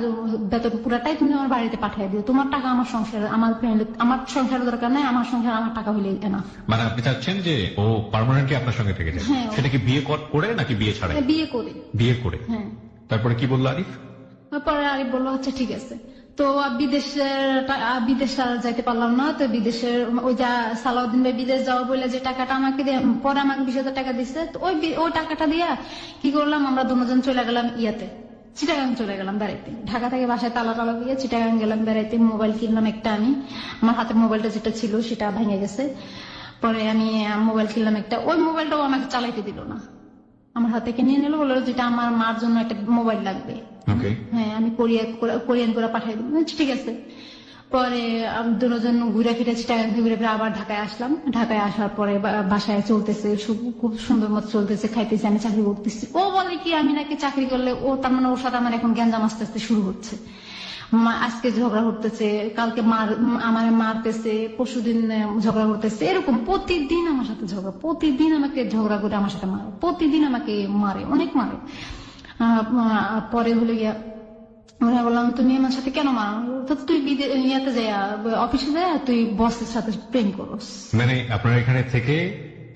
বেতন পুরাটাই তুমি আমার বাড়িতে পাঠিয়ে দিও, তোমার টাকা আমার সংসারে, আমার ফ্যামিলি, আমার সংসারের দরকার নাই, আমার সংসার আমার টাকা হইলে না। মানে আপনি চাচ্ছেন যে ও পার্মানেন্টলি আপনার সঙ্গে থেকে যায়? হ্যাঁ। সেটা কি বিয়ে করে নাকি বিয়ে ছাড়াই? বিয়ে করে। বিয়ে করে। হ্যাঁ। তারপরে কি বললো আরিফ? পরে আরিফ বললো আচ্ছা ঠিক আছে। তো বিদেশ আর যাইতে পারলাম না। তো বিদেশের ওই যা সালাউদ্দিন ভাই বিদেশ যাওয়া বলে যে টাকাটা আমাকে পরে আমাকে 20,000 টাকা দিচ্ছে, তো ওই টাকাটা দিয়া কি করলাম, আমরা দুজন চলে গেলাম চিটাগাং চলে গেলাম বেড়াইতে। ঢাকা থেকে বাসায় তালা টালা দিয়ে চিটাগাং গেলাম বেড়াইতে। মোবাইল কিনলাম একটা, আমি আমার হাতে মোবাইলটা যেটা ছিল সেটা ভেঙে গেছে। পরে আমি মোবাইল কিনলাম একটা, ওই মোবাইলটাও আমাকে চালাইতে দিল না, আমার হাত থেকে নিয়ে নিল, বললো যেটা আমার মার জন্য একটা মোবাইল লাগবে। হ্যাঁ, আমি কোরিয়ান করে পাঠাই দিলাম, ঠিক আছে। পরে দুজন ঘুরে ফিরে চিটাগাং থেকে ঘুরে ফিরে আবার ঢাকায় আসলাম। ঢাকায় আসার পরে বাসায় চলতেছে, খুব সুন্দর মতো চলতেছে, খাইতেছে, আমি চাকরি করতেছি। ও বলে কি আমি নাকি চাকরি করলে, ও তার মানে ওর সাথে আমার এখন গ্যাঞ্জাম আস্তে আস্তে শুরু হচ্ছে। আজকে ঝগড়া করতেছে, কালকে আমার মারতেছে, পরশুদিন ঝগড়া করতেছে, এরকম প্রতিদিন আমার সাথে ঝগড়া, প্রতিদিন আমাকে ঝগড়া করে আমার সাথে মারে, প্রতিদিন আমাকে মারে, অনেক মারে। পরে হলে গিয়া বললাম তুমি আমার সাথে কেন মারো, তুই ইয়াতে যাই অফিসে যাই তুই বসের সাথে প্রেম করস। মানে আপনার এখানে থেকে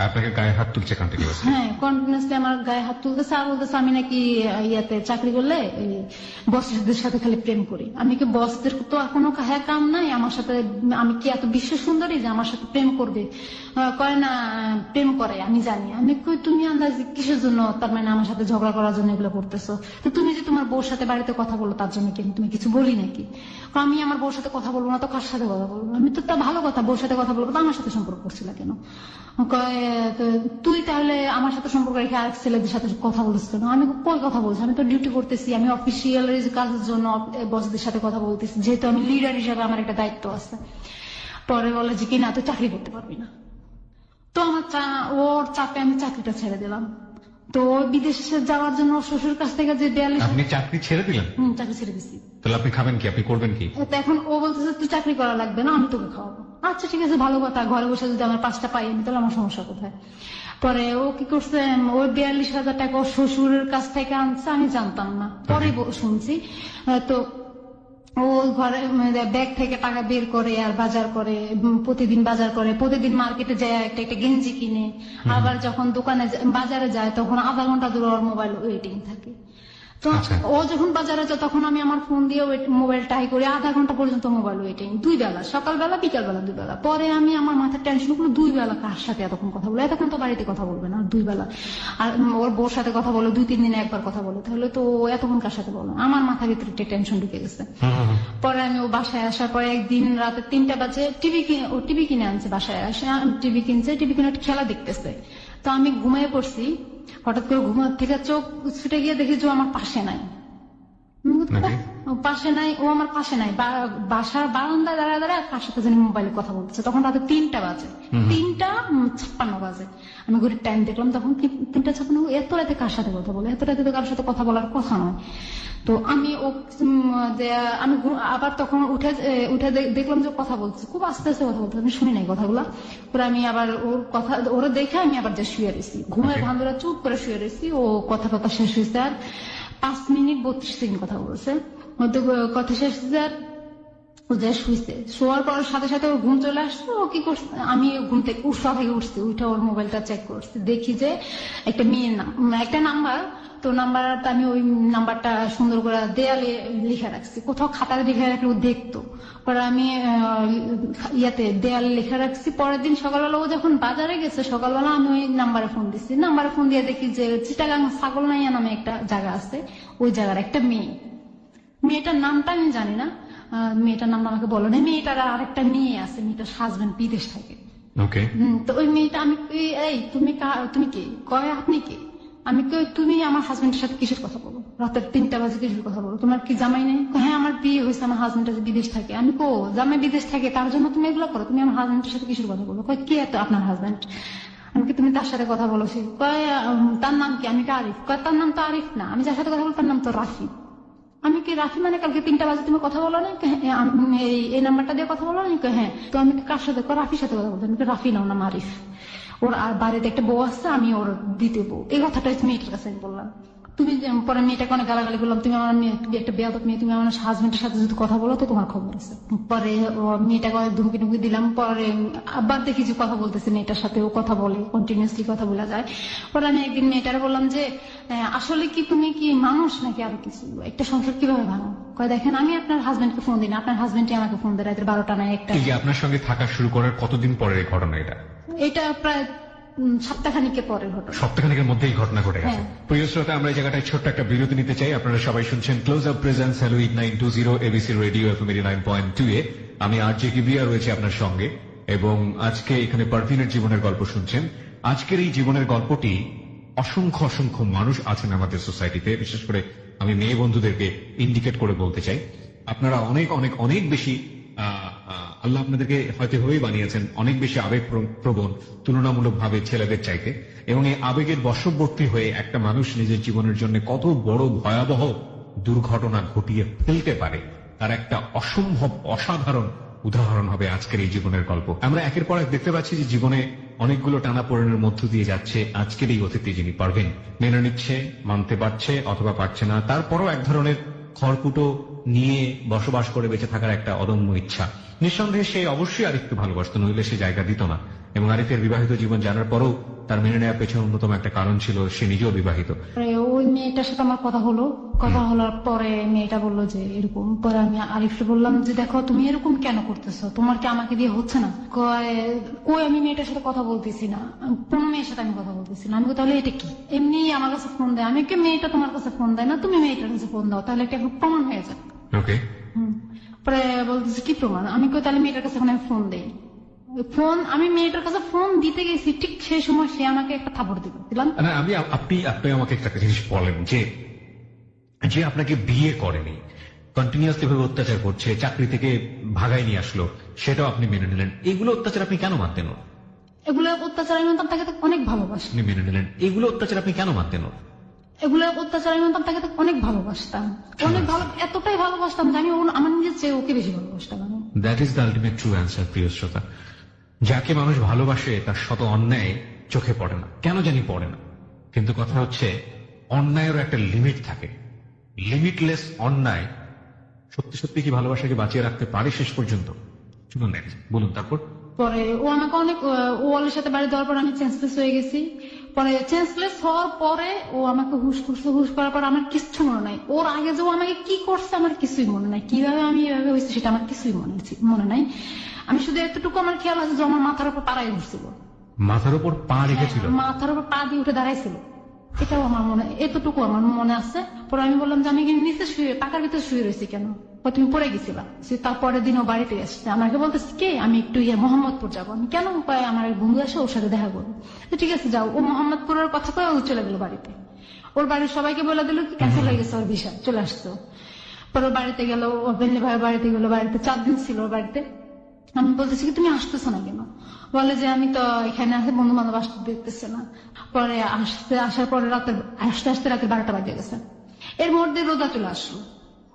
আপনাকে গায়ে হাত তুলছে কন্টিনিউয়াসলি? হ্যাঁ, কন্টিনিউয়াসলি আমার গায়ে হাত তুলতেছে আর বলতেছে আমি নাকি ইয়াতে চাকরি করলে বসদের সাথে খালি প্রেম করি। আমি কি বসদের তো এখনো কাম নাই আমার সাথে, আমি কি এত বিশ্ব সুন্দরী যে আমার সাথে প্রেম করবে? কয় না, প্রেম করে আমি জানি। আমি কই তুমি আন্দাজ কিসের জন্য, তার মানে আমার সাথে ঝগড়া করার জন্য এগুলো করতেছো? তো তুমি যে তোমার বউর সাথে বাড়িতে কথা বলো তার জন্য কি তুমি কিছু বলি নাকি? আমি আমার বউর সাথে কথা বলবো না তো কার সাথে কথা বলবো? আমি তো তা ভালো কথা, বউর সাথে কথা বলবো, তো আমার সাথে সম্পর্ক করছিল কেন? তুই তাহলে আমার সাথে সম্পর্ক রেখে আরেক ছেলেদের সাথে কথা বলছিস কেন? আমি কই কথা বলছি, আমি তো ডিউটি করতেছি, আমি অফিসিয়াল কাজের জন্য বসদের সাথে কথা বলতেছি, যেহেতু আমি লিডার হিসাবে আমার একটা দায়িত্ব আছে। পরে বলে যে কিনা তুই চাকরি করতে পারবি না। তো আমার ওর চাপে আমি চাকরিটা ছেড়ে দিলাম। তো বিদেশে যাওয়ার জন্য শ্বশুর কাছ থেকে যে 42। আপনি চাকরি ছেড়ে দিলেন? চাকরি ছেড়ে দিচ্ছি। তাহলে আপনি খাবেন কি, আপনি করবেন কি? এখন ও বলতেছে তুই চাকরি করা লাগবে না, আমি তোকে খাওয়াবো। আচ্ছা ঠিক আছে, ভালো কথা, ঘরে বসে যদি আমার 5টা পাই আমি, তাহলে আমার সমস্যা কোথায়? পরে ও কি করছে, ওই 42,000 টাকা ওর শ্বশুরের কাছ থেকে আনছে, আমি জানতাম না, পরে শুনছি। তো ও ঘরে ব্যাগ থেকে টাকা বের করে আর বাজার করে, প্রতিদিন বাজার করে, প্রতিদিন মার্কেটে যায় একটা একটা গেঞ্জি কিনে, আবার যখন দোকানে বাজারে যায় তখন আধা ঘন্টা দূরে ওর মোবাইল ওয়েটিং থাকে। তো ও যখন বাজারে যায় তখন আমি আমার ফোন দিয়ে মোবাইল ট্রাই করি, আধা ঘন্টা পর্যন্ত মোবাইল ওয়েটিং, 2 বেলা, সকালবেলা বিকালবেলা 2 বেলা। পরে আমি আমার মাথার টেনশন করলো 2 বেলা কার সাথে এতক্ষণ কথা বলে, এতক্ষণ তো বাড়িতে কথা বলবে না, 2 বেলা আর ওর বউর সাথে কথা বলে 2-3 দিনে একবার কথা বলে, তাহলে তো এতক্ষণ কার সাথে বলো? আমার মাথার ভিতরে একটা টেনশন ঢুকে গেছে। পরে আমি ও বাসায় আসার পরে একদিন রাতে 3টা বাজে টিভি কিনে আনছে, বাসায় আসে টিভি কিনছে, টিভি কিনে খেলা দেখতেছে। তো আমি ঘুমিয়ে পড়ছি, হঠাৎ করে ঘুমার থেকে চোখ ছুটে গিয়ে দেখি যে আমার পাশে নাই, পাশে নাই, ও আমার পাশে নাই, বাসার বারান্দায় দাঁড়ায় দাঁড়ায় কার সাথে জানি মোবাইলে কথা বলতেছে। তখন রাতে 3টা বাজে, 3:56 বাজে। আমি ঘড়ির টাইম দেখলাম, তখন 3:56। এত রাতে কার সাথে কথা বলে? এত রাতে তো কারোর সাথে কথা বলার কথা নয়। তো আমি আবার তখন উঠে দেখলাম যে কথা বলছে, খুব আস্তে আস্তে কথা বলছে, আমি শুনি নাই কথাগুলা। পরে আমি আবার ওরা দেখে আমি আবার যে শুয়ে রয়েছি, ঘুমের ভান্দরা চুপ করে শুয়ে রয়েছি। ও কথা শেষ হয়েছে আর 5 মিনিট 32 সেকেন্ড কথা বলছে, কথা শেষ হয়েছে আর ও যে শুইছে, শোয়ার পর সাথে সাথে ওর ঘুম চলে আসছে। ও কি করছে, আমি ঘুম থেকে উঠা থেকে উঠছি, উঠে ওর মোবাইলটা চেক করছি, দেখি যে একটা মেয়ের নাম, একটা নাম্বার। তো নাম্বারটা আমি ওই নাম্বারটা সুন্দর করে দেয়ালে লিখে রাখছি, কোথাও খাতায় লিখে রাখলে ও দেখতো। পরে আমি ইয়াতে দেয়ালে লিখে রাখছি। পরের দিন সকালবেলা ও যখন বাজারে গেছে, সকালবেলা আমি ওই নাম্বারে ফোন দিচ্ছি। নাম্বারে ফোন দিয়ে দেখি যে চিটাগাং ছাগলনাইয়া নামে একটা জায়গা আছে, ওই জায়গার একটা মেয়ে, মেয়েটার নামটা আমি জানি না, মেয়েটার নাম আমাকে বলো না। মেয়েটার আর একটা মেয়ে আছে, মেয়েটার হাজবেন্ড বিদেশ থাকে। ওকে, তো ওই মেয়েটা, আমি এই তুমি কে, কয় আপনি কে, আমি কই তুমি আমার হাজবেন্ডের সাথে কিসের কথা বলো, রাতের 3টা বাজে কিসের কথা বলো, তোমার কি জামাই নেই? হ্যাঁ আমার বিয়ে হয়েছে, আমার হাজবেন্ড বিদেশ থাকে। আমি কো জামাই বিদেশ থাকে, তার জন্য তুমি এগুলো করো, তুমি আমার হাজবেন্ডের সাথে কিসের কথা বলো? কয় কে এত আপনার হাজবেন্ড? আমি কি তুমি তার সাথে কথা বলো? সে কয় তার নাম কি? আমি কি আরিফ? কয় তার নাম তো আরিফ না, আমি যার সাথে কথা বলো তার নাম তো রাফি। আমি কি রাফি মানে কালকে 3টা বাজে তুমি কথা বলো না? এই নাম্বারটা দিয়ে কথা বলো না? হ্যাঁ। তো আমি কার সাথে? রাফির সাথে কথা বলতো। আমি রাফি নাও, নাম আরিফ। ওর আর বাড়িতে একটা বউ আছে, আমি ওর দ্বিতীয় বউ। এই কথাটা মেয়েটার কাছে আমি বললাম। তুমি পরে মেয়েটাকে অনেক গালাগালি করলাম, তুমি আমার একটা বেয়াদব মেয়ে, তুমি আমার হাজবেন্ডের সাথে যদি কথা বলো তো তোমার খবর আছে। পরে মেয়েটাকে ধুমকি টুমকি দিলাম। পরে আবার দেখি যে কথা বলতেছে মেয়েটার সাথে, ও কথা বলে, কন্টিনিউসলি কথা বলা যায়। পরে আমি একদিন মেয়েটারে বললাম যে আসলে কি তুমি কি মানুষ নাকি আরো কিছু, একটা সংসার কিভাবে ভাঙো? কয় দেখেন আমি আপনার হাজবেন্ডকে ফোন দিই না, আপনার হাজবেন্ডই আমাকে ফোন দেয় রাতের 12টা না 1টা। আপনার সঙ্গে থাকা শুরু করার কতদিন পরের এই ঘটনা এটা? এটা প্রায় সপ্তাহখানিকের পরের ঘটনা। সপ্তাহখানিকের মধ্যেই ঘটনা ঘটে গেছে। প্রিয় শ্রোতা, আমরা এই জায়গাটায় ছোট্ট একটা বিরতি নিতে চাই। আপনারা সবাই শুনছেন close up presence hello 8920 ABC radio FM 89.2 এ। আমি আরজে কিবরিয়া রয়েছে আপনার সঙ্গে, এবং আজকে এখানে পারভিনের জীবনের গল্প শুনছেন। আজকের এই জীবনের গল্পটি অসংখ্য অসংখ্য মানুষ আছেন আমাদের সোসাইটিতে, বিশেষ করে আমি মেয়ে বন্ধুদেরকে ইন্ডিকেট করে বলতে চাই, আপনারা অনেক অনেক অনেক বেশি আল্লাহ আপনাদেরকে হয়তো হয়েই বানিয়েছেন অনেক বেশি আবেগ প্রবণ তুলনামূলকভাবে ছেলেদের চাইতে, এবং এই আবেগের বশবর্তী হয়ে একটা মানুষ নিজের জীবনের জন্য কত বড় ভয়াবহ দুর্ঘটনা ঘটিয়ে ফেলতে পারে তার একটা অসম্ভব অসাধারণ উদাহরণ হবে আজকের এই জীবনের গল্প। আমরা একের পর এক দেখতে পাচ্ছি যে জীবনে অনেকগুলো টানাপোড়েনের মধ্য দিয়ে যাচ্ছে আজকের এই অতিথি, যিনি পারভীন। মেনে নিচ্ছে, মানতে পারছে অথবা পারছে না, তারপরও এক ধরনের খড়কুটো নিয়ে বসবাস করে বেঁচে থাকার একটা অদম্য ইচ্ছা। নিঃসন্দেহে সে অবশ্যই আরিফকে ভালোবাসত, নইলে সে জায়গা দিত না। এবং আরিফের বিবাহিত জীবন জানার পরও তার মেনে নেওয়ার পেছনে অন্যতম একটা কারণ ছিল সে নিজেও বিবাহিত। ওই মেয়েটার সাথে আমার কথা হলো, কথা হওয়ার পরে মেয়েটা বললো যে এরকম। পরে আমি আরিফকে বললাম যে দেখো তুমি এরকম কেন করতেছো, তোমার কি আমাকে দিয়ে হচ্ছে না? কই আমি মেয়েটার সাথে কথা বলতেছি না, কোন মেয়ের সাথে আমি কথা বলতেছি না। আমি তাহলে এটা কি? এমনি আমার কাছে ফোন দেয়, আমি কি মেয়েটা তোমার কাছে ফোন দেয় না, তুমি মেয়েটার কাছে ফোন দাও, তাহলে এটা প্রমাণ হয়ে যায়। ওকে, পরে বলতেছে কি প্রমাণ? আমি কই তাহলে মেয়েটার কাছে ফোন দেই। ফোন আমি মেয়েটার কাছে ফোন দিতে গেছি, ঠিক সেই সময় সে আমাকে একটা থাপড় দিলাম। আপনি আমাকে একটা জিনিস বলেন, যে যে আপনাকে বিয়ে করেনি, কন্টিনিউয়াসলি ভাবে অত্যাচার করছে, চাকরি থেকে ভাগাই নিয়ে আসলো, সেটাও আপনি মেনে নিলেন, এগুলো অত্যাচার আপনি কেন মানতেন? এগুলো অত্যাচার আমি মানতাম, তাকে অনেক ভালোবাসি। আপনি মেনে নিলেন, এগুলো অত্যাচার আপনি কেন মানতেন? এগুলো অত্যাচার আমি মানতাম, তাকে অনেক ভালোবাসতাম, অনেক ভালো, এতটাই ভালোবাসতাম যে আমি আমার নিজের চেয়ে ওকে বেশি ভালোবাসতাম। That is the ultimate true answer. প্রিয় শ্রোতা, যাকে মানুষ ভালোবাসে তার শত অন্যায় চোখে পড়ে না, কেন জানি পড়ে না। কিন্তু কথা হচ্ছে অন্যায়েরও একটা লিমিট থাকে। লিমিটলেস অন্যায় সত্যি সত্যি কি ভালোবাসাকে বাঁচিয়ে রাখতে পারে শেষ পর্যন্ত? শুনুন, বলুন তারপর। পরে ও আমাকে অনেক, ওয়ালের সাথে বাড়ি দেওয়ার পর আমি সেন্সলেস হয়ে গেছি। পরে সেন্সলেস হওয়ার পরে ও আমাকে হুশ করছে, হুশ করার পর আমার কিচ্ছু মনে নাই। ওর আগে যে ও আমাকে কি করছে আমার কিছুই মনে নাই, কিভাবে আমি এভাবে হয়েছে সেটা আমার কিছুই মনে নাই। আমি শুধু এতটুকু আমার খেয়াল আছে যে আমার মাথার উপর পাড়াই ঘুরছিল। মাথার উপর পা রেখেছিল? মাথার উপর পা দিয়ে উঠে দাঁড়াইছিল, এটাও আমার মনে, এতটুকু আমার মনে আছে। পরে আমি বললাম যে আমি নিচে শুয়ে, পাকার ভিতরে শুয়ে রয়েছি কেন? তুমি পড়ে গেছিলা। তারপরের দিন ও বাড়িতে আসছে, আমাকে বলতেছে কে? আমি একটু মোহাম্মদপুর যাবো। আমি কেন? উপায় আমার বন্ধু আসে, ওর সাথে দেখা করবো। ঠিক আছে যাও। ও মোহাম্মদপুরের কথা কয়ে ও চলে গেল বাড়িতে। ওর বাড়ির সবাইকে বলে দিল কি ক্যান্সেল হয়ে গেছে, ওর ভিসা চলে আসছো। পরে ওর বাড়িতে গেল, ওর বেনলি ভাইয়ের বাড়িতে গেলো, বাড়িতে 4 দিন ছিল ওর বাড়িতে। আমি বলতেছি কি তুমি আসতেছো না কেন? বলে যে আমি তো এখানে আসে বন্ধু বান্ধব আসতে দেখতেছে না। পরে আসার পরে আসতে আসতে রাতে 12টা বাজে গেছে। এর মধ্যে রোজা চলে আসলো,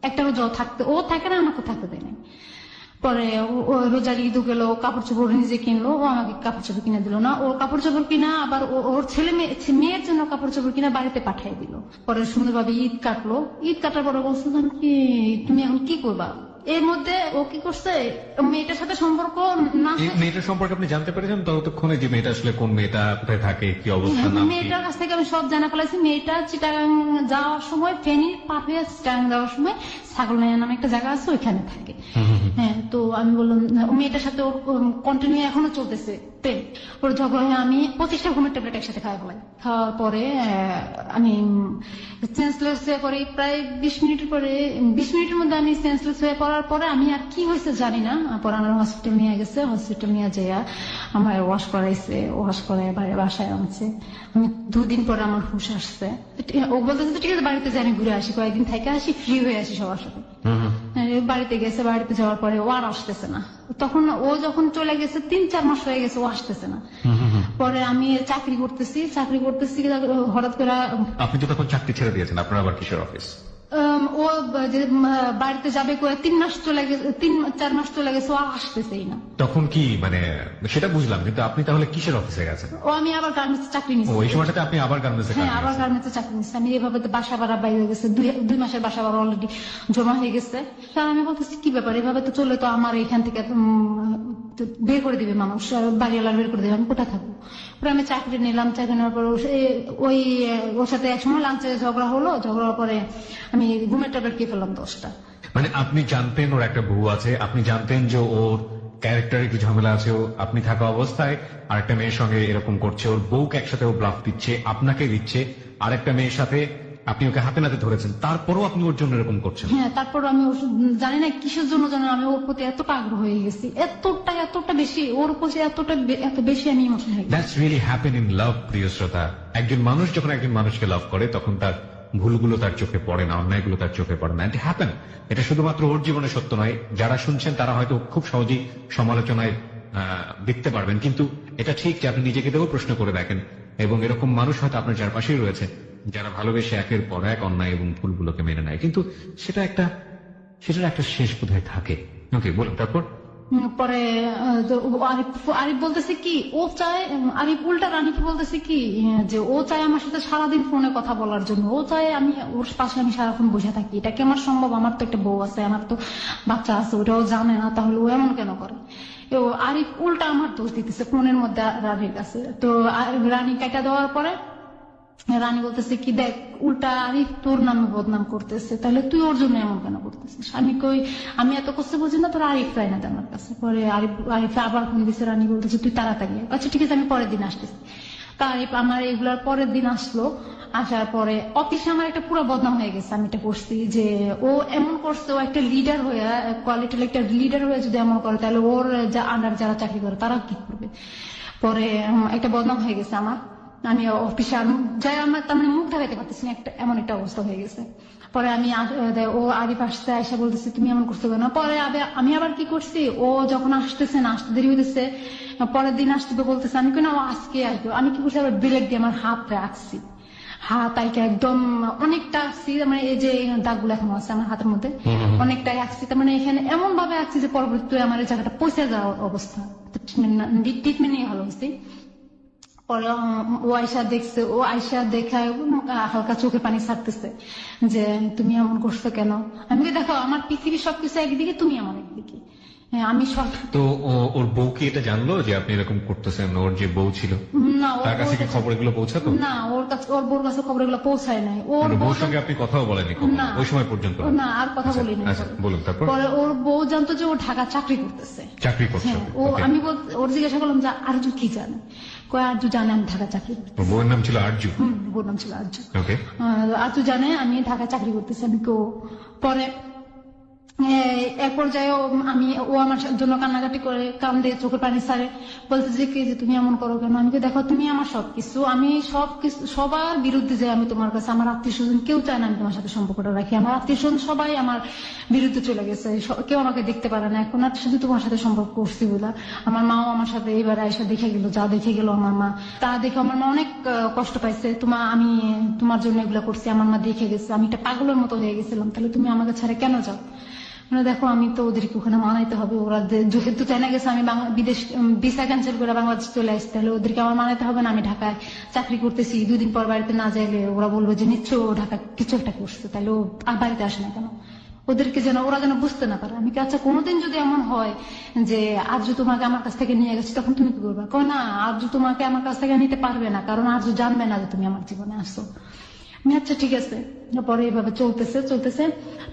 একটা রোজা ও থাকে না, আমাকে থাকতে দেয় না। পরে ও রোজার ঈদ গেল, কাপড় চোপড় নিজে কিনলো, ও আমাকে কাপড় চোপড় কিনে দিল না। ওর কাপড় চোপড় কিনা আবার ওর ছেলে মেয়ের জন্য কাপড় চোপড় কিনা বাড়িতে পাঠিয়ে দিল। পরে সুন্দরভাবে ঈদ কাটলো। ঈদ কাটার পরে বলছিলাম কি তুমি এখন কি করবা? এর মধ্যে ও কি করছে, মেয়েটার সাথে সম্পর্ক না এই মেয়েটার সম্পর্কে আপনি জানতে পেরেছেন ততক্ষণে যে মেয়েটা আসলে কোন মেয়েটা, কোথায় থাকে, কি অবস্থা, নাম কি? মেয়েটার কাছ থেকে আমি সব জানা ফেলাইছি। মেয়েটা চিটাগাং যাওয়ার সময়, ফেনীর পাফে চিটাগাং যাওয়ার সময় ছাগলনাইয়া নামে একটা জায়গা আছে, ওইখানে থাকে। হ্যাঁ, তো আমি বললাম মেয়েটার সাথে ওর কন্টিনিউ এখনো চলতেছে প্রেম। ওর ঝগড়া হয়ে আমি 25টা ঘুমের ট্যাবলেট একসাথে খাওয়া ফেলাই। খাওয়ার পরে আমি সেন্সলেস হয়ে পরে প্রায় 20 মিনিটের মধ্যে আমি সেন্সলেস হয়ে পড়ার পরে আমি আর কি হয়েছে জানি না, পরে আমার হসপিটাল নিয়ে গেছে। হসপিটাল নিয়ে যাইয়া আমার ওয়াশ করাইছে, ওয়াশ করে বাসায় আনছে। আমি 2 দিন পরে আমার হুশ আসছে। ও বলতেছে ঠিক আছে বাড়িতে যাই, আমি ঘুরে আসি, কয়েকদিন থেকে আসি, ফ্রি হয়ে আসি সবার সাথে। বাড়িতে গেছে, বাড়িতে যাওয়ার পরে ও আর আসতেছে না। তখন ও যখন চলে গেছে 3-4 মাস হয়ে গেছে, ও আসতেছে না। পরে আমি চাকরি করতেছি হঠাৎ করে। আপনি তো তখন চাকরি ছেড়ে দিয়েছেন, আপনার আবার কিসের অফিস? ও যে বাড়িতে যাবে করে 3 মাস চলে গেছে, 3-4 মাস চলে গেছে, ও আর আসতেছেই না। তখন কি মানে সেটা বুঝলাম, কিন্তু আপনি তাহলে কিসের অফিসে গেছেন? ও আমি আবার গার্মেন্টস চাকরি নিচ্ছি। ওই সময়টাতে আপনি আবার গার্মেন্টসে? হ্যাঁ, আবার গার্মেন্টসে চাকরি নিচ্ছি আমি। এভাবে তো বাসা ভাড়া বাইরে গেছে, 2 মাসের বাসা ভাড়া অলরেডি জমা হয়ে গেছে। তার আমি বলতেছি কি ব্যাপার, এভাবে তো চলে তো আমার এখান থেকে বের করে দিবে মানুষ, বাড়িওয়ালা বের করে দিবে, আমি কোথায় থাকবো? পরে আমি চাকরি নিলাম। চাকরি নেওয়ার পর ওর সাথে একসময় লাঞ্চে ঝগড়া হলো। ঝগড়ার পরে আমি ঘুমের ট্যাবলেট খেয়ে ফেললাম 10টা। মানে আপনি জানতেন ওর একটা বউ আছে, আপনি জানতেন যে ওর ক্যারেক্টারে কি ঝামেলা আছে, আপনি থাকা অবস্থায় আরেকটা মেয়ের সঙ্গে এরকম করছে, ওর বউকে একসাথে ও ব্লাফ দিচ্ছে, আপনাকে দিচ্ছে, আরেকটা মেয়ের সাথে আপনি ওকে হাতে নাতে ধরেছেন, তারপরও আপনি ওর জন্য এরকম করছেন? হ্যাঁ, তারপর আমি জানি না কিসের জন্য জানি আমি ওর প্রতি এতটা আগ্রহ হয়ে গেছি, এতটা বেশি ওর প্রতি এত বেশি আমি ইমোশনাল হয়ে গেছি। That's really happen in love, প্রিয় শ্রোতা। একজন মানুষ যখন একজন মানুষকে লাভ করে তখন তার ভুলগুলো তার চোখে পড়ে না, অন্যায়গুলো তার চোখে পড়ে না। It happen. এটা শুধুমাত্র ওর জীবনে সত্য নয়, যারা শুনছেন তারা হয়তো খুব সহজেই সমালোচনায় দেখতে পারবেন, কিন্তু এটা ঠিক যে আপনি নিজেকে দেও প্রশ্ন করে দেখেন, এবং এরকম মানুষ হয়তো আপনার চারপাশেই রয়েছে যারা ভালোবেসে একের পর এক অন্যায় এবং ভুলগুলোকে মেনে নেয়, কিন্তু সেটার একটা শেষ বোধহয় থাকে। ওকে, বলুন তারপর। পরে আরিফ বলতেছে কি ও চায়, আরিফ উল্টা রানীকে বলতেছে কি যে ও চায় আমার সাথে সারাদিন ফোনে কথা বলার জন্য, ও চায় আমি ওর পাশে আমি সারাক্ষণ বসে থাকি। এটা কেমন সম্ভব? আমার তো একটা বউ আছে, আমার তো বাচ্চা আছে, ওটাও জানে না, তাহলে ও এমন কেন করে? আরিফ উল্টা আমার দোষ দিতেছে ফোনের মধ্যে রানীর কাছে। তো রানী কাটা দেওয়ার পরে রানী বলতেছে কি দেখ, উল্টা আরিফ তোর নামে বদনাম করতেছে, তাহলে তুই ওর জন্য এমন কেন করতেছিস? আমি এত কষ্ট বুঝি না, তোর আরিফ রায় না আমার কাছে। পরে আরিফ আবার ফোন দিচ্ছে, রানী বলতেছে তুই তাড়াতাড়ি আচ্ছা ঠিক আছে আমি পরের দিন আসতেছি। তা আরিফ আমার এগুলার পরের দিন আসলো। আসার পরে অফিসে আমার একটা পুরো বদনাম হয়ে গেছে। আমি এটা করছি যে ও এমন করছে, ও একটা লিডার হয়ে, কোয়ালিটির একটা লিডার হয়ে যদি এমন করে তাহলে ওর আন্ডার যারা চাকরি করে তারা কি করবে? পরে একটা বদনাম হয়ে গেছে আমার। আমি অফিসে যাই আমার তার মানে মুখ দেখাতে পারতেছি না, এমন একটা অবস্থা হয়ে গেছে। পরে ও আরিফ আসতে আয়সা বলতেছে তুমি এমন করতে পারো না। পরে আমি আবার কি করছি, ও যখন আসতেছে না, আসতে দেরি হইতেছে, পরের দিন আসতে বলতেছে, আমি কেন আজকে আসবো। আমি কি করছি, আবার ব্লেড দিয়ে আমার হাত রাখছি, হাত আইকে একদম অনেকটা আঁকছি, মানে এই যে দাগগুলো এখনো আছে আমার হাতের মধ্যে, অনেকটাই আঁকছি। তার মানে এখানে এমন ভাবে আঁকছি যে পরবর্তীতে আমার এই জায়গাটা পৌঁছে যাওয়ার অবস্থা, ট্রিটমেন্ট নিয়ে ভালো হয়েছে। পরে ও আয়সা দেখায় হালকা চোখে পানি ছাড়তেছে যে তুমি এমন করছো কেন? আমি দেখো আমার পৃথিবীর সবকিছু একদিকে, তুমি আমার একদিকে। আমি সব তো ওর বউ কি এটা জানলো যে আপনি এরকম করতেছেন? ওর যে বউ ছিল না, তার কাছে কি খবর এগুলো পৌঁছাতো? না, ওর বউর কাছে খবর এগুলো পৌঁছায় নাই। ওর বউর সঙ্গে আপনি কথাও বলেনি ওই সময় পর্যন্ত? না, আর কথা বলিনি। আচ্ছা বলুন তারপর। পরে ওর বউ জানতো যে ও ঢাকা চাকরি করতেছে। চাকরি করছে? আমি ওর জিজ্ঞাসা করলাম যে আরজু কি জানে? কয় আরজু জানে আমি ঢাকা চাকরি করতেছি। বউয়ের নাম ছিল আরজু? বউর নাম ছিল আরজু। ওকে। আরজু জানে আমি ঢাকা চাকরি করতেছি। আমি পরে এক পর্যায়ে ও আমার জন্য কান্নাকাটি করে, কান্দে, চোখের পানি ছাড়ে, বলতেছে কি যে তুমি এমন করো কেন? আমি দেখো তুমি আমার সবকিছু, আমি সবকিছু সবার বিরুদ্ধে যে আমি তোমার কাছে, আমার আত্মীয় স্বজন কেউ চায় না আমি তোমার সাথে সম্পর্কটা রাখি, আমার আত্মীয় স্বজন সবাই আমার বিরুদ্ধে চলে গেছে, কেউ আমাকে দেখতে পারে না এখন, আর শুধু তোমার সাথে সম্পর্ক করছি বলে। আমার মাও আমার সাথে এবার আয়সা দেখে গেল, যা দেখে গেল আমার মা, তা দেখে আমার মা অনেক কষ্ট পাইছে। আমি তোমার জন্য এগুলো করছি, আমার মা দেখে গেছে, আমি একটা পাগলের মতো হয়ে গেছিলাম, তাহলে তুমি আমাকে ছাড়া কেন যাও? দেখো আমি তো ওদেরকে ওখানে মানাইতে হবে, ওরা যেহেতু চাইনা গেছে আমি বিদেশ ভিসা ক্যান্সেল করে বাংলাদেশ চলে আসতে, তাহলে ওদেরকে আমার মানাইতে হবে না? আমি ঢাকায় চাকরি করতেছি, 2 দিন পর বাড়িতে না যাইলে ওরা বলবো যে নিশ্চয় ও ঢাকা কিছু একটা করছে, তাহলে ও আর বাড়িতে আসে না কেন? ওদেরকে যেন ওরা যেন বুঝতে না পারে। আমি কি আচ্ছা কোনোদিন যদি এমন হয় যে আরজু তোমাকে আমার কাছ থেকে নিয়ে গেছি তখন তুমি কি করবে? কয় না, আরজু তোমাকে আমার কাছ থেকে নিতে পারবে না, কারণ আরজু জানবে না যে তুমি আমার জীবনে আসছো। আমি আচ্ছা ঠিক আছে। পরে এভাবে চলতেছে চলতেছে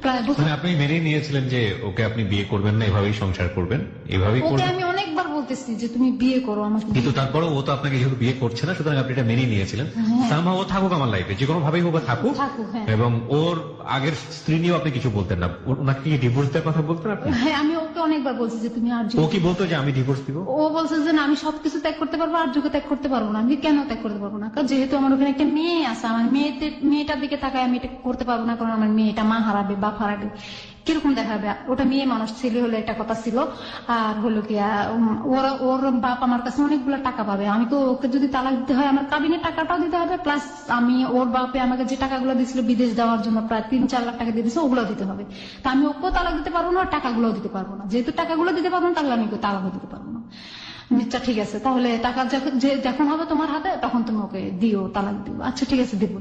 প্রায় বছর। মানে আপনি মেনে নিয়েছিলেন যে ওকে আপনি বিয়ে করবেন না, এভাবেই সংসার করবেন, এভাবেই ওকে করবেন, আমি অনেকবার বলতেছি যে তুমি বিয়ে করো আমাকে। কিন্তু তারপরে ও তো আপনাকে যেহেতু বিয়ে করছে না, সুতরাং আপনি এটা মেনে নিয়েছিলেন। সামহাও ও থাকুক আমার লাইফে, যে কোনো ভাবেই হোক ও থাকুক। থাকুক, হ্যাঁ। এবং ওর আগের স্ত্রী নিয়েও আপনি কিছু বলতেন না, ওনাকে কি ডিভোর্স দেওয়ার কথা বলতেন আপনি? হ্যাঁ, আমি ওকে অনেকবার বলছি যে তুমি আরজু। ও কি বলতো যে আমি ডিভোর্স দিব? ও বলছে যে না, আমি সবকিছু ত্যাগ করতে পারবো, আরজুকে ত্যাগ করতে পারবো না। আমি কেন ত্যাগ করতে পারবো না? কারণ যেহেতু আমার ওখানে একটা মেয়ে আছে, আমার মেয়েটার দিকে তাকায় আমি এটা করতে পারবো না, কারণ আমার মেয়েটা মা হারাবে, বাপ হারাবে, কিরকম দেখাবে? ওটা মেয়ে মানুষ ছিল হলে একটা কথা ছিল। আর হলো কি ওর বাপ আমার কাছে অনেকগুলো টাকা পাবে, আমি তো ওকে যদি তালাক দিতে হয় আমার কাবিনের টাকাটাও দিতে হবে, প্লাস আমি ওর বাপে আমাকে যে টাকাগুলো দিয়েছিল বিদেশ যাওয়ার জন্য প্রায় 3-4 লাখ টাকা দিয়ে দিয়েছে, ওগুলো দিতে হবে। তা আমি ওকেও তালাক দিতে পারবো না, টাকাগুলো দিতে পারবো না। যেহেতু টাকাগুলো দিতে পারবো না, তাহলে আমি ওকে তালাকও দিতে পারবো না। আচ্ছা ঠিক আছে, তাহলে টাকা যখন হবে তোমার হাতে তখন তুমি ওকে দিও, তালাক দিও। আচ্ছা ঠিক আছে, দেবো।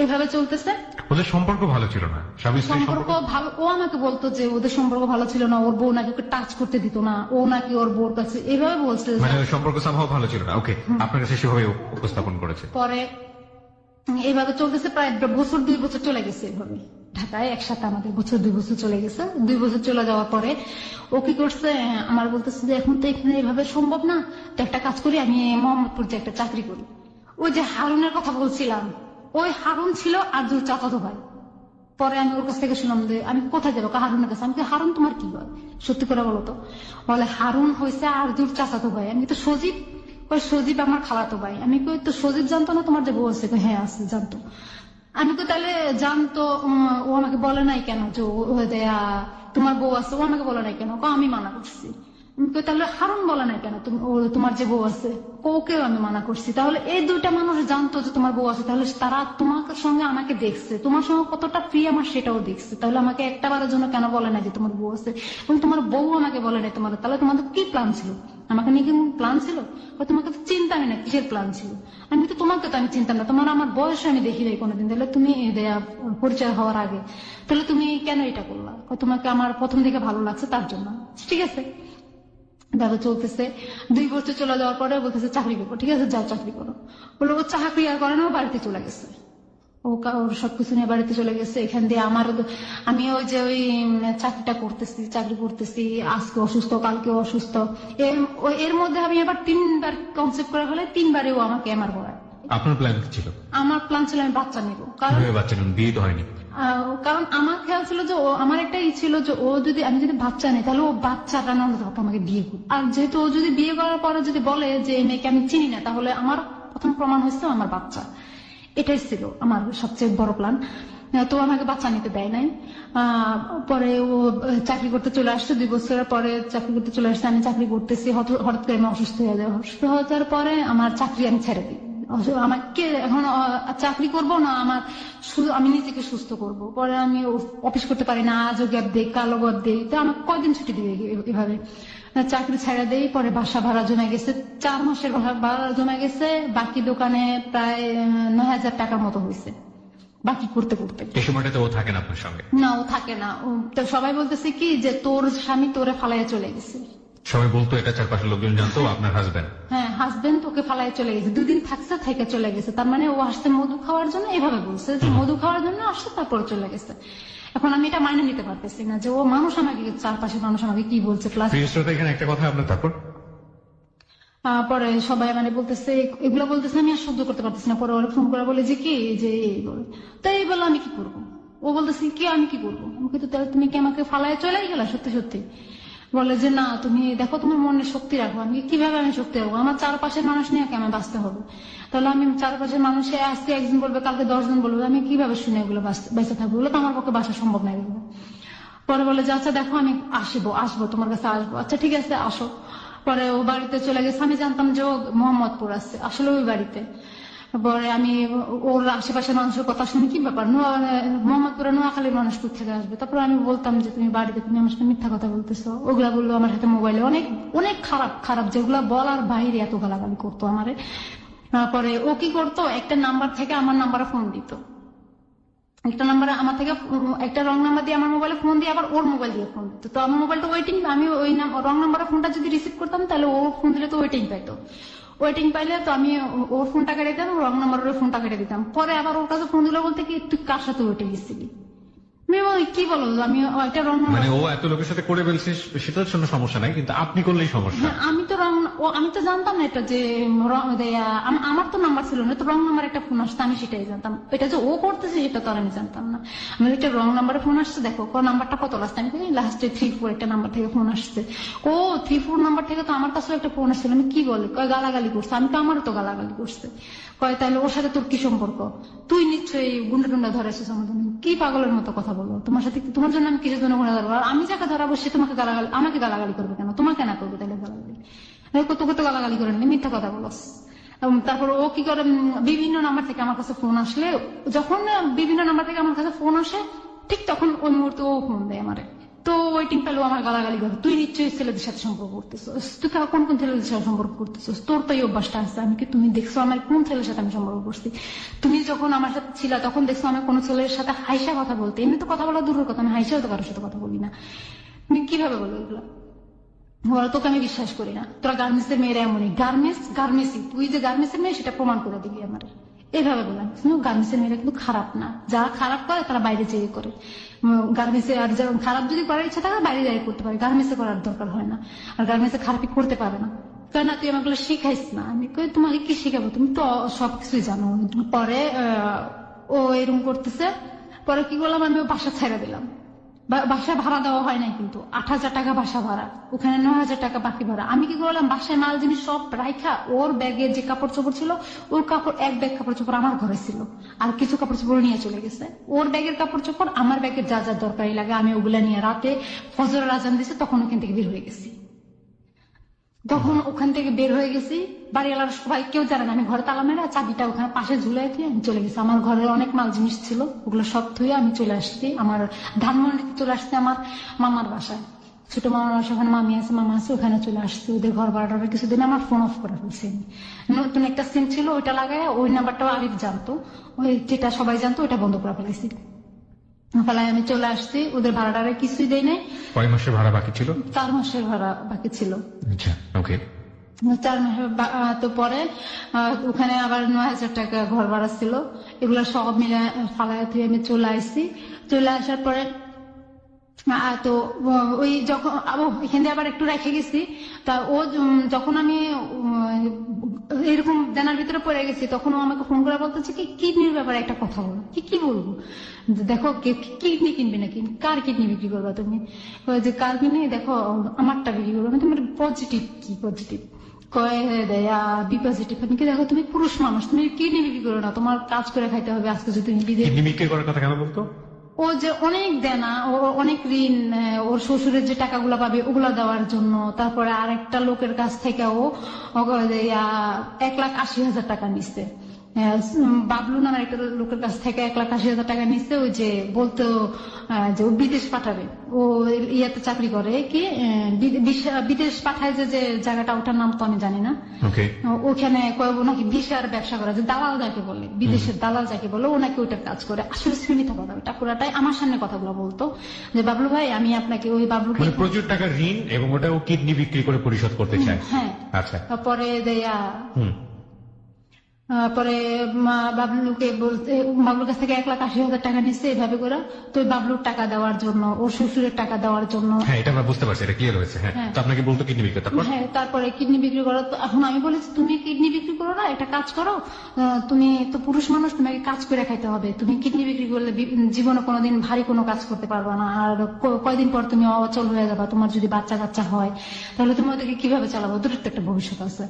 এভাবে চলতেছে। ওদের সম্পর্ক ভালো ছিল না, স্বামী স্ত্রীর সম্পর্ক ভালো। ও আমাকে বলতো যে ওদের সম্পর্ক ভালো ছিল না, ওর বউ নাকি ওকে টাচ করতে দিত না, ও নাকি ওর বউর কাছে এভাবে বলছে। মানে ওই সম্পর্ক সামহাও ভালো ছিল না। ওকে, আপনার কাছে সেভাবে উপস্থাপন করেছে। পরে এইভাবে চলতেছে প্রায় 1-2 বছর চলে গেছে। এভাবে ঢাকায় একসাথে আমাদের 2 বছর চলে গেছে। 2 বছর চলে যাওয়ার পরে ও কি করছে, আমার বলতেছে যে এখন তো এখানে এভাবে সম্ভব না, তো একটা কাজ করি, আমি মোহাম্মদপুর যে একটা চাকরি করি। ওই যে হারুনের কথা বলছিলাম, ওই হারুন ছিল আরজুর চাচাতো ভাই। পরে আমি ওর কাছ থেকে শুনলাম যে আমি কোথায় যাবো, হারুনের কাছে। আমি হারুন তোমার কি হয়, সত্যি করে বলো তো? বলে হারুন হয়েছে আরজুর চাচাতো ভাই। আমি তো সজীব। ওই সজীব আমার খালাতো ভাই। আমি কই তো সজীব জানতো না তোমার যে বউ আছে? হ্যাঁ আছে, জানতো। আমি তো তাহলে জানতো, ও আমাকে বলে নাই কেন যে তোমার বউ আছে? ও আমাকে বলে নাই কেন? আমি মানা করছি। আমি কই তাহলে হারুন বলে নাই কেন তোমার যে বউ আছে? ওকেও আমি মানা করছি। তাহলে এই 2টা মানুষ জানতো যে তোমার বউ আছে, তাহলে তারা তোমার সঙ্গে আমাকে দেখছে, তোমার সঙ্গে কতটা প্রিয় আমার সেটাও দেখছে, তাহলে আমাকে একটা বারের জন্য কেন বলে নাই যে তোমার বউ আছে? এবং তোমার বউ আমাকে বলে নাই তোমার, তাহলে তোমাদের কি প্ল্যান ছিল? আমাকে নিয়ে কি প্ল্যান ছিল? তোমাকে তো চিন্তামই না, কিসের প্ল্যান ছিল? আমি তো তোমাকে তো আমি চিন্তাম না, তোমার আমার বয়সে আমি দেখি নাই কোনোদিন। তাহলে তুমি পরিচয় হওয়ার আগে তাহলে তুমি কেন এটা করলা? তোমাকে আমার প্রথম দিকে ভালো লাগছে তার জন্য। ঠিক আছে, ভাবে চলতেছে। 2 বছর চলে যাওয়ার পরে বলতেছে চাকরি করবো। ঠিক আছে, যাও চাকরি করো। বলে ও চাকরি আর করে না, ও বাড়িতে চলে গেছে। ওর সবকিছু নিয়ে বাড়িতে চলে গেছে। এখান দিয়ে আমি ওই যে ওই চাকরি করতেছি, আজকে অসুস্থ, কালকে অসুস্থ। এর মধ্যে আমি এবার 3বার কনসেপ্ট করে ফেলে, 3বারে ও আমাকে এমআর করায়। আপনার প্ল্যান কি ছিল? আমার প্ল্যান ছিল আমি বাচ্চা নেবো, কারণ বাচ্চা নেন, বিয়ে তো হয়নি। কারণ আমার খেয়াল ছিল যে আমার একটা ই ছিল যে আমি যদি বাচ্চা নেই তাহলে ও বাচ্চাটা না আমাকে বিয়ে করবে। আর যেহেতু ও যদি বিয়ে করার পরে যদি বলে যে মেয়েকে আমি চিনি না, তাহলে আমার প্রথম প্রমাণ হয়েছে আমার বাচ্চা। এটাই ছিল আমার সবচেয়ে বড় প্ল্যান। তো আমাকে বাচ্চা নিতে দেয় নাই। পরে ও চাকরি করতে চলে আসছে। 2 বছরের পরে চাকরি করতে চলে আসছে। আমি চাকরি করতেছি, হঠাৎ করে আমি অসুস্থ হয়ে যাই। অসুস্থ হয়ে যাওয়ার পরে আমার চাকরি আমি ছেড়ে দিই। আমাকে এখন চাকরি করবো না, আমি নিজেকে সুস্থ করব। পরে আমি অফিস করতে পারি না, আজও গ্যাপ দেই, কালো গ্যাপ দেই, তো আমাকে কয়দিন ছুটি দিবে? এভাবে চাকরি ছেড়ে দেই। পরে বাসা ভাড়া জমে গেছে, 4 মাসের ভাড়া জমে গেছে। বাকি দোকানে প্রায় 9,000 টাকার মতো হয়েছে বাকি করতে করতে। এই সময়টাতে ও থাকে না আপনার সঙ্গে? না, ও থাকে না। তো সবাই বলতেছে কি যে তোর স্বামী তোরে ফালাইয়া চলে গেছে। সবাই বলতো, এটা চারপাশের লোকজন জানতো আপনার হাজবেন্ড? হ্যাঁ, হাজবেন্ড ওকে ফালাই চলে গেছে। 2 দিন থাকছে, থেকে চলে গেছে। তার মানে ও আসছে মধু খাওয়ার জন্য, এভাবে বলছে যে মধু খাওয়ার জন্য আসছে, তারপরে চলে গেছে। এখন আমি এটা মাইনে নিতে পারতেছি না যে ও মানুষ আমাকে, চারপাশের মানুষ আমাকে কি বলছে। প্লাস এখানে একটা কথা আপনার, তারপর পরে সবাই মানে বলতেছে, এগুলো বলতেছে, আমি আর সহ্য করতে পারতেছি না। পরে ওরা ফোন করে বলে যে কি যে এই বলে, তাই এই বলে আমি কি করবো? ও বলতেছে কি আমি কি করবো? আমি কিন্তু তাহলে তুমি কি আমাকে ফালায় চলে গেলা? সত্যি সত্যি বলে যে না, তুমি দেখো তোমার মনে শক্তি রাখো। আমি কিভাবে আমি শক্তি রাখবো? আমার চারপাশের মানুষ নিয়ে আমার বাঁচতে হবে। তাহলে আমি চারপাশের মানুষে আজকে একজন বলবে, কালকে 10 জন বলবে, আমি কিভাবে শুনে এগুলো বেঁচে থাকবো? এগুলো তো আমার পক্ষে বাসা সম্ভব না। এগুলো পরে বলে যে আচ্ছা দেখো, আমি আসবো তোমার কাছে আসবো। আচ্ছা ঠিক আছে, আসো। পরে ও বাড়িতে চলে গেছে। আমি জানতাম যে ও মোহাম্মদপুর আছে, আসলে ওই বাড়িতে। পরে আমি ওর আশেপাশের মানুষের কথা শুনি, কি ব্যাপার মোহাম্মদপুরে নোয়াখালীর মানুষ থেকে আসবে? তারপরে আমি বলতাম যে তুমি বাড়িতে, তুমি আমার সাথে মিথ্যা কথা বলতেছো। ওগুলা বললো আমার সাথে মোবাইলে অনেক অনেক খারাপ যেগুলা বলার বাইরে এত গালাগালি করতো আমারে। পরে ও কি করতো, একটা নাম্বার থেকে আমার নাম্বারে ফোন দিত। একটা নাম্বারে আমার থেকে একটা রং নাম্বার দিয়ে আমার মোবাইলে ফোন দিয়ে আবার ওর মোবাইল দিয়ে ফোন দিত। তো আমার মোবাইলটা ওয়েটিং, আমি ওই রং নাম্বারের ফোনটা যদি রিসিভ করতাম তাহলে ও ফোন দিলে তো ওয়েটিং পাইতো। ওয়েটিং পাইলে তো আমি ওর ফোনটা কেটে দিতাম, রং নাম্বারের ফোনটা কেটে দিতাম। পরে আবার ওর কাছে ফোন দিল বলতে কি তুই কার সাথে ওয়েটিং দিচ্ছিলি। আমি বলি, কি বলো, আমি একটা রং নাম্বার, মানে ও এত লোকের সাথে করে ফেলছে সেটার জন্য সমস্যা নাই, কিন্তু আপনি করলেই সমস্যা। হ্যাঁ, আমি তো জানতাম না এটা যে আমার তো নাম্বার ছিল না, তো রং নাম্বার একটা ফোন আসছে, আমি সেটাই জানতাম। এটা যে ও করতেছে সেটা তো আর আমি জানতাম না। আমি একটা রং নাম্বারে ফোন আসছে, দেখো নাম্বারটা কত লাস্ট, আমি লাস্টে 3-4 একটা নাম্বার থেকে ফোন আসছে। ও 3-4 নাম্বার থেকে তো আমার কাছেও একটা ফোন আসছিল। আমি কি বলি, কয় গালাগালি করছে। আমি তো আমারও তো গালাগালি করছে। কয় তাহলে ওর সাথে তোর কি সম্পর্ক, তুই নিশ্চয়ই গুন্ডা টুন্ডা ধরেছিস আমাদের। কি পাগলের মতো কথা বলো, তোমার সাথে তোমার জন্য আমি কিসের জন্য গুন্ডা ধরবো, আর আমি যাকে ধরাবো সে তোমাকে আমাকে গালাগালি করবে কেন, তোমাকে না করবে তাহলে গালাগালি, তোকে তো গালাগালি করে নিলে মিথ্যা কথা বলস। তারপর ও কি করে, বিভিন্ন নাম্বার থেকে আমার কাছে ফোন আসলে, যখন বিভিন্ন নাম্বার থেকে আমার কাছে ফোন আসে ঠিক তখন ওই মুহূর্তে ও ফোন দেয় আমারে। তো ওয়েটিং পেলেও আমার গালাগালি করে, তুই নিশ্চয়ই ছেলেদের সাথে সম্পর্ক করতেছিস, তুই কোন কোন ছেলেদের সাথে সম্পর্ক করতেছিস, তোর তো এই অভ্যাসটা আছে। আমি কি, তুমি দেখছো আমার কোন ছেলের সাথে আমি সম্পর্ক করছি? তুমি যখন আমার সাথে ছিল তখন দেখছো আমি কোন ছেলের সাথে হাইসা কথা বলতে, এমনি তো কথা বলা দূরের কথা, আমি হাইসাও তো কারোর সাথে কথা বলি না। তুমি কিভাবে বলো এগুলো? বলো, তোকে আমি বিশ্বাস করি না, তোরা গার্মেন্টস এর মেয়েরা এমনই, গার্মেন্টসই, তুই যে গার্মেন্টস এর মেয়ে সেটা প্রমাণ করে দিবি আমার, এভাবে বললাম। গার্মেন্টস এর মেয়েরা কিন্তু খারাপ না, যারা খারাপ করে তারা বাইরে যেয়ে করে। গার্মেন্টস এ আর যেমন খারাপ যদি করার ইচ্ছা থাকে বাইরে যাই করতে পারে, গার্মেন্টস এ করার দরকার হয় না। আর গার্মেন্টস এ খারাপই করতে পারে না, কেন তুই আমাকে শিখাইস না। আমি কই, তোমাকে কি শিখাবো, তুমি তো সবকিছুই জানো। পরে ও এরকম করতেছে, পরে কি করলাম, আমি বাসা ছেড়ে দিলাম। বাসা ভাড়া দেওয়া হয় নাই, কিন্তু 8,000 টাকা বাসা ভাড়া, ওখানে 9,000 টাকা বাকি ভাড়া। আমি কি করলাম, বাসায় মাল জিনিস সব রাইখা, ওর ব্যাগে যে কাপড় চোপড় ছিল, ওর কাপড় এক ব্যাগ কাপড় চোপড় আমার ঘরে ছিল, আর কিছু কাপড় চোপড় নিয়ে চলে গেছে। ওর ব্যাগের কাপড় চোপড়, আমার ব্যাগের যা যা দরকারি লাগে আমি ওগুলা নিয়ে রাতে ফজরের আজান দিছে তখন ওখান থেকে বের হয়ে গেছি। তখন ওখান থেকে বের হয়ে গেছি, বাড়িওয়ালার সবাই কেউ জানে না, আমি ঘরে তালা মেরে চাবিটা ওখানে পাশে ঝুলাই দিয়ে আমি চলে গেছি। আমার ঘরে অনেক মাল জিনিস ছিল, ওগুলো সব ধুয়ে আমি চলে আসছি আমার ধানমন্ডিতে চলে আসছি, আমার মামার বাসায়, ছোট মামার বাসা, ওখানে মামি আছে মামা আছে, ওখানে চলে আসছি। ওদের ঘর ভাড়াটা কিছুদিন আমার ফোন অফ করে ফেলছি। নতুন একটা সিম ছিল, ওইটা লাগায়, ওই নাম্বারটাও আরিফ জানতো, ওই যেটা সবাই জানতো ওইটা বন্ধ করে ফেলেছি। ফেলায় আমি চলে আসছি, ওদের ভাড়াটা কিছুই দেয় নাই। কয় মাসের ভাড়া বাকি ছিল? 4 মাসের ভাড়া বাকি ছিল। আচ্ছা, ওকে। 4 মাসের তো পরে ওখানে আবার 9,000 টাকা ঘর ভাড়া ছিল, এগুলো সব মিলে ফালায় থেকে আমি চলে আসছি। চলে আসার পরে তো ওই যখন এখান থেকে আবার একটু রেখে গেছি, তা ও যখন আমি এরকম জানার ভিতরে পড়ে গেছি, তখন ও আমাকে ফোন করে বলতেছে কি কিডনির ব্যাপারে একটা কথা বলো। কি বলবো, দেখো কিডনি কিনবে নাকি, কার কিডনি বিক্রি করবা তুমি, যে কার কিডনি, দেখো আমারটা বিক্রি করবো। আমি তোমার পজিটিভ, কি পজিটিভ, কয়ে দেয়া বি পজিটিভ। আমি কি, দেখো তুমি পুরুষ মানুষ, তুমি কিডনি বিক্রি করো না, তোমার কাজ করে খাইতে হবে, আজকে যদি তুমি কিডনি বিক্রি করার কথা কেন বলতো? ও যে অনেক দেনা, ও অনেক ঋণ, ওর শ্বশুরের যে টাকাগুলো পাবে ওগুলা দেওয়ার জন্য। তারপরে আরেকটা লোকের কাছ থেকে ও 1,80,000 টাকা নিচ্ছে, বাবলু নামের একটা লোকের কাছ থেকে 1,80,000 টাকা নিচ্ছে। ওই যে বলতো যে ও বিদেশ পাঠাবে, ও ইয়াতে চাকরি করে, কি বিদেশ পাঠায় যে জায়গাটা, ওটার নাম তো আমি জানি না। ওখানে নাকি ভিসার ব্যবসা করে, যে দালাল যাকে বলে, বিদেশের দালাল যাকে বলে, ও নাকি ওইটার কাজ করে। আসলে সীমিত কথা, ওটা পুরাটাই আমার সামনে কথাগুলো বলতো যে বাবলু ভাই আমি আপনাকে, ওই বাবলুকে প্রচুর টাকা ঋণ এবং ওটা ও কিডনি বিক্রি করে পরিশোধ করতে চায়। হ্যাঁ, আচ্ছা। পরে দেয়া পরে বাবলুকে বলতে, বাবলুর কাছ থেকে 1,80,000 টাকা নিচ্ছে এভাবে করে। তো বাবলুর টাকা দেওয়ার জন্য, ওর শ্বশুরের টাকা দেওয়ার জন্য, হ্যাঁ এটা আমরা বুঝতে পারছি, এটা ক্লিয়ার হয়েছে। হ্যাঁ, তো আপনাকে বলতো কিডনি বিক্রি, হ্যাঁ তারপরে কিডনি বিক্রি করো। তো এখন আমি বলেছি তুমি কিডনি বিক্রি করো না, একটা কাজ করো, তুমি তো পুরুষ মানুষ, তোমাকে কাজ করে খাইতে হবে, তুমি কিডনি বিক্রি করলে জীবনে কোনোদিন ভারী কোনো কাজ করতে পারবে না, আর কয়দিন পর তুমি অচল হয়ে যাবা, তোমার যদি বাচ্চা কাচ্চা হয় তাহলে তুমি ওদেরকে কিভাবে চালাবো, ওদের তো একটা ভবিষ্যৎ আছে,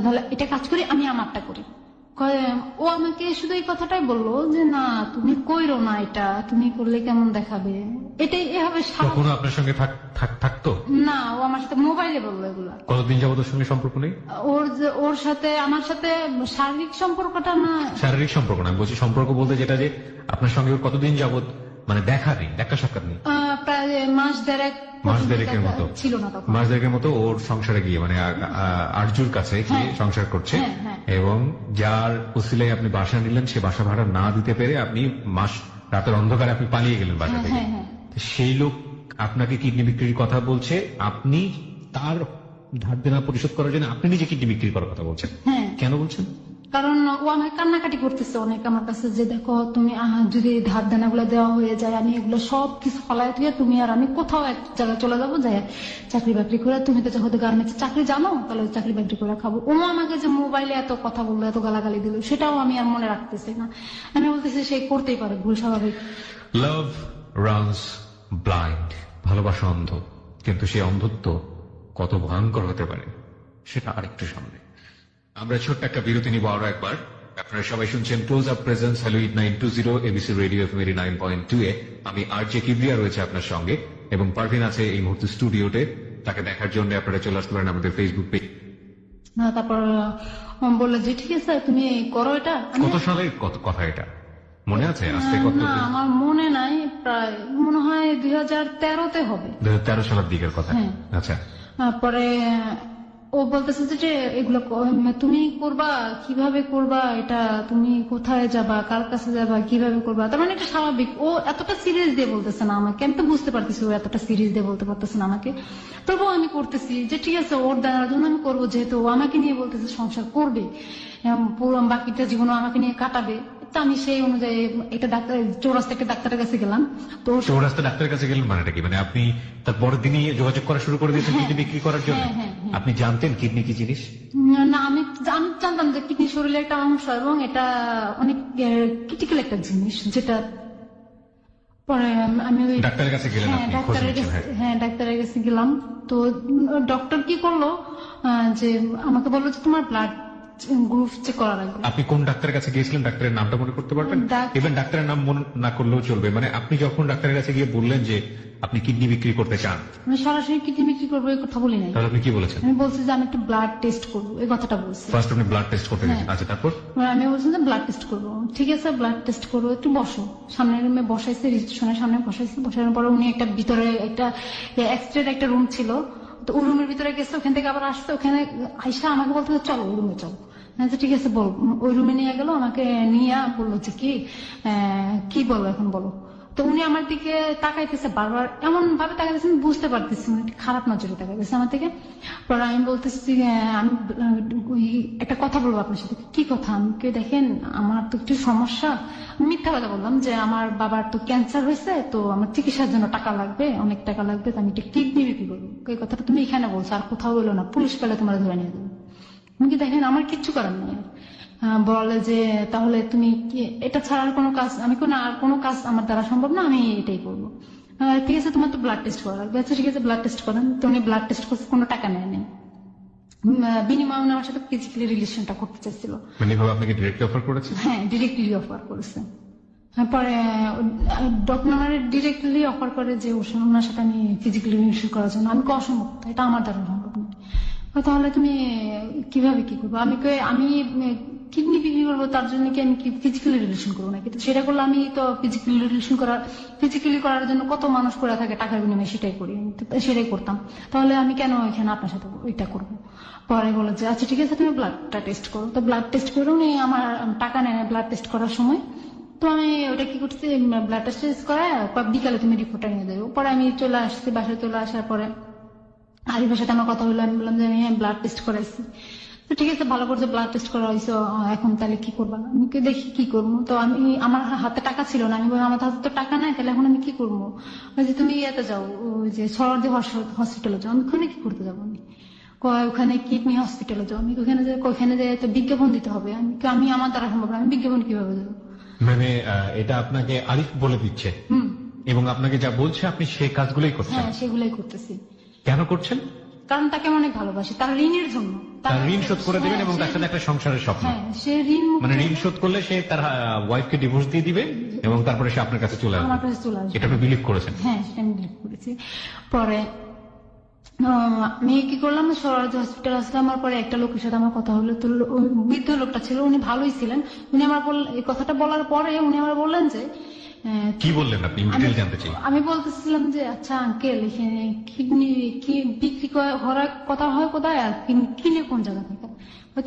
তাহলে এটা কাজ করি, আমি আমারটা করি। ও আমাকে শুধু এই কথাটাই বললো যে না তুমি কইরো না, এটা তুমি করলে কেমন দেখাবে, এটাই এভাবে। কখনো আপনার সঙ্গে থাকতো না, ও আমার সাথে মোবাইলে বললো এগুলা। কতদিন যাবত ওর সঙ্গে সম্পর্ক নেই? ওর সাথে আমার সাথে শারীরিক সম্পর্কটা না, শারীরিক সম্পর্ক না, বলছি সম্পর্ক বলতে যেটা, যে আপনার সঙ্গে ওর কতদিন যাবত মানে দেখা নেই, দেখা সাক্ষাৎ নেই। প্রায় মাস দেড়েক মাস দেড়েকের মতো ছিল না তখন। মাস দেড়েকের মতো ওর সংসারে গিয়ে মানে আরজুর কাছে গিয়ে হ্যাঁ। সংসার করছে, হ্যাঁ, হ্যাঁ। এবং যার উসিলায় আপনি বাসা নিলেন সে বাসা ভাড়া না দিতে পেরে আপনি রাতের অন্ধকারে আপনি পালিয়ে গেলেন বাসা হ্যাঁ, থেকে। হ্যাঁ, হ্যাঁ। সেই লোক আপনাকে কিডনি বিক্রির কথা বলছে, আপনি তার ধার দেনা পরিশোধ করার জন্য আপনি নিজে কিডনি বিক্রি করার কথা বলছেন। হ্যাঁ, কেন বলছেন? কারণ ও আমাকে কান্নাকাটি করতেছে অনেক আমার কাছে, যে দেখো তুমি যদি ধার দেনা গুলো দেওয়া হয়ে যায়, আমি এগুলো সব কিছু ফলাই দিয়ে তুমি আর আমি কোথাও এক জায়গায় চলে যাবো, যাই চাকরি বাকরি করে, তুমি তো যখন গার্মেন্টস চাকরি জানো, তাহলে চাকরি বাকরি করে খাবো। ও আমাকে যে মোবাইলে এত কথা বললো, এত গালাগালি দিল, সেটাও আমি আর মনে রাখতেছি না। আমি বলতেছি সে করতেই পারে, ভুল স্বাভাবিক। লাভ রানস ব্লাইন্ড, ভালোবাসা অন্ধ, কিন্তু সেই অন্ধত্ব কত ভয়ঙ্কর হতে পারে সেটা আরেকটু সামনে। আমরা ছোট্ট একটা বিরতি নিব আরো একবার। আপনারা সবাই শুনছেন close up presence hello 8920 ABC radio FM 89.2 এ। আমি আরজে কিবরিয়া রয়েছে আপনার সঙ্গে, এবং পারভিন আছে এই মুহূর্তে স্টুডিওতে। তাকে দেখার জন্য আপনারা চলে আসতে পারেন আমাদের ফেসবুক পেজ। না, তারপর বললো যে ঠিক আছে তুমি করো এটা। কত সালের কথা এটা মনে আছে? আজকে কত? না, আমার মনে নাই, প্রায় মনে হয় 2013-তে হবে। 2013 সালের দিকের কথা। হ্যাঁ। আচ্ছা, পরে ও বলতেছে যে এগুলো তুমি করবা, কিভাবে করবা, এটা তুমি কোথায় যাবা, কার কাছে যাবা, কিভাবে করবা। তার মানে এটা স্বাভাবিক। ও এতটা সিরিয়াস দিয়ে বলতেছে না আমাকে, আমি তো বুঝতে পারতেছি ও এতটা সিরিয়াস দিয়ে বলতে পারতেছে না আমাকে। তবুও আমি করতেছি যে ঠিক আছে, ওর দেওয়ার জন্য আমি করবো, যেহেতু ও আমাকে নিয়ে বলতেছে সংসার করবে, পুরো বাকিটা জীবন আমাকে নিয়ে কাটাবে। তো আমি সেই অনুযায়ী একটা ডাক্তার, চৌরাস্তা একটা ডাক্তারের কাছে গেলাম। তো চৌরাস্তা ডাক্তারের কাছে গেলেন মানেটা কি? মানে আপনি তার পরের দিনই যোগাযোগ করা শুরু করে দিয়েছেন কিডনি বিক্রি করার জন্য? হ্যাঁ, হ্যাঁ, হ্যাঁ। আপনি জানতেন কিডনি কি জিনিস? না, আমি জানতাম যে কিডনি শরীরের একটা অংশ, এবং এটা অনেক ক্রিটিক্যাল একটা জিনিস, যেটা পরে আমি ওই ডাক্তারের কাছে গেলেন হ্যাঁ, আপনি, খোঁজ নিচ্ছেন? হ্যাঁ। হ্যাঁ, ডাক্তারের কাছে গেলাম। তো ডক্টর কি করলো, যে আমাকে বললো যে তোমার ব্লাড গ্রুপ চেক করা লাগবে। আপনি কোন ডাক্তারের কাছে গিয়েছিলেন? ডাক্তারের নামটা মনে করতে পারবেন? ইভেন ডাক্তারের নাম মনে না করলেও চলবে। মানে আপনি যখন ডাক্তারের কাছে গিয়ে বললেন যে আপনি কিডনি বিক্রি করতে চান, আমি সরাসরি কিডনি বিক্রি করবো এই কথা বলি নাই। তাহলে আপনি কি বলেছেন? আমি বলছি যে আমি একটু ব্লাড টেস্ট করবো, এই কথাটা বলছি। ফার্স্ট আপনি ব্লাড টেস্ট করতে গেছেন। আচ্ছা, তারপর? আমি বলছি যে ব্লাড টেস্ট করবো। ঠিক আছে, ব্লাড টেস্ট করবো, একটু বসো। সামনের রুমে বসাইছে, রিসেপশনের সামনে বসাইছে। বসানোর পরে উনি একটা ভিতরে একটা এক্সট্রা একটা রুম ছিল, তো ওই রুমের ভিতরে গেছে, ওখান থেকে আবার আসছে, ওখানে আইসা আমাকে বলতে চলো ওই রুমে চলো। আচ্ছা ঠিক আছে বল। ওই রুমে নিয়ে গেল, আমাকে নিয়ে বললো যে কি বলো এখন বলো। তো উনি আমার দিকে তাকাইতেছে বারবার, এমন ভাবে তাকাইতেছে আমি বুঝতে পারতেছি উনি খারাপ নজরে তাকাইতেছে আমার দিকে। পরে আমি বলতেছি আমি একটা কথা বলবো আপনার সাথে। কি কথা? আমি দেখেন আমার তো একটু সমস্যা। মিথ্যা কথা বললাম যে আমার বাবার তো ক্যান্সার হয়েছে, তো আমার চিকিৎসার জন্য টাকা লাগবে, অনেক টাকা লাগবে, তো আমি একটা কিডনি বিক্রি করবো। এই কথাটা তুমি এখানে বলছো, আর কোথাও বলো না, পুলিশ পেলে তোমার ধরে নিয়ে যাবে। আমি কি দেখেন আমার কিচ্ছু করার নেই। বলে যে তাহলে তুমি এটা ছাড়ার কোনো কাজ, আমি কোনো আর কোনো কাজ আমার দ্বারা সম্ভব না, আমি এটাই করবো। ঠিক আছে, তোমার তো ব্লাড টেস্ট করা লাগবে। আচ্ছা ঠিক আছে, ব্লাড টেস্ট করেন। তো উনি ব্লাড টেস্ট করছে, কোনো টাকা নেয়নি। বিনিময়ে উনি আমার সাথে ফিজিক্যালি রিলেশনটা করতে চাইছিল। মানে এভাবে আপনাকে ডিরেক্টলি অফার করেছে? হ্যাঁ, ডিরেক্টলি অফার করেছে। পরে ডক্টর ডিরেক্টলি অফার করে যে ওনার সাথে আমি ফিজিক্যালি রিলেশন করার জন্য। আমি অসম্ভব, এটা আমার দ্বারা সম্ভব নয়। তাহলে তুমি কিভাবে কি করবো? আমি কিডনি বিক্রি করবো, তার জন্য কি আমি ফিজিক্যালি রিলেশন করবো নাকি? তো সেটা করলে আমি তো ফিজিক্যালি করার জন্য কত মানুষ করে থাকে টাকার বিনিময়ে, সেটাই করি, সেটাই করতাম। তাহলে আমি কেন এখানে আপনার সাথে ওইটা করবো? পরে বলে যে আচ্ছা ঠিক আছে, তুমি ব্লাডটা টেস্ট করো। তো ব্লাড টেস্ট করে উনি আমার টাকা নেয় ব্লাড টেস্ট করার সময়। তো আমি ওটা কি করছি, ব্লাড টেস্ট করে বিকালে তুমি রিপোর্টটা নিয়ে দেবো। পরে আমি চলে আসছি, বাসায় চলে আসার পরে আরিফের সাথে আমার কথা হলো। আমি বললাম যে আমি ব্লাড টেস্ট করাইছি। তো ঠিক আছে, ভালো করছে, ব্লাড টেস্ট করা হয়েছে, এখন তাহলে কি করবা? আমি দেখি কি করবো। তো আমি আমার হাতে টাকা ছিল না। আমি বললাম আমার হাতে তো টাকা নাই, তাহলে এখন আমি কি করবো? যে তুমি ইয়েতে যাও, ওই যে সরদি হসপিটালে যাও। আমি ওখানে কি করতে যাবো? আমি ওখানে কিডনি হসপিটালে যাও। আমি ওখানে যাই তো বিজ্ঞাপন দিতে হবে। আমি আমার দ্বারা সম্ভব না, আমি বিজ্ঞাপন কিভাবে দেবো? মানে এটা আপনাকে আরিফ বলে দিচ্ছে, এবং আপনাকে যা বলছে আপনি সেই কাজগুলোই করছেন? হ্যাঁ, সেগুলাই করতেছি। কেন করছেন? কারণ তাকে অনেক ভালোবাসি, তার ঋণের জন্য। তার ঋণ শোধ করে দেবেন, এবং তার সাথে একটা সংসারের স্বপ্ন। হ্যাঁ, সে ঋণ মানে ঋণ শোধ করলে সে তার ওয়াইফকে ডিভোর্স দিয়ে দিবে, এবং তারপরে সে আপনার কাছে চলে আমার আসবে। কাছে চলে আসবে। এটা আপনি বিলিভ করেছেন? হ্যাঁ, সেটা আমি বিলিভ করেছি। পরে আমি কি করলাম, সরাজ হসপিটাল আসলে আমার পরে একটা লোকের সাথে আমার কথা হলো। তো বৃদ্ধ লোকটা ছিল, উনি ভালোই ছিলেন। উনি আমার এই কথাটা বলার পরে উনি আমার বললেন যে কি বললেন আপনি? ডিটেইল জানতে চাই। আমি বলতেছিলাম যে আচ্ছা আঙ্কেল, এখানে কিডনি কি বিক্রি করার কথা হয় কোথায়, আর কিনে কোন জায়গা থেকে?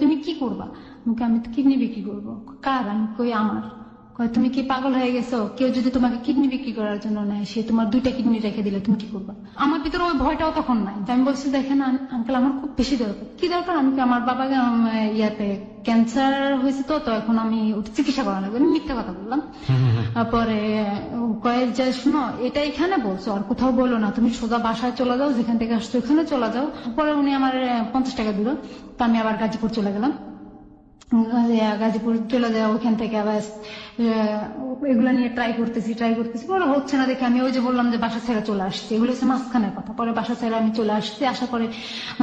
তুমি কি করবা? আমি তো কিডনি বিক্রি করবো। কার? আমি কই আমার। তুমি কি পাগল হয়ে গেছো? কেউ যদি তোমাকে কিডনি বিক্রি করার জন্য নেয়, সে তোমার 2টা কিডনি রেখে দিলে তুমি কি করবা? আমার ভিতরে ওই ভয়টাও তখন নাই। আমি বলছি দেখেন আঙ্কেল, আমার খুব বেশি দরকার। কি দরকার? আমি আমার বাবাকে ইয়াতে ক্যান্সার হয়েছে, তো এখন আমি চিকিৎসা করা লাগবে। আমি মিথ্যা কথা বললাম। পরে কয়েক যা শুনো, এটা এখানে বলছো, আর কোথাও বলো না, তুমি সোজা বাসায় চলে যাও, যেখান থেকে আসছো ওখানে চলে যাও। পরে উনি আমার 50 টাকা দিল। তো আমি আবার গাজীপুর চলে গেলাম। গাজীপুর চলে যাওয়া, ওখান থেকে আবার এগুলো নিয়ে ট্রাই করতেছি পরে হচ্ছে না দেখে আমি ওই যে বললাম যে বাসা ছেড়ে চলে আসছি। এগুলো হচ্ছে মাঝখানের কথা। পরে বাসা ছেড়ে আমি চলে আসছি। আসার পরে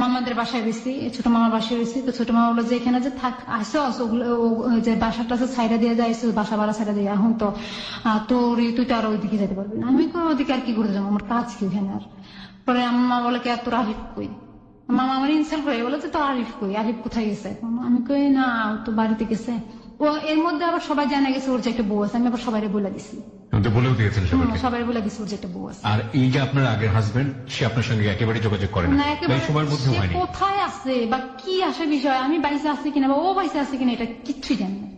মামাদের বাসায় গেছি, ছোট মামার বাসায় গেছি। তো ছোট মামা বললো যে এখানে যে থাক আসো, যে বাসাটা ছাইড়া দিয়ে যায়, বাসা ভাড়া ছাইড়া দিয়ে, এখন তো তুই তো আর ওইদিকে যেতে পারবি না। আমি ওইদিকে আর কি করতে যাবো, আমার কাজ কি ওখানে আর। পরে আম্মা বলে কি, আর তোর আরিফ কই? মামা আমার ইনসাল্ট করে বলে যে তো আরিফ কই, আরিফ কোথায় গেছে এখন? আমি কই না, তো বাড়িতে গেছে। ও এর মধ্যে আবার সবাই জানা গেছে ওর যে একটা বউ আছে। আমি আবার সবাই বলে দিছি, বলেও দিয়েছেন সবাই বলে দিছি ওর যে একটা বউ আছে। আর এই যে আপনার আগের হাজবেন্ড, সে আপনার সঙ্গে একেবারে যোগাযোগ করে না? এই সময়ের মধ্যে হয়নি? কোথায় আছে বা কি আসে বিষয়, আমি বাইসে আছি কিনা বা ও বাইসে আছে কিনা, এটা কিচ্ছুই জানি না।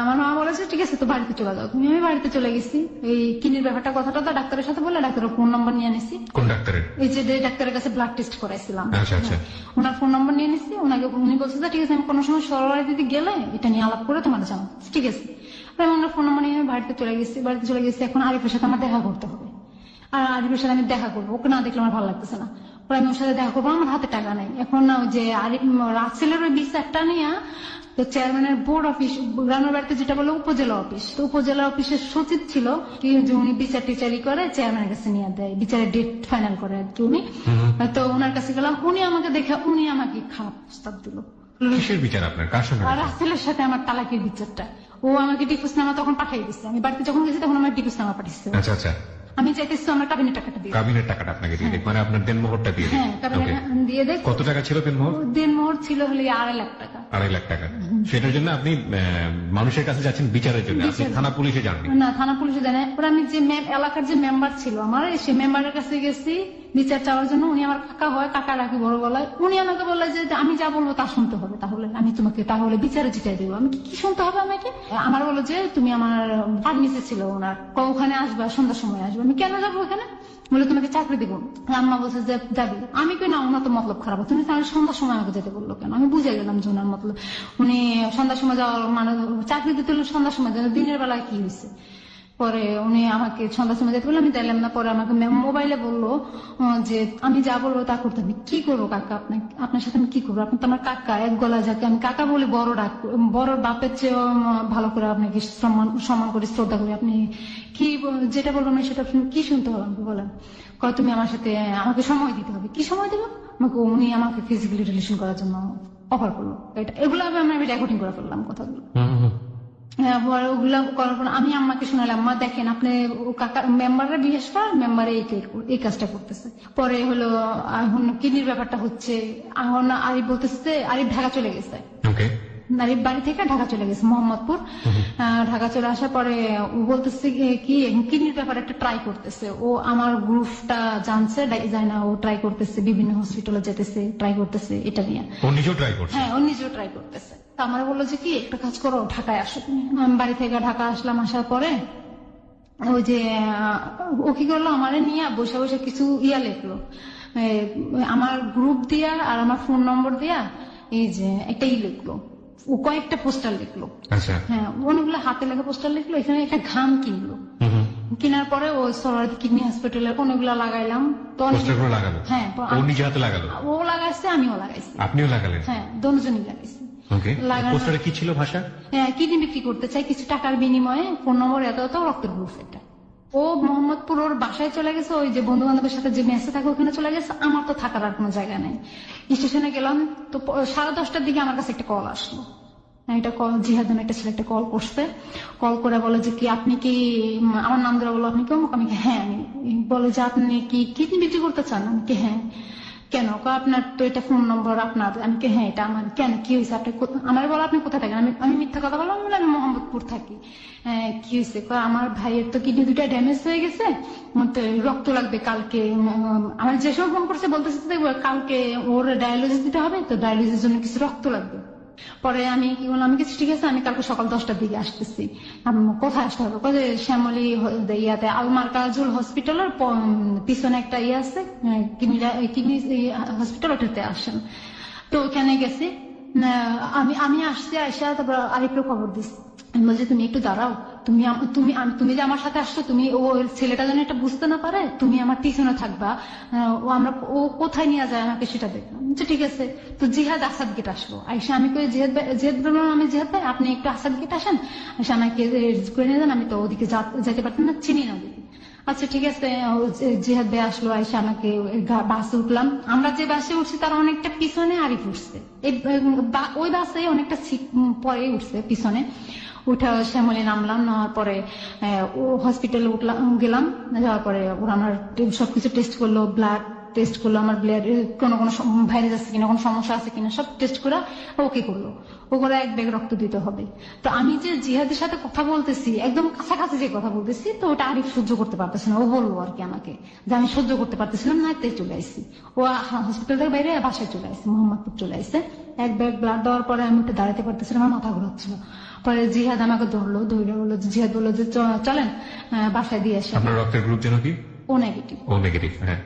আমার মা বলেছে ঠিক আছে তো বাড়িতে চলে যাও তুমি। আমি বাড়িতে চলে গেছি। এই কিডনির ব্যাপারটা কথাটা তো ডাক্তারের সাথে বলে, ডাক্তারের ফোন নম্বর নিয়ে নিছি। কোন ডাক্তারের? এই যে ডাক্তারের কাছে ব্লাড টেস্ট করাইছিলাম, আচ্ছা। ওনার ফোন নম্বর নিয়ে নিছি। উনি বলছে যে ঠিক আছে, আমি কোনো সময় সরোয়ারি দিদি গেলে এটা নিয়ে আলাপ করে তোমার জানাবো। ঠিক আছে। আমি ওনার ফোন নম্বর নিয়ে বাড়িতে চলে গেছি। এখন আরিফের সাথে আমার দেখা করতে হবে। আর আরিফের সাথে আমি দেখা করবো, ওকে না দেখলে আমার ভালো লাগতেছে না। পরে আমি ওর সাথে দেখা করবো, আমার হাতে টাকা নাই। এখন না ওই যে আরিফ রাসেলের ওই বিচারটা নিয়ে তো চেয়ারম্যানের বোর্ড অফিস, গ্রামের বাড়িতে যেটা বলে উপজেলা অফিস, তো উপজেলা অফিসের সচিব ছিল কি, যে উনি বিচার টিচারি করে চেয়ারম্যানের কাছে নিয়ে দেয়, বিচারের ডেট ফাইনাল করে আর কি উনি। তো ওনার কাছে গেলাম, উনি আমাকে দেখে উনি আমাকে খারাপ প্রস্তাব দিল। কিসের বিচার আপনার? কার সঙ্গে? রাসেলের সাথে আমার তালাকের বিচারটা। ও আমাকে ডিভোর্সনামা তখন পাঠিয়ে দিচ্ছে। আমি বাড়িতে যখন গেছি তখন আমার ডিভোর্সনামা পাঠিয়েছে। আচ্ছা। আমি চাইতেছি আমার কাবিনের টাকাটা দিয়ে। কাবিনের টাকাটা আপনাকে দিয়ে দেয়, মানে আপনার দেনমোহরটা দিয়ে দেয়? হ্যাঁ, কাবিনের দিয়ে দেয়। কত টাকা ছিল দেনমোহর? দেনমোহর ছিল হলে 2.5 লাখ টাকা। 2.5 লাখ টাকা। সেটার জন্য আপনি মানুষের কাছে যাচ্ছেন বিচারের জন্য? আপনি থানা পুলিশে যাননি? না, থানা পুলিশে যান। এরপর আমি যে এলাকার যে মেম্বার ছিল আমার, সেই মেম্বারের কাছে গেছি বিচার চাওয়ার জন্য। উনি আমার কাকা হয়, কাকা রাখি বড় গলায়। উনি আমাকে বললেন যে আমি যা বলবো তা শুনতে হবে, তাহলে আমি তোমাকে তাহলে বিচারে জিতাই দেবো। আমি কি শুনতে হবে আমাকে? আমার বলো যে তুমি আমার পারমিশন ছিল ওনার, ওখানে আসবা, সন্ধ্যার সময় আসবে। আমি কেন যাবো ওখানে? বলে তোমাকে চাকরি দিব। আম্মা বলছে যে যাবি। আমি কই না, ওনার তো মতলব খারাপ। তুমি তাহলে সন্ধ্যার সময় আমাকে যেতে বললো কেন? আমি বুঝে গেলাম যে ওনার মতলব উনি সন্ধ্যার সময় যাওয়ার, মানে চাকরি দিতে হলে সন্ধ্যার সময় যাবে, দিনের বেলায় কি হয়েছে। পরে উনি আমাকে সন্ধ্যার সময় যেতে বললো, আমি দিলাম না। পরে আমাকে মোবাইলে বললো যে আমি যা বলবো তা করতে হবে। কি করবো কাকা? আপনার সাথে আমি কি করবো? আপনি তো আমার কাকা, এক গলা যাকে আমি কাকা বলি, বড় বাপের চেয়ে ভালো করে আপনাকে সম্মান করি, শ্রদ্ধা করি। আপনি কি যেটা বলবেন সেটা কি শুনতে হবে আমাকে বলেন? তুমি আমার সাথে আমাকে সময় দিতে হবে। কি সময় দেবো আমাকে? উনি আমাকে ফিজিক্যালি রিলেশন করার জন্য অফার করলো। এগুলো আমি রেকর্ডিং করে ফেললাম কথাগুলো। ওগুলা করার পর আমি আম্মাকে শোনালাম, আম্মা দেখেন আপনি কাকা মেম্বাররা বিশেষ করে মেম্বারে এই কাজটা করতেছে। পরে হলো এখন কিডনির ব্যাপারটা হচ্ছে, এখন আরিফ বলতেছে, আরিফ ঢাকা চলে গেছে। আরিফ বাড়ি থেকে ঢাকা চলে গেছে, মোহাম্মদপুর। ঢাকা চলে আসার পরে ও বলতেছে কি কিডনির ব্যাপারে একটা ট্রাই করতেছে। ও আমার গ্রুপটা জানছে, যায় না, ও ট্রাই করতেছে, বিভিন্ন হসপিটালে যেতেছে, ট্রাই করতেছে এটা নিয়ে। ও নিজেও ট্রাই করছে? হ্যাঁ, ও নিজেও ট্রাই করতেছে। আমার বললো যে কি একটা কাজ করো, ঢাকায় আসো তুমি। আমি বাড়ি থেকে ঢাকা আসলাম। আসার পরে ওই যে ও কি করলো, আমারে নিয়ে বসে বসে কিছু লিখলো, আমার গ্রুপ দিয়া আর আমার ফোন নম্বর দিয়া, এই যে একটা লিখলো, ও কয়েকটা পোস্টার লিখলো। হ্যাঁ, অনেকগুলো হাতে লেখা পোস্টার লিখলো। এখানে একটা ঘাম কিনলো। কেনার পরে ও সরারদি কিডনি হসপিটালে অনেকগুলো লাগাইলাম। তো হ্যাঁ, ও নিজে হাতে লাগালো? ও লাগাইছে, আমিও লাগাইছি। আপনিও লাগালেন? হ্যাঁ, দুজনই লাগাইছি। পোস্টারে কি ছিল ভাষা? কিডনি বিক্রি করতে চাই, কিছু টাকার বিনিময়ে, ফোন নম্বর এত রক্তের গ্রুপ এটা। ও মোহাম্মদপুর ওর বাসায় চলে গেছে, ওই যে বন্ধু বান্ধবের সাথে যে মেসে থাকে ওখানে চলে গেছে। আমার তো থাকার আর কোনো জায়গা নেই। স্টেশনে গেলাম তো 10:30টার দিকে আমার কাছে একটা কল আসলো। এটা কল জিহাদ নামে একটা ছেলে একটা কল করছে। কল করে বলে যে কি আপনি কি, আমার নাম ধরে বলো আপনি কি অমুক? আমি হ্যাঁ। আমি বলে যে আপনি কি কিডনি বিক্রি করতে চান? আমি কি হ্যাঁ। কেন? কয়, আপনার তো এটা ফোন নম্বর আপনার। আমি কি, হ্যাঁ এটা আমার। কেন, কি হয়েছে? আপনি আমার বলো আপনি কোথায় থাকেন? আমি মিথ্যা কথা বললাম, আমি মোহাম্মদপুর থাকি। কি হয়েছে? কয়, আমার ভাইয়ের তো কিডনি 2টা ড্যামেজ হয়ে গেছে, তো রক্ত লাগবে কালকে। আমার যে সময় ফোন করছে বলতেছে যে কালকে ওর ডায়ালিসিস দিতে হবে, তো ডায়ালিসিসের জন্য কিছু রক্ত লাগবে। পরে আমি কি বললাম, আমি কিছু ঠিক আছে, আমি কালকে সকাল 10টার দিকে আসতেছি। কোথায় আসতে হবে? কয় যে শ্যামলী ইয়াতে আলমার কাজুল হসপিটালের পিছনে একটা ইয়ে আছে, কিডনি হসপিটাল, ওটাতে আসেন। তো ওখানে গেছি। আমি আসছি, আইসা তারপর আরেকটু খবর দিচ্ছি। আমি বলছি, তুমি একটু দাঁড়াও, তুমি যে আমার সাথে আসছো, তুমি ও ছেলেটা যেন এটা বুঝতে না পারে, তুমি আমার পিছনে থাকবা। ও কোথায় নিয়ে যায় আমাকে সেটা দেখলাম। ঠিক আছে। তো জিহাদ আসাদ গেট আসলো। আইসা আমি কই, জিহাদ বললাম, আমি জিহাদ ভাই, আপনি একটু আসাদ গেট আসেন, আইসা আমাকে করে নিয়ে যান, আমি তো ওদিকে যেতে পারতাম না, চিনি না ওদিকে। আচ্ছা ঠিক আছে। জিহাদ ভাই আসলো, আইসা আমাকে বাসে উঠলাম। আমরা যে বাসে উঠছি তার অনেকটা পিছনে আরিফ উঠছে। ওই বাসে অনেকটা সিট পরে উঠছে পিছনে। উঠা শ্যামলে নামলাম, নেওয়ার পরে ও হসপিটালে উঠলাম, গেলাম। যাওয়ার পরে ওরা আমার সবকিছু টেস্ট করলো, ব্লাড টেস্ট করলো, আমার ব্লাড কোনো ভাইরাস আছে কিনা, কোনো সমস্যা আছে কিনা, সব টেস্ট করে ওকে করলো। ও করে 1 ব্যাগ রক্ত দিতে হবে। তো আমি যে জিহাদের সাথে কথা বলতেছি, একদম কাছাকাছি যে কথা বলতেছি, তো ওটা আরিফ সহ্য করতে পারতেছে না। ও বললো আর কি আমাকে যে আমি সহ্য করতে পারতেছিলাম না, তাই চলে আসছি। ও হসপিটাল থেকে বাইরে বাসায় চলে আসছে, মোহাম্মদপুর চলে আসছে। 1 ব্যাগ ব্লাড দেওয়ার পরে আমি একটু দাঁড়াতে পারতেছিলাম, আমার মাথা ঘুরাচ্ছিল। পরে জিহাদ আমাকে ধরলো, ধরে বললো, জিহাদ বললো যে চলেন বাসায় দিয়ে আসেন। আপনার রক্তের গ্রুপ যেন কি? ও নেগেটিভ। ও নেগেটিভ। হ্যাঁ।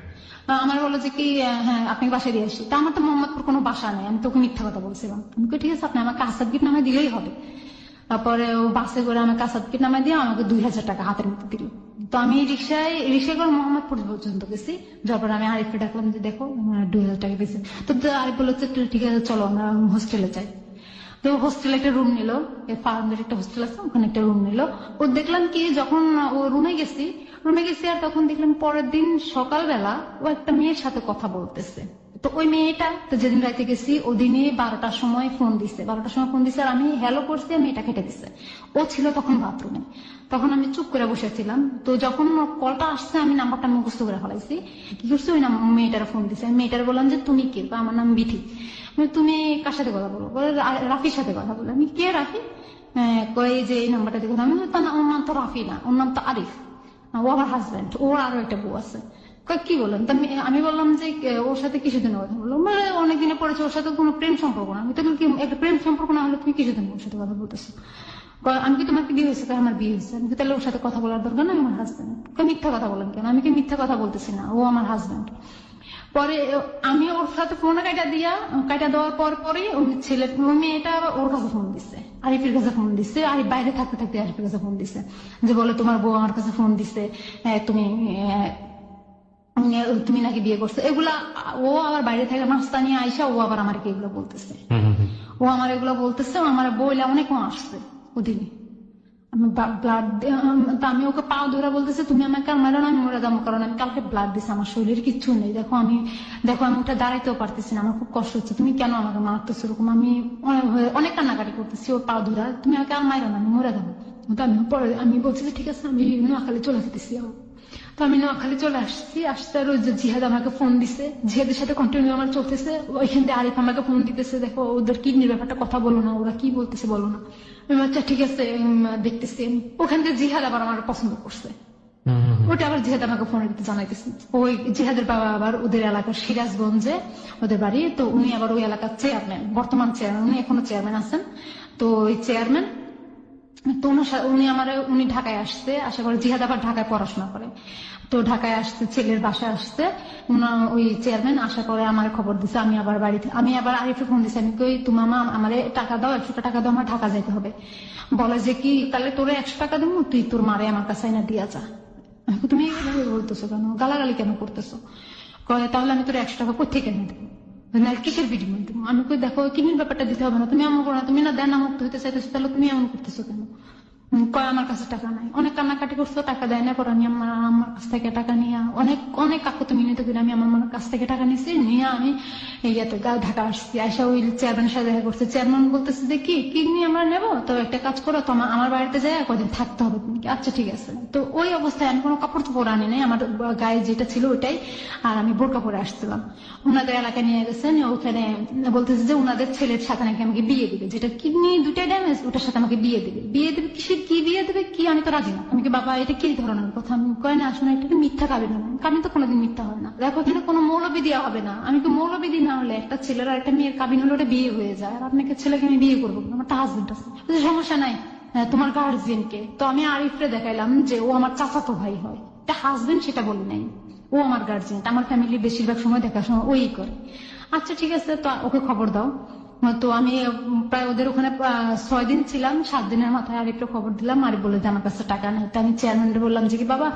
আমার বললো যে কি, হ্যাঁ আপনি বাসায় দিয়ে আসি। তা আমার তো মোহাম্মদপুর কোনো বাসা নেই, আমি তোকে মিথ্যা কথা বলছিলাম। আমি ঠিক আছে, আপনি আমাকে আসাদ গেট নামায় দিলেই হবে। তারপরে ও বাসে করে আমাকে আসাদ গেট নামায় দিয়ে আমাকে 2000 টাকা হাতের মধ্যে দিল। তো আমি রিক্সায় করে মোহাম্মদপুর পর্যন্ত গেছি। যাওয়ার পর আমি আরিফকে ডাকলাম যে দেখো 2000 টাকা পেয়েছি। তো আরিফ বললো যে ঠিক আছে চলো আমরা হোস্টেলে যাই। তো হোস্টেলে একটা রুম নিল, ফার্মের একটা হোস্টেল আছে, ওখানে একটা রুম নিল। ও দেখলাম কি, যখন ও রুমে গেছি আর তখন দেখলাম পরের দিন সকালবেলা ও একটা মেয়ের সাথে কথা বলতেছে। তো ওই মেয়েটা তো যেদিন রাইতে গেছি ওদিনই 12টার সময় ফোন দিছে। আর আমি হ্যালো করছি, আর মেয়েটা কেটে দিছে। ও ছিল তখন বাথরুমে। তখন আমি চুপ করে বসেছিলাম। তো যখন কলটা আসছে আমি নাম্বারটা মুখস্থ করে ফেলাইছি। কি করছি, ওই মেয়েটার ফোন দিছে। আমি মেয়েটার বললাম যে তুমি কে? আমার নাম বিথি। তুমি কার সাথে কথা বলো? বলে রাফির সাথে কথা বলো। আমি কে রাফি? কই যে এই নাম্বারটা দেখো। আমি ওর নাম তো রাফি না, ওর নাম তো আরিফ, ও আমার হাজব্যান্ড, ওর আরো একটা বউ আছে। কি বলেন? আমি বললাম যে ওর সাথে কিছুদিন কথা বললো। মানে অনেকদিনে পড়েছে, ওর সাথে কোনো প্রেম সম্পর্ক না। আমি তো কি, একটা প্রেম সম্পর্ক না হলে তুমি কিছুদিন ওর সাথে কথা বলতেছো? আমি কি, তোমার কি বিয়ে হয়েছে? আমার বিয়ে হয়েছে। আমি তাহলে ওর সাথে কথা বলার দরকার না, আমার হাজব্যান্ড। মিথ্যা কথা বলেন কেন? আমি কি মিথ্যা কথা বলতেছি না, ও আমার হাজব্যান্ড। পরে আমি ওর সাথে ফোনে কাটা দেওয়ার পরে ছেলে মেয়েটা ওর কাছে ফোন দিচ্ছে, আরিফের কাছে ফোন দিচ্ছে। আরিফ বাইরে থাকতে থাকতে আরিফের কাছে ফোন দিচ্ছে, যে বলে তোমার বউ আমার কাছে ফোন দিচ্ছে, তুমি নাকি বিয়ে করছো। এগুলা ও আবার বাইরে থেকে নাস্তা নিয়ে আইসা ও আবার আমাকে এগুলো বলতেছে। ও আমার এগুলো বলতেছে, আমার বইলে অনেক আসছে ওদিনে। আমি ব্লাড, আমি ওকে পাও ধরে বলতেছে তুমি আমাকে আর মারো না, আমি মরে যাবো, কারণ আমি কালকে ব্লাড দিছি, আমার শরীরের কিচ্ছু নেই। দেখো আমি ওটা দাঁড়াইতেও পারতেছি না, আমার খুব কষ্ট হচ্ছে, তুমি কেন আমাকে মারতেছো? এরকম আমি অনেক কান্নাকাটি করতেছি ওর পাও ধরা, তুমি আমাকে আর মারো না, আমি মরে যাবো। তো আমি বলছি যে ঠিক আছে, আমি নোয়াখালী চলে যেতেছি। তো আমি নোয়াখালী চলে আসতে আর ওই যে জিহাদ আমাকে ফোন দিছে, জিহাদের সাথে কন্টিনিউ আমার চলতেছে। ওইখান থেকে আরিফ আমাকে ফোন দিতেছে, দেখো ওদের কিডনির ব্যাপারটা কথা বলো না, ওরা কি বলতেছে বলো না। আচ্ছা ঠিক আছে দেখতেছি। ওখান থেকে জিহাদ আবার আমার পছন্দ করছে, ওটা আবার জিহাদ আমাকে ফোন দিতে জানাইতেছে। ওই জিহাদের বাবা আবার ওদের এলাকার সিরাজগঞ্জে ওদের বাড়ি। তো উনি আবার ওই এলাকার চেয়ারম্যান, বর্তমান চেয়ারম্যান, উনি এখনো চেয়ারম্যান আছেন। তো ওই চেয়ারম্যান, তো উনি ঢাকায় আসছে, আশা করি জিহাদ আবার ঢাকায় পড়াশোনা করে। তো ঢাকায় আসছে, ছেলের বাসায় আসছে। ওই চেয়ারম্যান আশা করে আমার খবর দিছে। আমি আবার আরিফে ফোন দিছি। আমি কই তুমি আমার টাকা দাও, 100 টাকা দাও, আমার ঢাকা যাইতে হবে। বলে যে কি, তাহলে তোরে 100 টাকা দেবো, তুই তোর মারে আমার কাছে না দিয়া যা। তুমি এইভাবে বলতেছো কেন, গালাগালি কেন করতেছো? তাহলে আমি তোর 100 টাকা কোথেকে কেন দেবো, কিসের বিনিময় দেবো? আমি কই দেখো কিডনির ব্যাপারটা দিতে হবে না, তুমি এমন করো না, তুমি না দেন মুক্ত হইতে চাইতেছো, তাহলে তুমি এমন করতেছো কেন? কয় আমার কাছে টাকা নাই, অনেক কান্নাকাটি করছো, টাকা দেয় না। পরে আমি আমার কাছ থেকে টাকা নিয়ে অনেক অনেক কাকুতি মিনতি করে আমি আমার কাছ থেকে টাকা নিয়েছি, নিয়ে আমি ইয়াতে ঢাকা আসছি। আইসা ওই চেয়ারম্যানের সাথে দেখা করছে। চেয়ারম্যান বলতেছে যে কি কিডনি আমরা নেবো, তো একটা কাজ করো, তো আমার বাড়িতে যাই কদিন থাকতে হবে তুমি। আচ্ছা ঠিক আছে। তো ওই অবস্থায় আমি কোনো কাপড় চোপড় আনি নাই, আমার গায়ে যেটা ছিল ওইটাই, আর আমি বোরকা পরে আসছিলাম। ওনাদের এলাকায় নিয়ে গেছেন, ওখানে বলতেছে যে ওনাদের ছেলের সাথে নাকি আমাকে বিয়ে দিবে, যেটা কিডনি দুটাই ড্যামেজ, ওটার সাথে আমাকে বিয়ে দিবে। বিয়ে দেবে কিসের, কি বিয়ে দেবে কি, আমি তো রাজি না। আমি কি বাবা এটা কি ধরনের কথা, আমি কয় না আসলে এটা মিথ্যা কাবিন হবে, কাবিন তো কোনোদিন মিথ্যা হয় না। দেখো এখানে কোনো মৌলবি দেওয়া হবে না, আমি কি মৌলবি না হলে একটা ছেলের আর একটা মেয়ের কাবিন হলে ওটা বিয়ে হয়ে যায়, আর আপনাকে ছেলেকে আমি বিয়ে করবো, আমার তো হাজবেন্ড আছে, সমস্যা নাই। তোমার গার্জিয়ান কে, তো আমি আরিফরে দেখাইলাম যে ও আমার চাচাতো ভাই হয়, এটা হাজবেন্ড সেটা বলি নাই, ও আমার গার্জিয়ান, আমার ফ্যামিলি বেশিরভাগ সময় দেখাশোনা ওই করে। আচ্ছা ঠিক আছে, তো ওকে খবর দাও। তো আমি প্রায় ওদের ওখানে 6 দিন ছিলাম। 7 দিনের মাথায় আরেকটু খবর দিলাম, আর বলে যে আমার কাছে টাকা নেই। তো আমি চেয়ারম্যানকে বললাম যে কি বাবা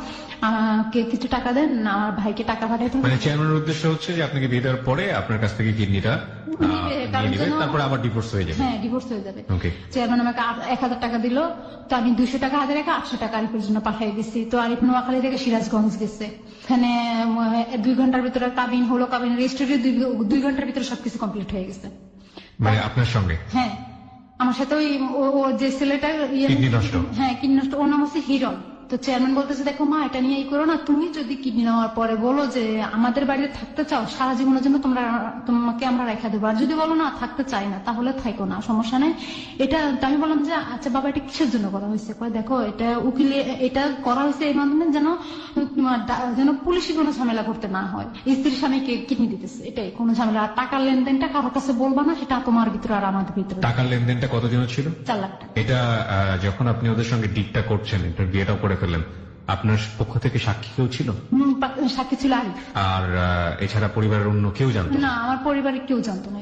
আমাকে কিছু টাকা দেন, আমার ভাইকে টাকা পাঠাইতে হবে। মানে চেয়ারম্যানের উদ্দেশ্য হচ্ছে যে আপনাকে বিয়ে দেওয়ার পরে আপনার কাছ থেকে কিডনিটা নিয়ে নেবে, তারপর আবার ডিভোর্স হয়ে যাবে। হ্যাঁ ডিভোর্স হয়ে যাবে। ওকে। চেয়ারম্যান আমাকে 1000 টাকা দিল, তো আমি 200 টাকা হাতে রেখে 800 টাকা আরিফের জন্য পাঠিয়ে দিচ্ছি। তো আরিফ নোয়াখালী থেকে সিরাজগঞ্জ গেছে, ওখানে 2 ঘন্টার ভিতরে কাবিন হলো, কাবিন রেজিস্ট্রি 2 ঘন্টার ভিতরে সবকিছু কমপ্লিট হয়ে গেছে। মানে আপনার সঙ্গে? হ্যাঁ আমার সাথে ওই ও যে ছেলেটা কিডনি নষ্ট। হ্যাঁ কিডনি নষ্ট, ওর নাম হচ্ছে হিরণ। তো চেয়ারম্যান বলতেছে দেখো মা এটা নিয়ে করো না, তুমি যদি কিডনি নেওয়ার পরে বলো যে আমাদের বাড়িতে থাকতে চাও, সারা জীবনের জন্য তোমাকে আমরা রেখা দেবো, আর যদি বলো না থাকতে চাই না তাহলে থাকো না, সমস্যা নেই। এটা তো আমি বললাম যে আচ্ছা বাবা এটা কিসের জন্য করা হয়েছে, কয় দেখো এটা উকিলে এটা করা হয়েছে এই মাধ্যমে যেন পুলিশি কোনো ঝামেলা করতে না হয়, স্ত্রীর স্বামীকে কিডনি দিতেছে এটাই কোনো ঝামেলা। আর টাকার লেনদেনটা কারোর কাছে বলবা না, সেটা তোমার ভিতরে আর আমাদের ভিতরে। টাকার লেনদেনটা কতদিনের ছিল? 4 লাখ টাকা। এটা যখন আপনি ওদের সঙ্গে ডিটটা করছেন, এটা বিয়েটাও করে ফেললেন, আপনার পক্ষ থেকে সাক্ষী কেউ ছিল? সাক্ষী ছিল আরিফ। আর এছাড়া পরিবারের অন্য কেউ জানতো? না আমার পরিবারের কেউ জানতো না।